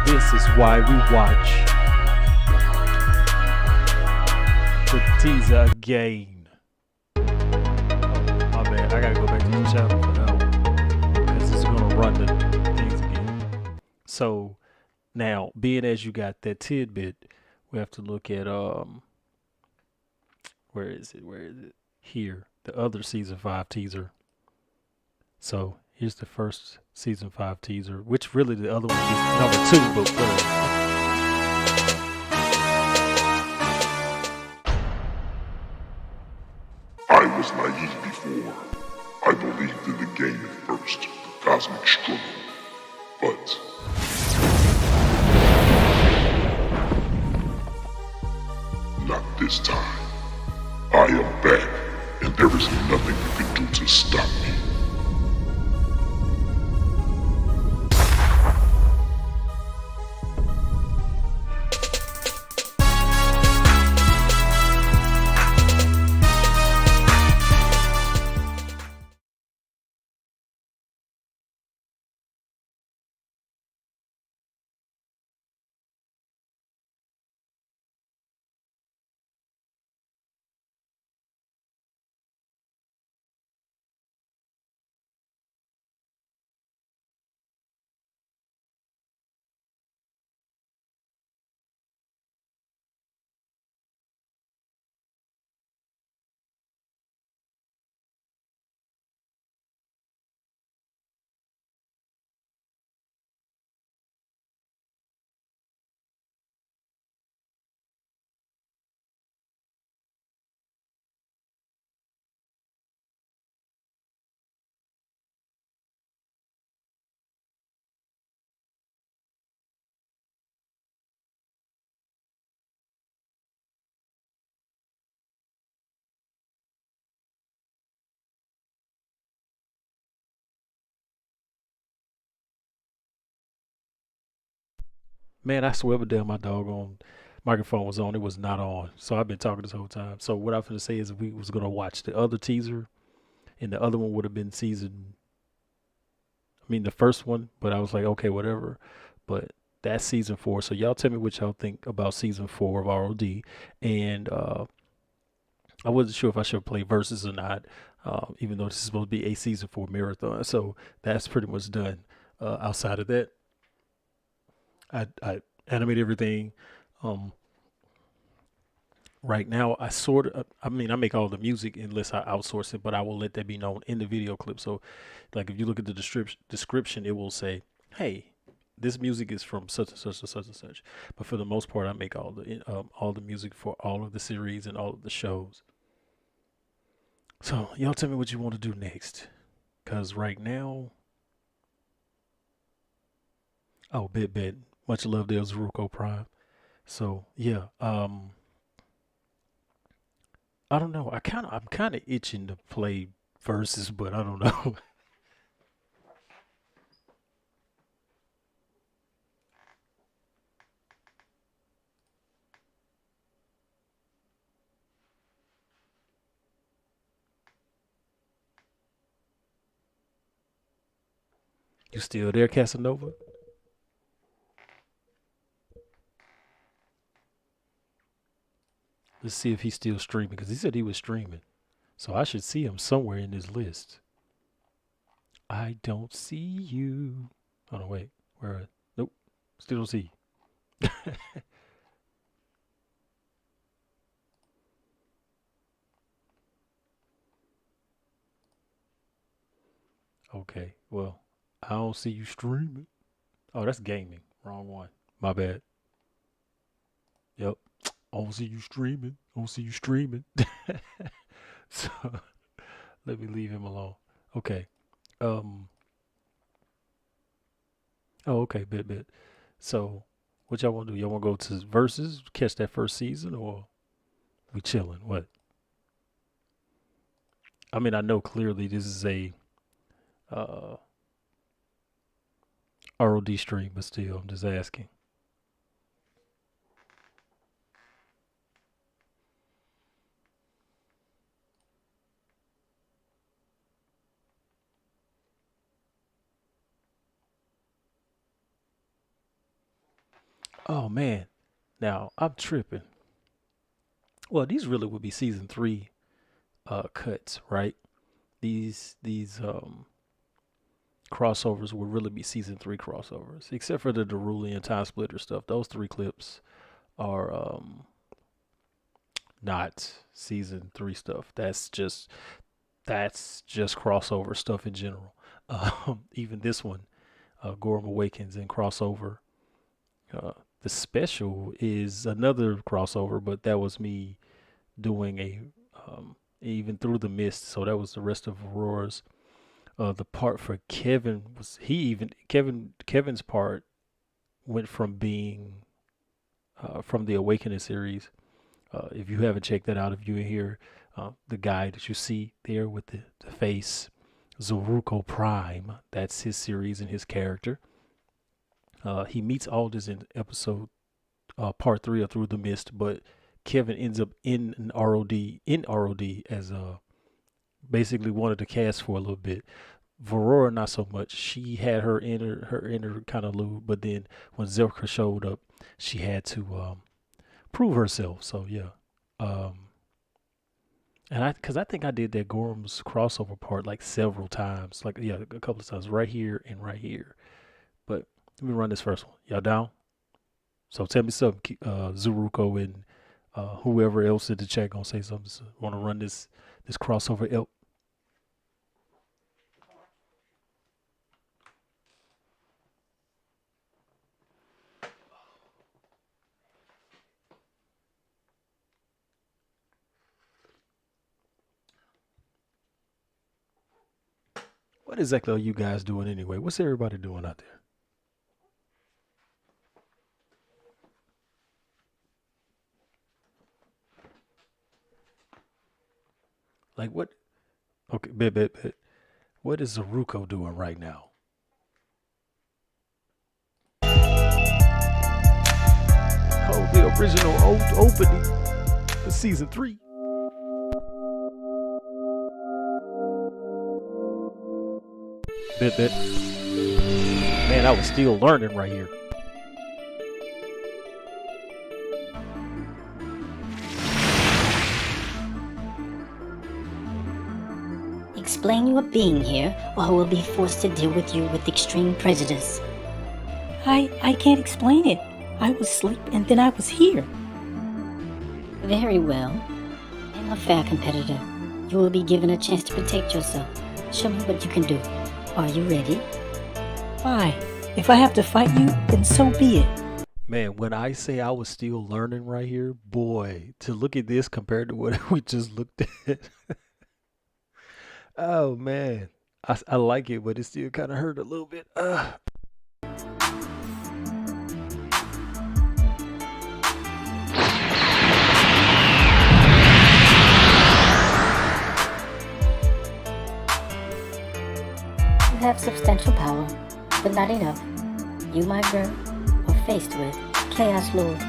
This is why we watch the teaser again. Oh, my bad. I gotta go back to the channel for that one because it's gonna run the things again. So now, being as you got that tidbit, we have to look at where is it? Here, the other season 5 teaser. So here's the first season 5 teaser, which really the other one is number 2, but whatever. I was naive before. I believed in the game at first, the cosmic struggle. But not this time. I am back, and there is nothing you can do to stop me. Man, I swear to damn my doggone microphone was on. It was not on. So I've been talking this whole time. So what I'm going to say is we was going to watch the other teaser, and the other one would have been the first one, but I was like, okay, whatever. But that's season 4. So y'all tell me what y'all think about season 4 of ROD. And I wasn't sure if I should play versus or not, even though this is supposed to be a season 4 marathon. So that's pretty much done. Outside of that, I animate everything. Right now, I make all the music unless I outsource it, but I will let that be known in the video clip. So, like, if you look at the description, it will say, hey, this music is from such and such and such and such. But for the most part, I make all the music for all of the series and all of the shows. So, y'all tell me what you want to do next. Because right now, bet. Much love there, Zeruko Prime. So, yeah, I don't know. I'm kind of itching to play versus, but I don't know. You still there, Casanova? Let's see if he's still streaming, because he said he was streaming. So I should see him somewhere in this list. I don't see you. Oh, no, wait. Where? Nope. Still don't see you. Okay. Well, I don't see you streaming. Oh, that's gaming. Wrong one. My bad. Yep. I don't see you streaming. So let me leave him alone. Okay. Oh, okay. Bet. So what y'all want to do? Y'all want to go to versus, catch that first season, or we chilling? What? I mean, I know clearly this is a ROD stream, but still, I'm just asking. Oh man, now I'm tripping. Well, these really would be season 3 cuts, right? These crossovers would really be season 3 crossovers, except for the Derulian Time Splitter stuff. Those 3 clips are not season 3 stuff. That's just crossover stuff in general. Even this one, Gorham Awakens and crossover. The special is another crossover, but that was me doing a even through the mist. So that was the rest of Aurora's. The part for Kevin was Kevin's part went from being from the Awakening series. If you haven't checked that out, if you're here, the guy that you see there with the face, Zeruko Prime, that's his series and his character. He meets Aldous in episode part 3 of Through the Mist, but Kevin ends up in ROD as basically one of the cast for a little bit. Aurora not so much. She had her inner kind of lube, but then when Zelka showed up, she had to prove herself. So yeah, and I think I did that Gorham's crossover part like several times, like a couple of times, right here and right here. But let me run this first one. Y'all down? So tell me something, Zeruko and whoever else in the chat gonna say something. So want to run this crossover elk? What exactly are you guys doing anyway? What's everybody doing out there? Like what? Okay, bet. What is Zeruko doing right now? Oh, the original opening for season 3. Bet. Man, I was still learning right here. Explain your being here, or I will be forced to deal with you with extreme prejudice. I can't explain it. I was asleep and then I was here. Very well. I'm a fair competitor. You will be given a chance to protect yourself. Show me what you can do. Are you ready? Fine. If I have to fight you, then so be it. Man, when I say I was still learning right here, boy, to look at this compared to what we just looked at. Oh man, I like it, but it still kind of hurt a little bit. You have substantial power, but not enough. You, my girl, are faced with Chaos Lord.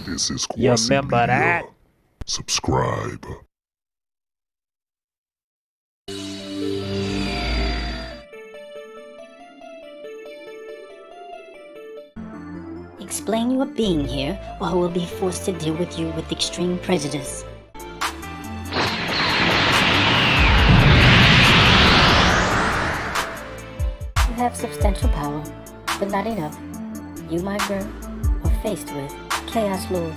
This is You Kwasi remember Media. that? Subscribe. Explain your being here, or I will be forced to deal with you with extreme prejudice. You have substantial power, but not enough. You, my girl, are faced with Chaos Lord.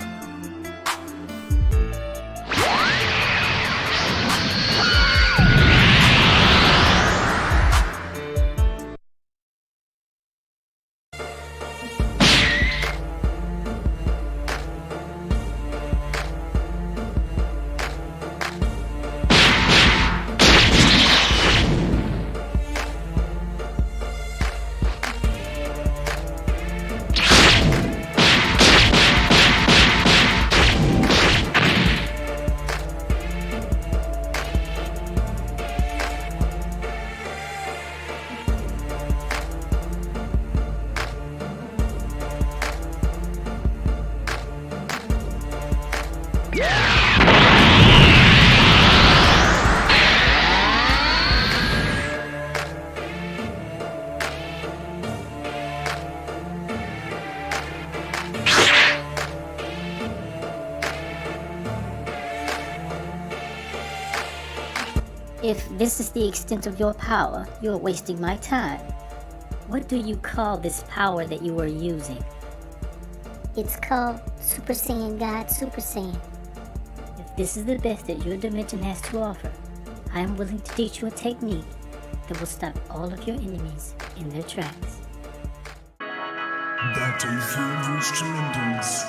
If this is the extent of your power, you are wasting my time. What do you call this power that you are using? It's called Super Saiyan God Super Saiyan. If this is the best that your dimension has to offer, I am willing to teach you a technique that will stop all of your enemies in their tracks. Instrumentals.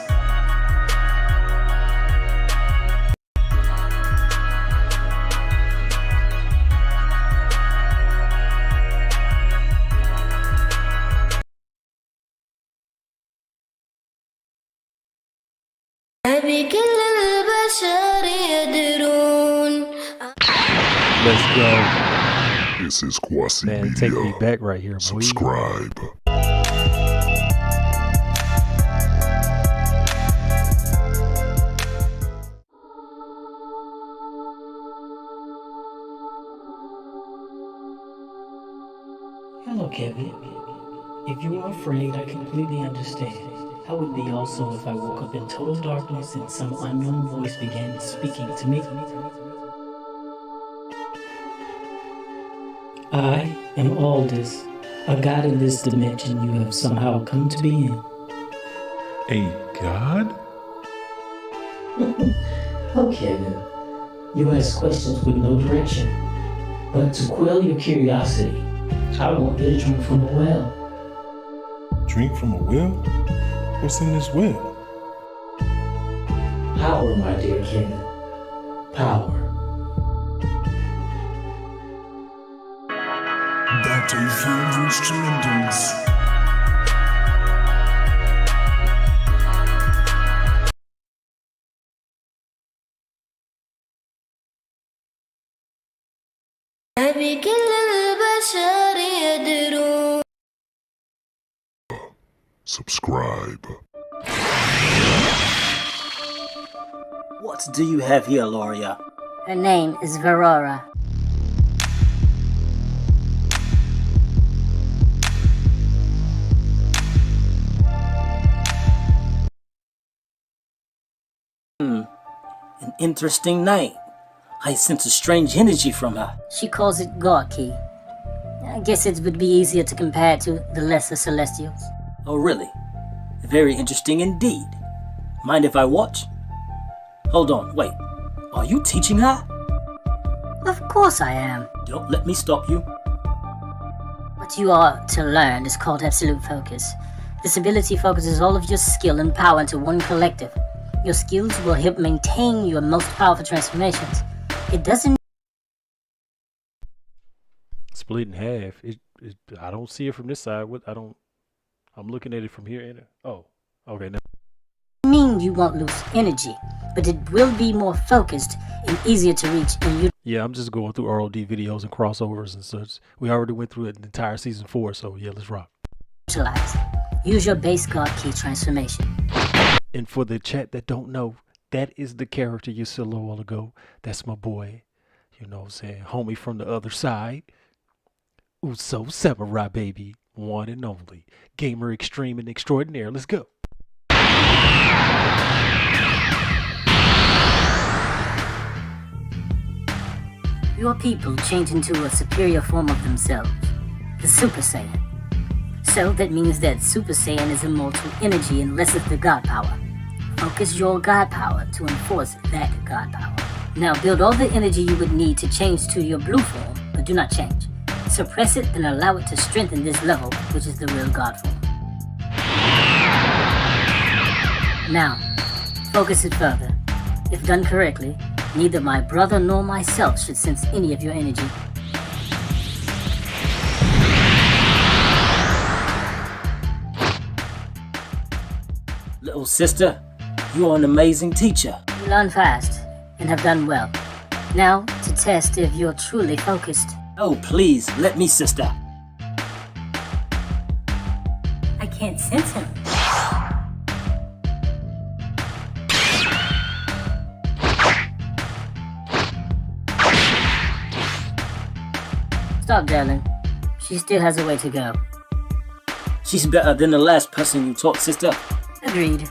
Let's go. This is Kwasi Man, Media. take me back right here, boy. Subscribe. Hello, Kevin. If you are afraid, I completely understand. I would be also if I woke up in total darkness and some unknown voice began speaking to me. I am Aldous, a god in this dimension you have somehow come to be in. A god? Oh, Kevin, you ask questions with no direction. But to quell your curiosity, I want you to drink from the well. Drink from a well? What's in this well? Power, my dear Kevin. Power. Instrumentals. Subscribe. What do you have here, Loria? Her name is Verora. An interesting name. I sense a strange energy from her. She calls it Gorky. I guess it would be easier to compare it to the lesser celestials. Oh, really? Very interesting indeed. Mind if I watch? Hold on, wait. Are you teaching her? Of course I am. Don't let me stop you. What you are to learn is called absolute focus. This ability focuses all of your skill and power into one collective. Your skills will help maintain your most powerful transformations. It doesn't split in half. I don't see it from this side. I'm looking at it from here. Oh, okay. Now. mean you won't lose energy, but it will be more focused and easier to reach. And yeah, I'm just going through ROD videos and crossovers and such. We already went through it the entire season 4, so yeah, let's rock. Utilize. Use your base guard key transformation. And for the chat that don't know, that is the character you saw a little while ago. That's my boy, you know what I'm saying, homie from the other side. Uso Samurai, baby. One and only. Gamer extreme and extraordinaire. Let's go. Your people change into a superior form of themselves, the Super Saiyan. So that means that Super Saiyan is immortal energy and less of the God power. Focus your God power to enforce that God power. Now build all the energy you would need to change to your blue form, but do not change. Suppress it and allow it to strengthen this level, which is the real God form. Now, focus it further. If done correctly, neither my brother nor myself should sense any of your energy. Little sister, you are an amazing teacher. You learn fast and have done well. Now, to test if you're truly focused. Oh, please, let me, sister. I can't sense him. Stop, darling. She still has a way to go. She's better than the last person you taught, sister. Agreed.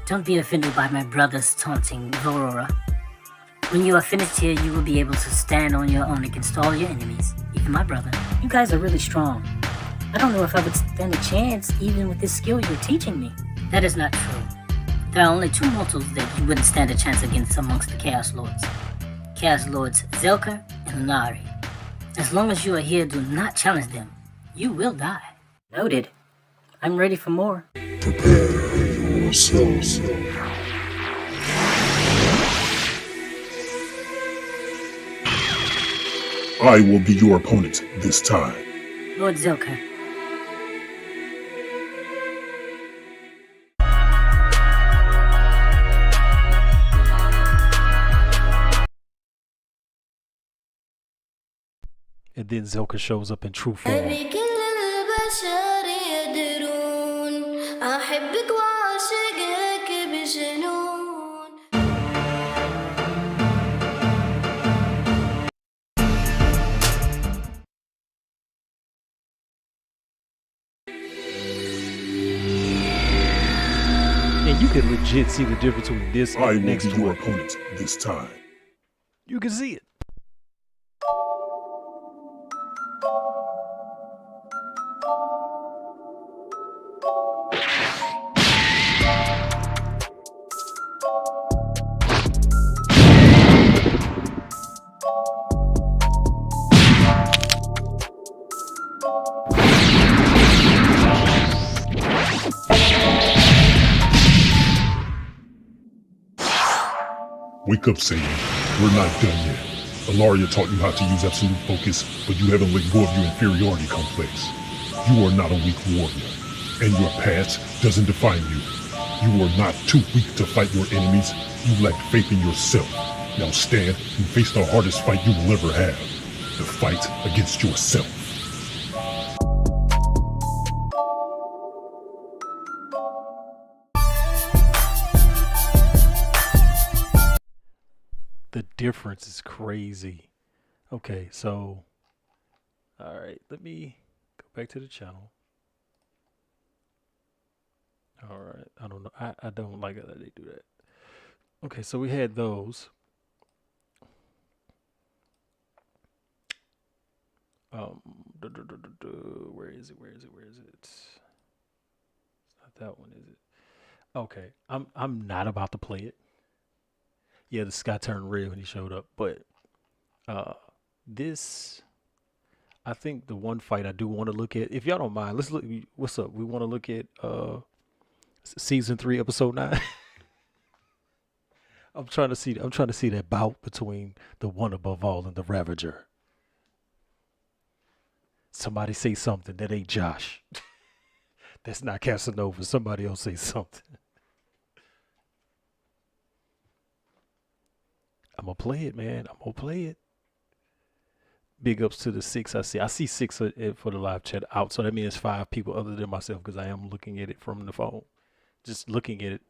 Don't be offended by my brother's taunting, Aurora. When you are finished here, you will be able to stand on your own against all your enemies, even my brother. You guys are really strong. I don't know if I would stand a chance even with this skill you're teaching me. That is not true. There are only two mortals that you wouldn't stand a chance against amongst the Chaos Lords. Chaos Lords Zelker and Nari. As long as you are here, do not challenge them. You will die. Noted. I'm ready for more. Prepare yourselves. I will be your opponent this time. Lord Zelker. And then Zelka shows up in true form. And you can legit see the difference between this and I the will next be your one. opponent this time. You can see it. Wake up, Satan. We're not done yet. Ilaria taught you how to use absolute focus, but you haven't let go of your inferiority complex. You are not a weak warrior, and your past doesn't define you. You are not too weak to fight your enemies. You lack faith in yourself. Now stand and face the hardest fight you will ever have. the fight against yourself. The difference is crazy. Okay, so, all right, let me go back to the channel. All right, I don't know. I don't like it that they do that. Okay, so we had those. Where is it? Where is it? Where is it? It's not that one, is it? Okay, I'm not about to play it. Yeah, the sky turned red when he showed up, but this, I think the one fight I do want to look at, if y'all don't mind, let's look. What's up? We want to look at season 3, episode 9. I'm trying to see that bout between the One Above All and the Ravager. Somebody say something that ain't Josh. That's not Casanova. Somebody else say something. I'm gonna play it, man. I'm gonna play it. Big ups to the 6 I see. I see 6 for the live chat out, so that means 5 people other than myself, because I am looking at it from the phone. Just looking at it,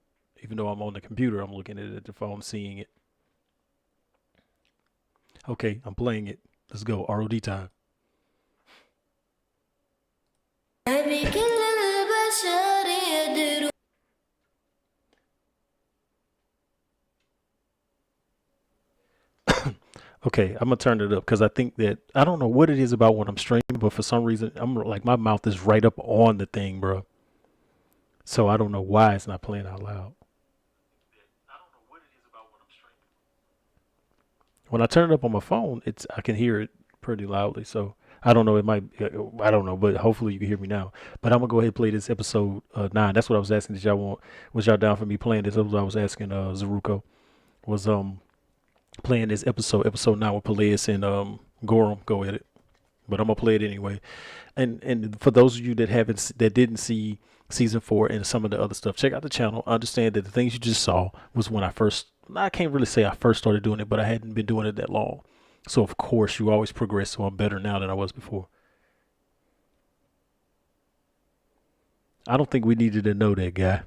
even though I'm on the computer, I'm looking at it at the phone, seeing it. Okay, I'm playing it. Let's go. ROD time. Okay, I'm gonna turn it up because I think that I don't know what it is about when I'm streaming, but for some reason I'm like my mouth is right up on the thing, bro. So I don't know why it's not playing out loud. When I turn it up on my phone, I can hear it pretty loudly. So I don't know. It might. I don't know, but hopefully you can hear me now. But I'm gonna go ahead and play this episode 9. That's what I was asking. Did y'all want? Was y'all down for me playing this? That's what I was asking. Zaruko was playing this episode 9 with Peleus and Gorham. Go at it. But I'm gonna play it anyway. And for those of you that didn't see season 4 and some of the other stuff, check out the channel. Understand that the things you just saw was when I can't really say I first started doing it, but I hadn't been doing it that long. So of course you always progress. So I'm better now than I was before. I don't think we needed to know that guy.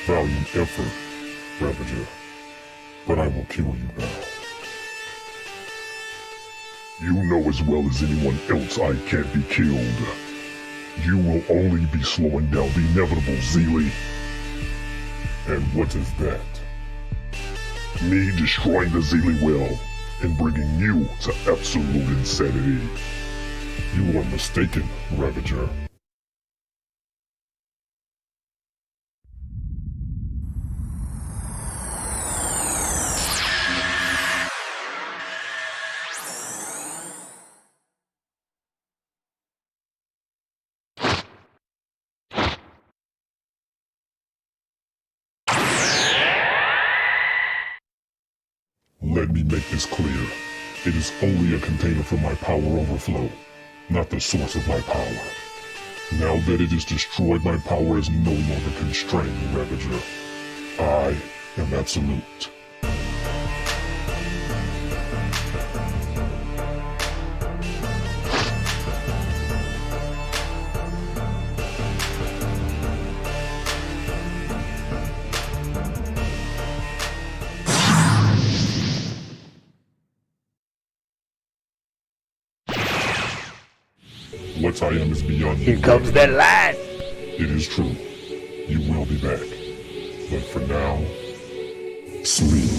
Valiant effort, Ravager, but I will kill you now. You know as well as anyone else I can't be killed. You will only be slowing down the inevitable, Zeely. And what is that? Me destroying the Zeely well and bringing you to absolute insanity. You are mistaken, Ravager. Let me make this clear. It is only a container for my power overflow, not the source of my power. Now that it is destroyed, my power is no longer constrained, Ravager. I am absolute. What I am is beyond you. Here comes that line. It is true. You will be back. But for now, sleep.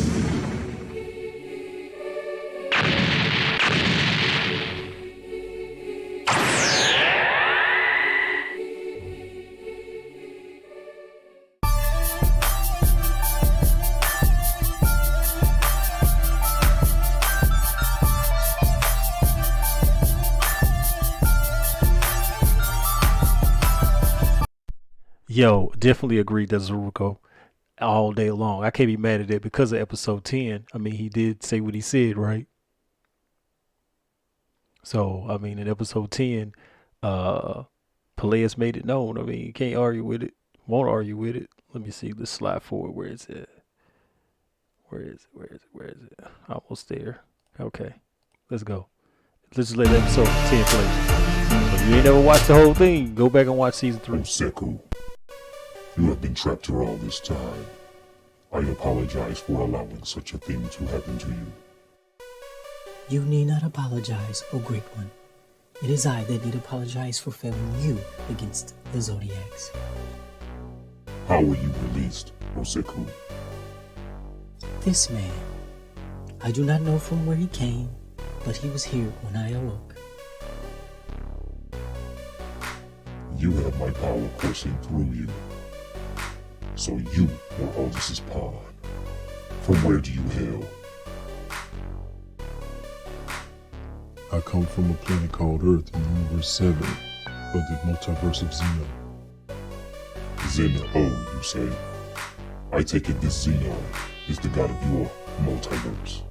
Yo, definitely agree that Zeruko all day long. I can't be mad at that because of episode 10. I mean, he did say what he said, right? So, I mean, in episode 10, Peleus made it known. I mean, you can't argue with it. Won't argue with it. Let me see. Let's slide forward. Where is it? Where is it? Almost there. Okay. Let's go. Let's just let episode 10 play. If you ain't never watched the whole thing, go back and watch season 3. Seku, you have been trapped here all this time. I apologize for allowing such a thing to happen to you. You need not apologize, O Great One. It is I that need apologize for failing you against the Zodiacs. How were you released, Seku? This man, I do not know from where he came, but he was here when I awoke. You have my power coursing through you. So you were Aldous' pawn. From where do you hail? I come from a planet called Earth in Universe 7, but the multiverse of Xeno. Xeno, you say? I take it this Xeno is the god of your multiverse.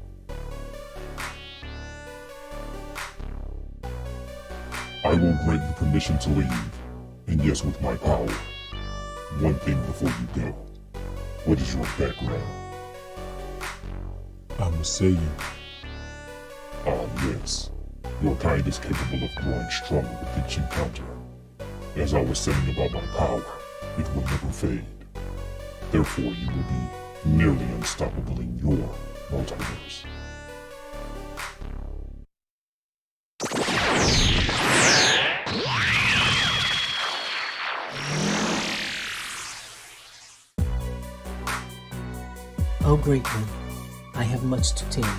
I will grant you permission to leave, and yes, with my power. One thing before you go. What is your background? I'm a Saiyan. Ah, yes. Your kind is capable of growing stronger with each encounter. As I was saying about my power, it will never fade. Therefore, you will be nearly unstoppable in your multiverse. O Great One, I have much to tell you.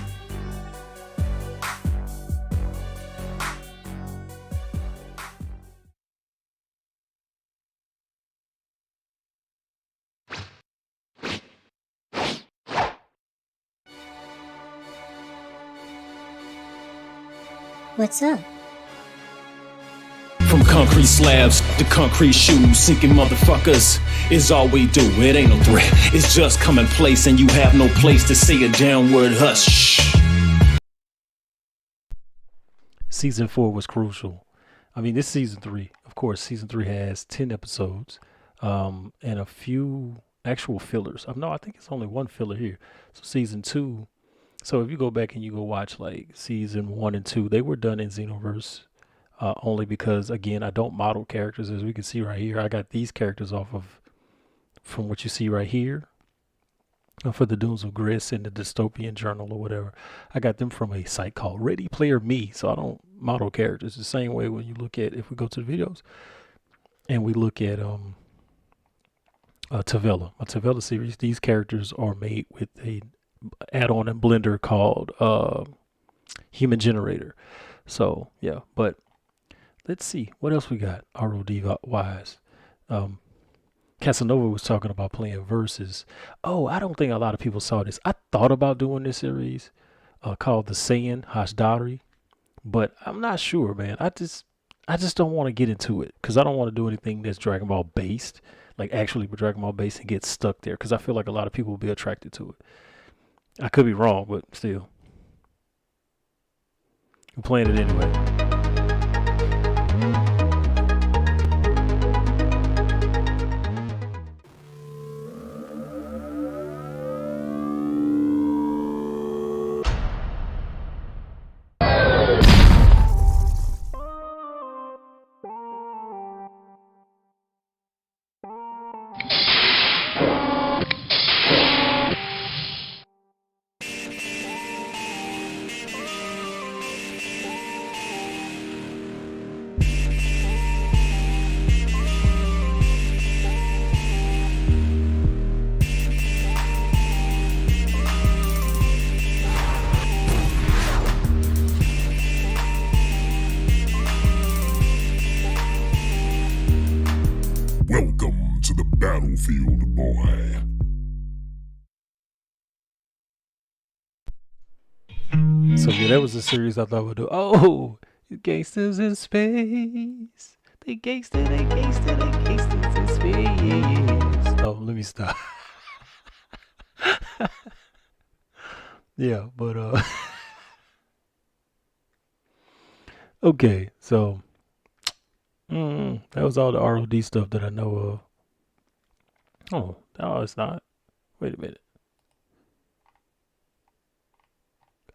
What's up? From concrete slabs to concrete shoes, sinking motherfuckers is all we do. It ain't no threat, it's just commonplace, and you have no place to say a downward hush. Season 4 was crucial. I mean, this season 3, of course, season 3 has 10 episodes, and a few actual fillers. No, I think it's only one filler here. So season 2. So if you go back and you go watch like season 1 and 2, they were done in Xenoverse. Only because, again, I don't model characters, as we can see right here. I got these characters from what you see right here, for the Dunes of Gris and the Dystopian Journal or whatever. I got them from a site called Ready Player Me, so I don't model characters. The same way when you look at, if we go to the videos, and we look at Tavella, my Tavella series, these characters are made with a add-on in Blender called Human Generator. So, yeah, but let's see what else we got. ROD wise, Casanova was talking about playing versus. Oh, I don't think a lot of people saw this. I thought about doing this series called the Saiyan Hashdari, but I'm not sure, man. I just don't want to get into it because I don't want to do anything that's Dragon Ball based, like actually with Dragon Ball based, and get stuck there, because I feel like a lot of people will be attracted to it. I could be wrong, but still. I'm playing it anyway. Welcome to the battlefield, boy. So yeah, that was a series I thought we'd do. Oh, gangsters in space. They gangsters in space. Oh, let me stop. Yeah, but okay, so that was all the ROD stuff that I know of. Oh, no, it's not. Wait a minute.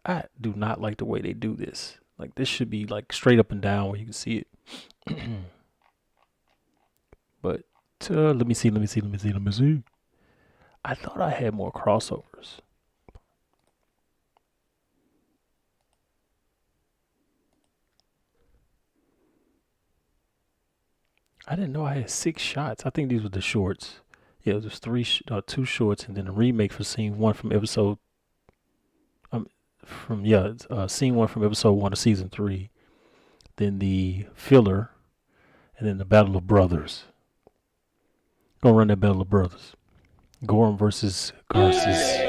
I do not like the way they do this. Like, this should be like straight up and down where you can see it. But let me see. I thought I had more crossovers. I didn't know I had 6 shots. I think these were the shorts. Yeah, it was 2 shorts, and then a remake for scene 1 from episode. Scene 1 from episode 1 of season 3. Then the filler, and then the Battle of Brothers. Gonna run that Battle of Brothers. Gorham versus Garces.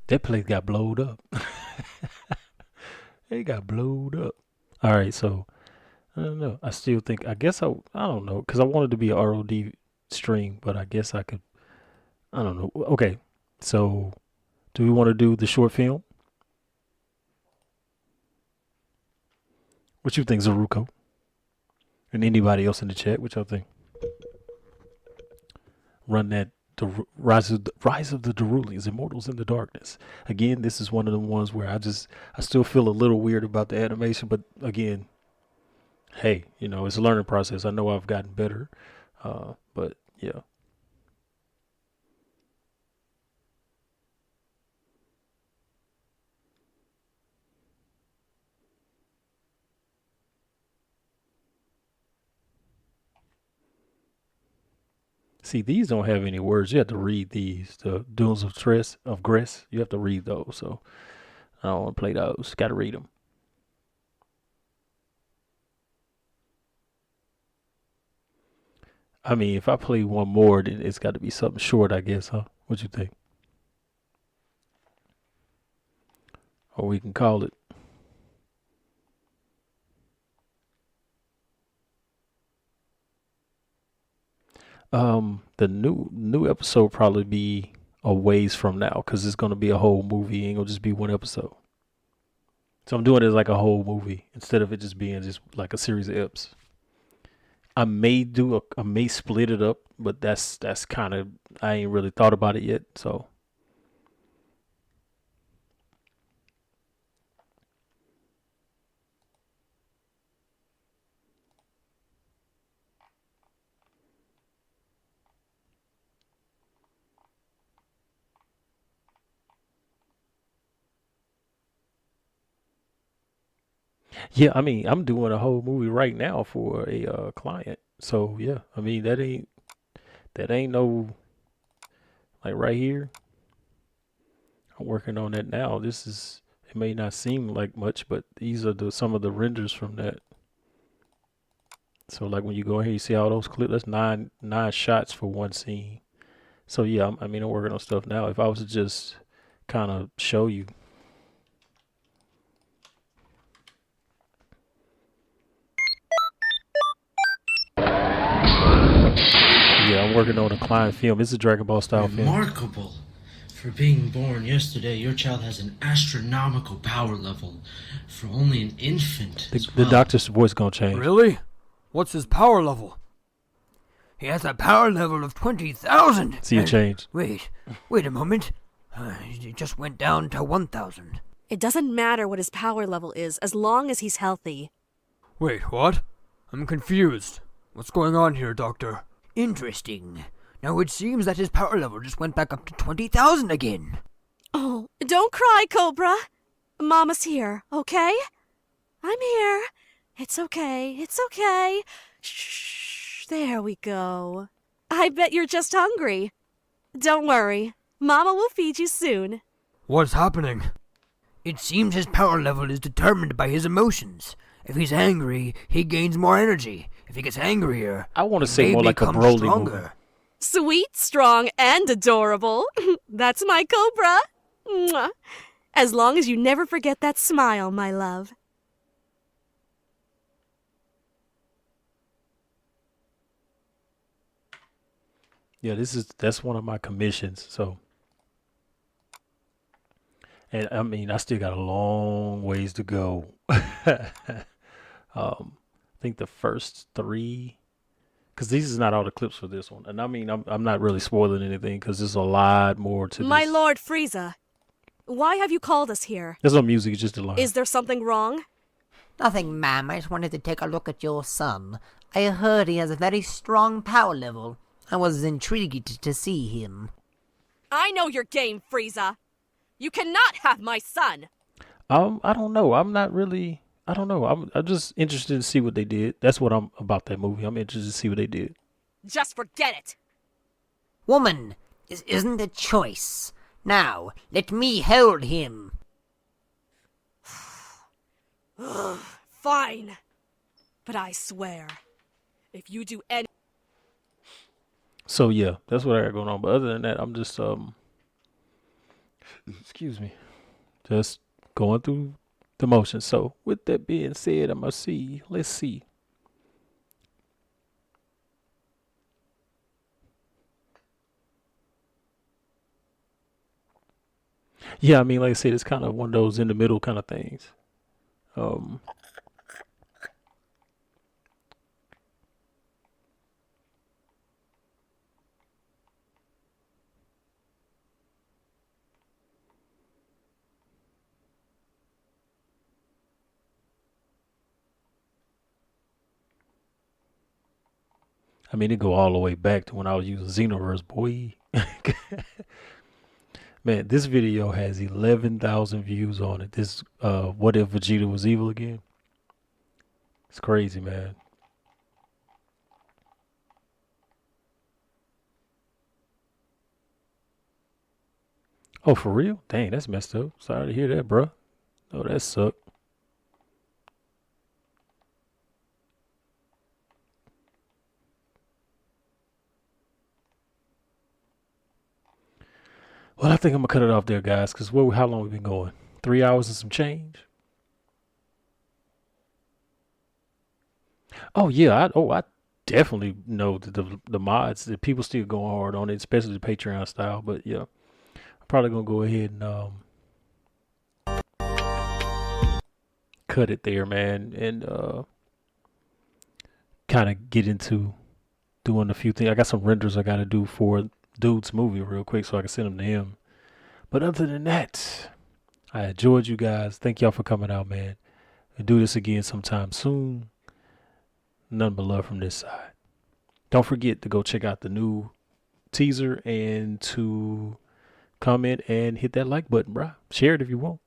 That place got blowed up. It got blowed up. All right, so I don't know. I still think. I don't know, because I wanted to be a ROD stream, but I guess I could. I don't know. Okay, so do we want to do the short film? What you think, Zaruko? And anybody else in the chat? What y'all think? Run that. The rise of the Derulians, Immortals in the Darkness. Again, this is one of the ones where I still feel a little weird about the animation, but again, hey, it's a learning process. I know I've gotten better, but yeah. See, these don't have any words. You have to read these. The Dunes of Gress. You have to read those. So I don't want to play those. Got to read them. I mean, if I play one more, then it's got to be something short, I guess, huh? What you think? Or we can call it. The new episode probably be a ways from now because it's gonna be a whole movie. It ain't gonna just be one episode. So I'm doing it as like a whole movie instead of it just being just like a series of eps. I may split it up, but that's kind of, I ain't really thought about it yet. So yeah, I mean, I'm doing a whole movie right now for a client. So yeah, I mean that ain't no, like right here. I'm working on that now. It may not seem like much, but these are some of the renders from that. So like when you go in here, you see all those clips. That's nine shots for one scene. So yeah, I'm working on stuff now. If I was to just kind of show you. Yeah, I'm working on a client film. It's a Dragon Ball style film. Remarkable. For being born yesterday, your child has an astronomical power level. For only an infant. The doctor's voice gonna change. Really? What's his power level? He has a power level of 20,000. See it change. Wait a moment. It just went down to 1,000. It doesn't matter what his power level is as long as he's healthy. Wait, what? I'm confused. What's going on here, Doctor? Interesting. Now it seems that his power level just went back up to 20,000 again. Oh, don't cry, Cobra. Mama's here, okay? I'm here. It's okay. It's okay. Shh. There we go. I bet you're just hungry. Don't worry. Mama will feed you soon. What's happening? It seems his power level is determined by his emotions. If he's angry, he gains more energy. If he gets angrier, I want to say more like a Broly movie. Sweet, strong, and adorable. That's my Cobra. Mwah. As long as you never forget that smile, my love. Yeah, that's one of my commissions. So, and I mean, I still got a long ways to go. I think the first 3, because these is not all the clips for this one, and I mean, I'm not really spoiling anything because there's a lot more to My this. Lord Frieza, why have you called us here? There's no music, it's just a line. Is there something wrong? Nothing, ma'am. I just wanted to take a look at your son. I heard he has a very strong power level. I was intrigued to see him. I know your game, Frieza. You cannot have my son. I don't know. I don't know. I'm just interested to see what they did. That's what I'm about that movie. I'm interested to see what they did. Just forget it. Woman, this isn't a choice. Now, let me hold him. Fine. But I swear, if you do any... So yeah, that's what I got going on. But other than that, I'm just excuse me, just going through the motions. So with that being said, let's see. Yeah, I mean, like I said, it's kind of one of those in the middle kind of things. I mean, it go all the way back to when I was using Xenoverse, boy. Man, this video has 11,000 views on it. This, what if Vegeta was evil again? It's crazy, man. Oh, for real? Dang, that's messed up. Sorry to hear that, bro. Oh, that sucked. Well, I think I'm gonna cut it off there, guys, because how long we been going? 3 hours and some change. Oh yeah, I definitely know that the mods, the people still going hard on it, especially the Patreon style. But yeah, I'm probably gonna go ahead and cut it there, man, and kind of get into doing a few things. I got some renders I gotta do for Dude's movie real quick so I can send them to him. But other than that, I enjoyed you guys. Thank y'all for coming out, man. We'll do this again sometime soon. None but love from this side. Don't forget to go check out the new teaser and to comment and hit that like button, bruh. Share it if you want.